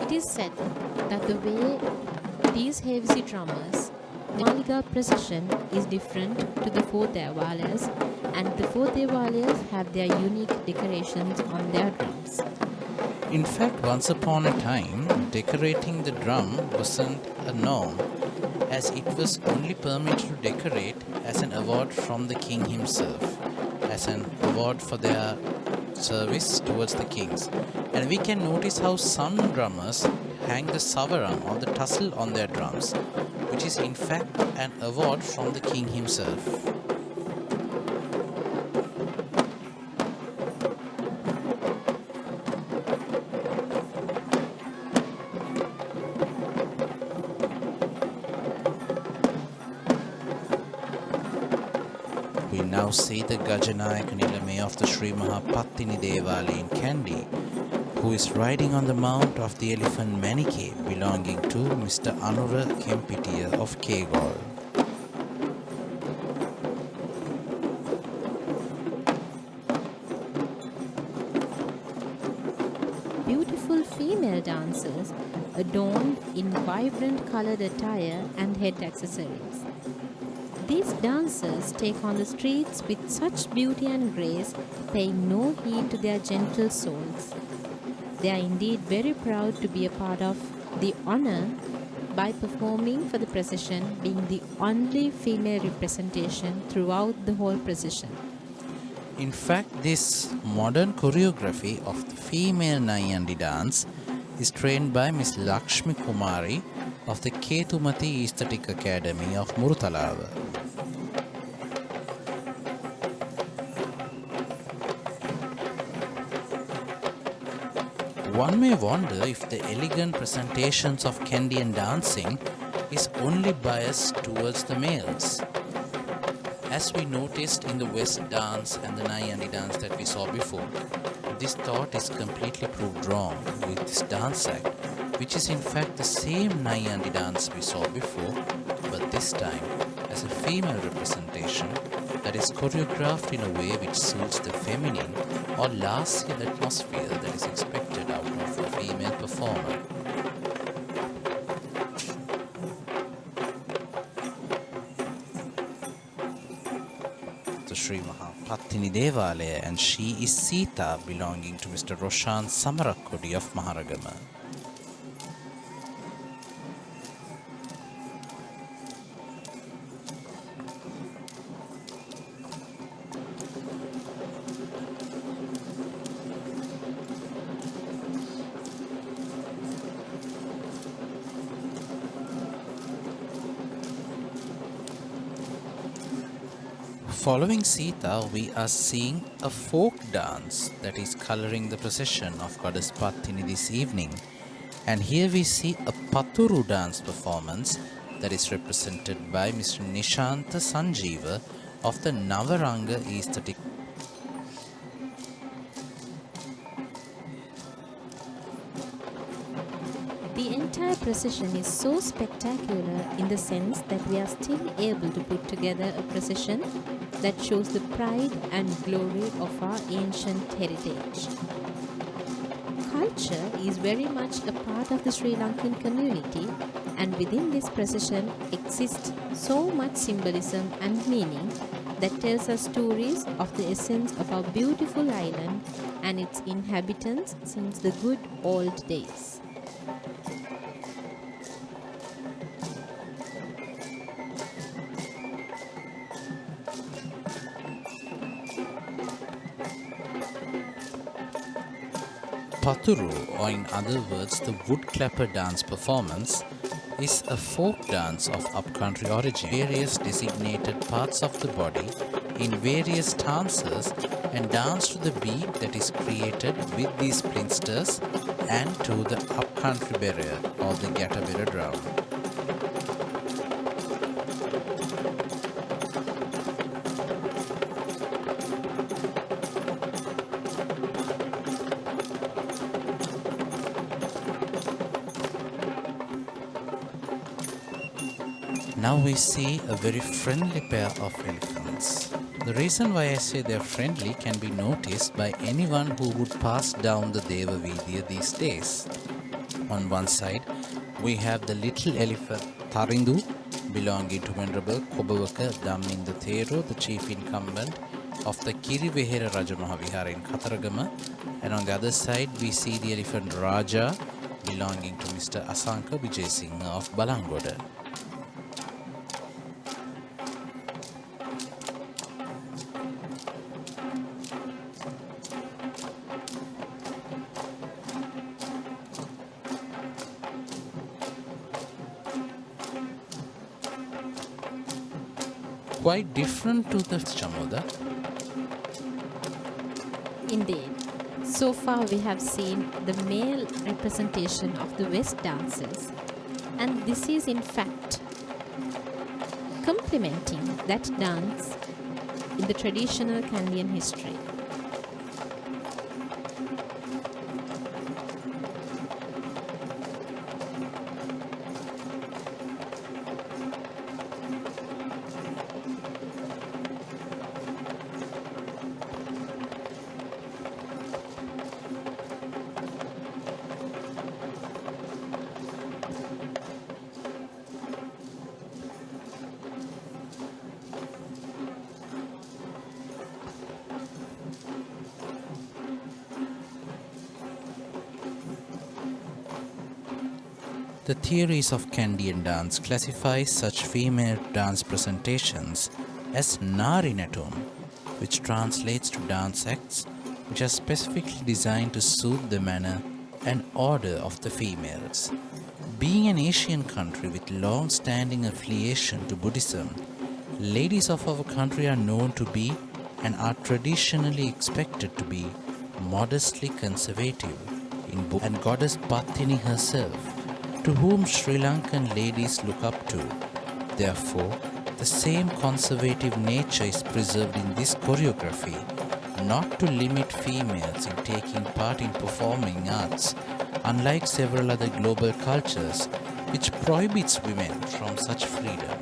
It is said that the way these Hevisi drummers, the Maligawa procession is different to the four Devalayas, and the four Devalayas have their unique decorations on their drums. In fact, once upon a time, decorating the drum wasn't a norm, as it was only permitted to decorate as an award from the king himself, as an award for their service towards the kings. And we can notice how some drummers hang the savaram or the tassel on their drums, which is in fact an award from the king himself. We now see the Gajanayaka Nilame of the Sri Mahapattini Devalaya in Kandy, who is riding on the mount of the elephant Manike belonging to Mr. Anura Kempitiya of Kegol. Beautiful female dancers adorned in vibrant colored attire and head accessories. These dancers take on the streets with such beauty and grace, paying no heed to their gentle souls. They are indeed very proud to be a part of the honor by performing for the procession, being the only female representation throughout the whole procession. In fact, this modern choreography of the female Nayandi dance is trained by Miss Lakshmi Kumari of the Ketumati Aesthetic Academy of Murutalava. One may wonder if the elegant presentations of Kandyan dancing is only biased towards the males. As we noticed in the West dance and the Nayandi dance that we saw before, this thought is completely proved wrong with this dance act, which is in fact the same Nayandi dance we saw before, but this time as a female representation that is choreographed in a way which suits the feminine or lascive atmosphere that is expected out of a female performer. Sri Maha Pattini Devalaya, and she is Sita, belonging to Mr. Roshan Samarakkodi of Maharagama. Following Sita, we are seeing a folk dance that is coloring the procession of Goddess Pattini this evening. And here we see a Paturu dance performance that is represented by Mr. Nishanta Sanjeeva of the Navaranga aesthetic. The entire procession is so spectacular in the sense that we are still able to put together a procession that shows the pride and glory of our ancient heritage. Culture is very much a part of the Sri Lankan community, and within this procession exists so much symbolism and meaning that tells us stories of the essence of our beautiful island and its inhabitants since the good old days. Paturu, or in other words the woodclapper dance performance, is a folk dance of upcountry origin. Various designated parts of the body in various stances and dance to the beat that is created with these splinsters and to the upcountry barrier or the Gatabera drum. Now we see a very friendly pair of elephants. The reason why I say they are friendly can be noticed by anyone who would pass down the Deva Vidya these days. On one side, we have the little elephant Tarindu, belonging to Venerable Kobawaka Damminda Thero, the chief incumbent of the Kirivehera Rajamahawihara in Kataragama, and on the other side we see the elephant Raja, belonging to Mr. Asanka Vijayasinghe of Balangoda. Quite different to the Chamoda. Indeed. So far we have seen the male representation of the West dances, and this is in fact complementing that dance in the traditional Kandian history. The theories of Kandian dance classify such female dance presentations as Narinatum, which translates to dance acts which are specifically designed to suit the manner and order of the females. Being an Asian country with long-standing affiliation to Buddhism, ladies of our country are known to be and are traditionally expected to be modestly conservative and Goddess Pattini herself, to whom Sri Lankan ladies look up to. Therefore, the same conservative nature is preserved in this choreography, not to limit females in taking part in performing arts, unlike several other global cultures which prohibits women from such freedom.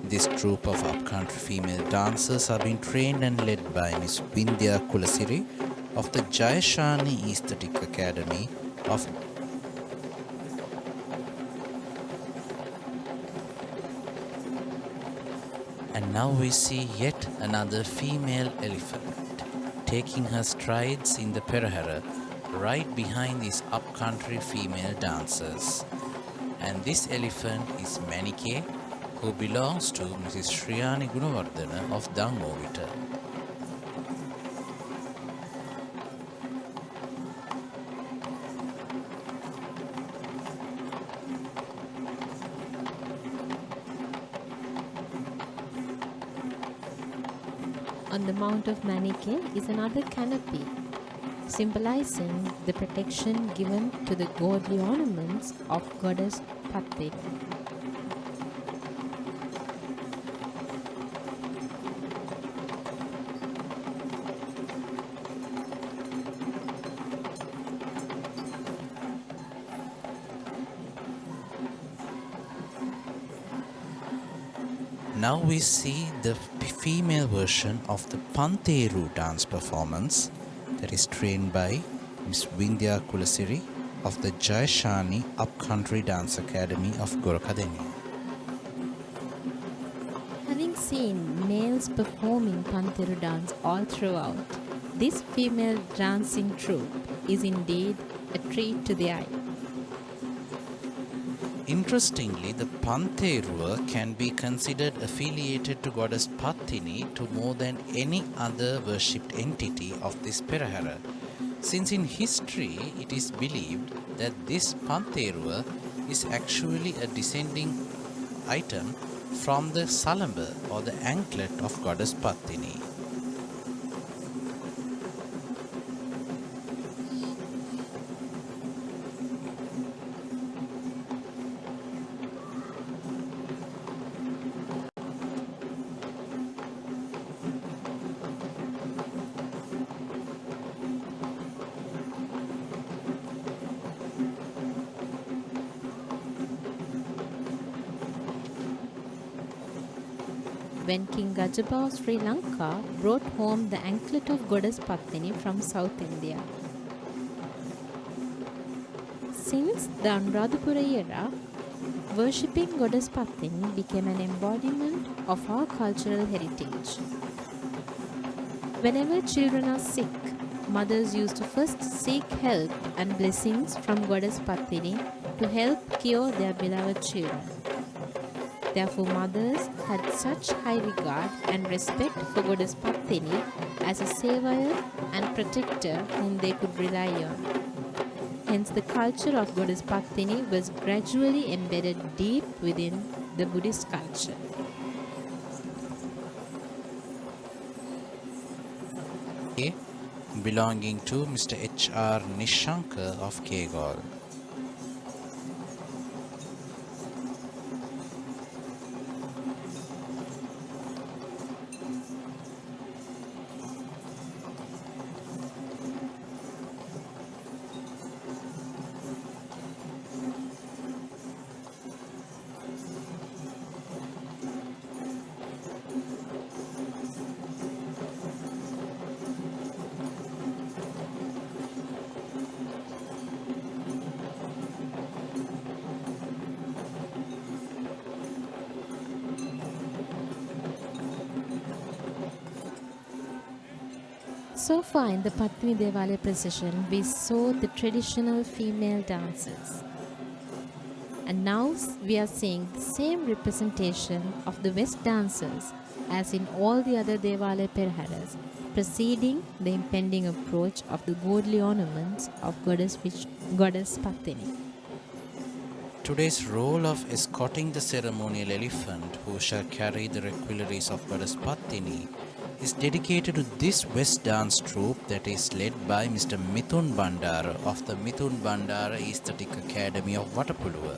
This troupe of upcountry female dancers are being trained and led by Miss Vindhya Kulasiri of the Jayashani Aesthetic Academy of And now we see yet another female elephant taking her strides in the Perahera right behind these upcountry female dancers. And this elephant is Manike, who belongs to Mrs. Shriyani Gunawardena of Dangovita. On the Mount of Manike is another canopy, symbolizing the protection given to the godly ornaments of goddess Pattini. Now we see the female version of the Pantheru dance performance that is trained by Miss Vindhya Kulasiri of the Jayashani Upcountry Dance Academy of Gorakadeni. Having seen males performing Pantheru dance all throughout, this female dancing troupe is indeed a treat to the eye. Interestingly, the Pantheruva can be considered affiliated to goddess Pattini to more than any other worshipped entity of this Perahera, since in history it is believed that this Pantheruva is actually a descending item from the Salamba or the anklet of goddess Pattini. When King Gajaba of Sri Lanka brought home the anklet of goddess Pattini from South India. Since the Anuradhapura era, worshipping goddess Pattini became an embodiment of our cultural heritage. Whenever children are sick, mothers used to first seek help and blessings from goddess Pattini to help cure their beloved children. Therefore, mothers had such high regard and respect for goddess Pattini as a savior and protector whom they could rely on. Hence, the culture of goddess Pattini was gradually embedded deep within the Buddhist culture. Belonging to Mr. H.R. Nishankar of Kegol. So far in the Pattini Devalaya procession, we saw the traditional female dances. And now we are seeing the same representation of the West dancers as in all the other Devalaya Peraharas, preceding the impending approach of the godly ornaments of goddess Pattini. Today's role of escorting the ceremonial elephant who shall carry the requilleries of Goddess Pattini is dedicated to this West dance troupe that is led by Mr. Mithun Bandara of the Mithun Bandara Aesthetic Academy of Watapuluwa.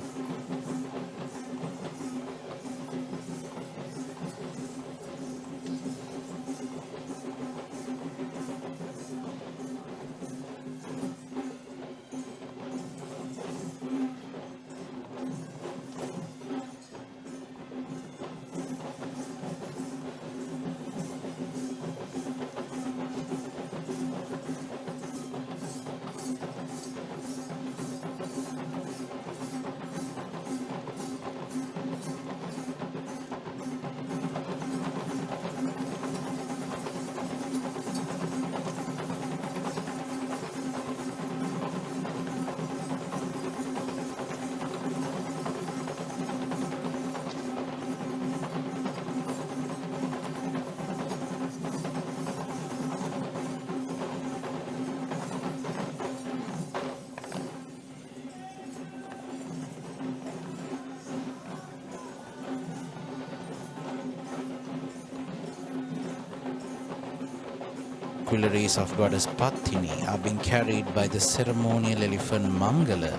Requilleries of Goddess Pattini are being carried by the ceremonial elephant Mangala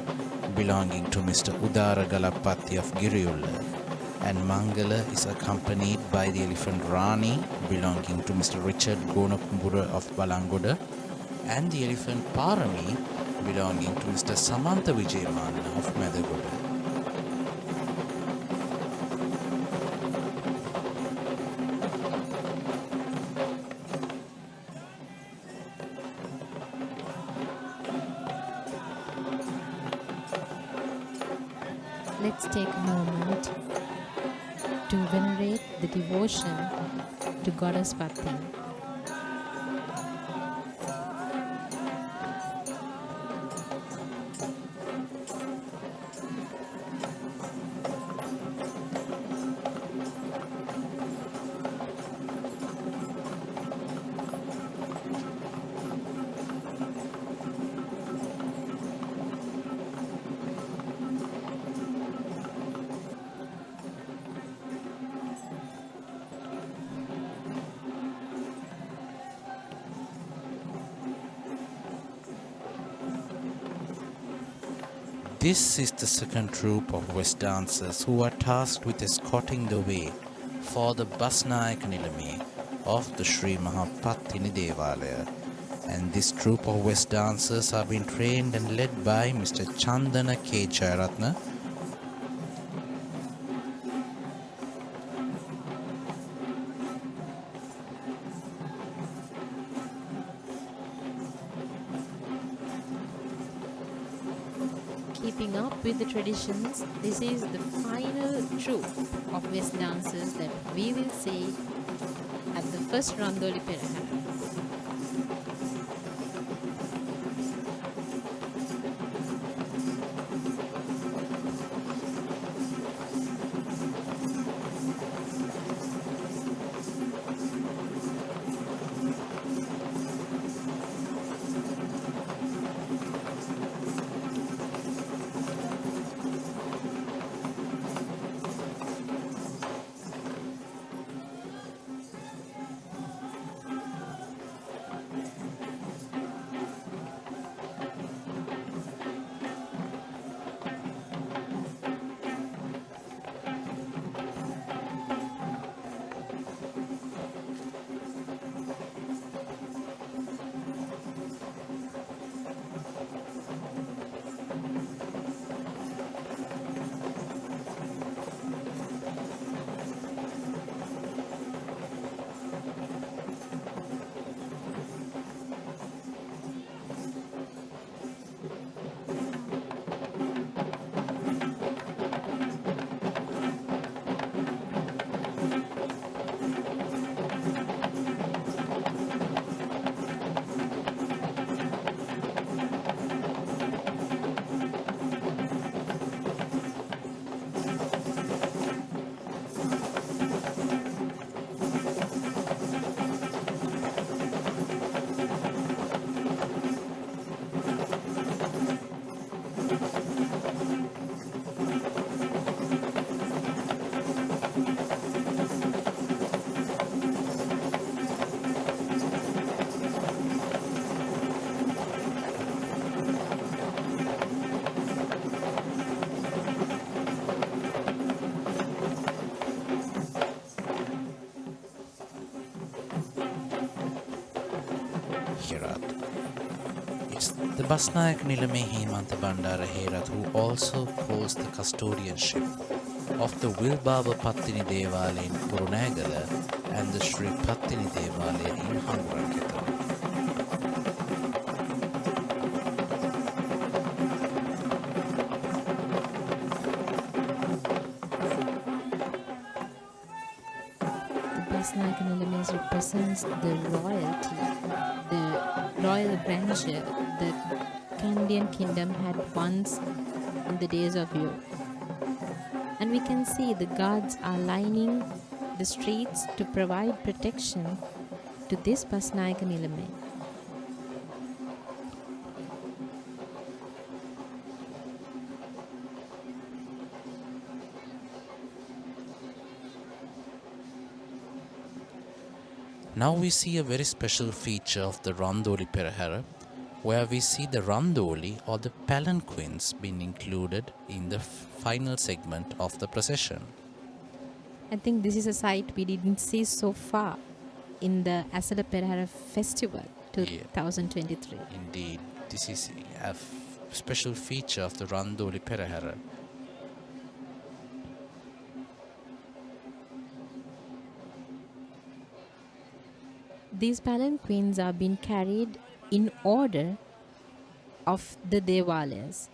belonging to Mr. Udara Galapatti of Giriyulla, and Mangala is accompanied by the elephant Rani belonging to Mr. Richard Gonakumbura of Balangoda and the elephant Parami belonging to Mr. Samantha Vijayamana of Medagoda. Let's take a moment to venerate the devotion to Goddess Pattini. This is the second troupe of West dancers who are tasked with escorting the way for the Basnayaka Nilame of the Sri Mahapattini Devalaya. And this troupe of West dancers are being trained and led by Mr. Chandana K. Jayaratna, Keeping up with the traditions, this is the final troupe of West dancers that we will see at the first Randoli Perahera. Herath. It's the Basnayak Nilame Hemanta Bandara Herath who also holds the custodianship of the Wilbaba Pattini Devalaya in Kurunagala and the Sri Pattini Devalaya in Hanguranketala. Basnayak Nilames represents the royalty, the royal grandeur that Kandian kingdom had once in the days of yore. And we can see the guards are lining the streets to provide protection to this Basnayak Nilame. Now we see a very special feature of the Randoli Perahera, where we see the Randoli or the palanquins being included in the final segment of the procession. I think this is a sight we didn't see so far in the Esala Perahera festival 2023. Indeed, this is a special feature of the Randoli Perahera. These palanquins are being carried in order of the Devalayas.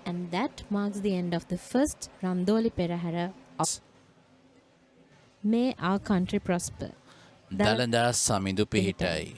And that marks the end of the first Randoli Perahera of May our country prosper. Dalada Samidu Pihitai.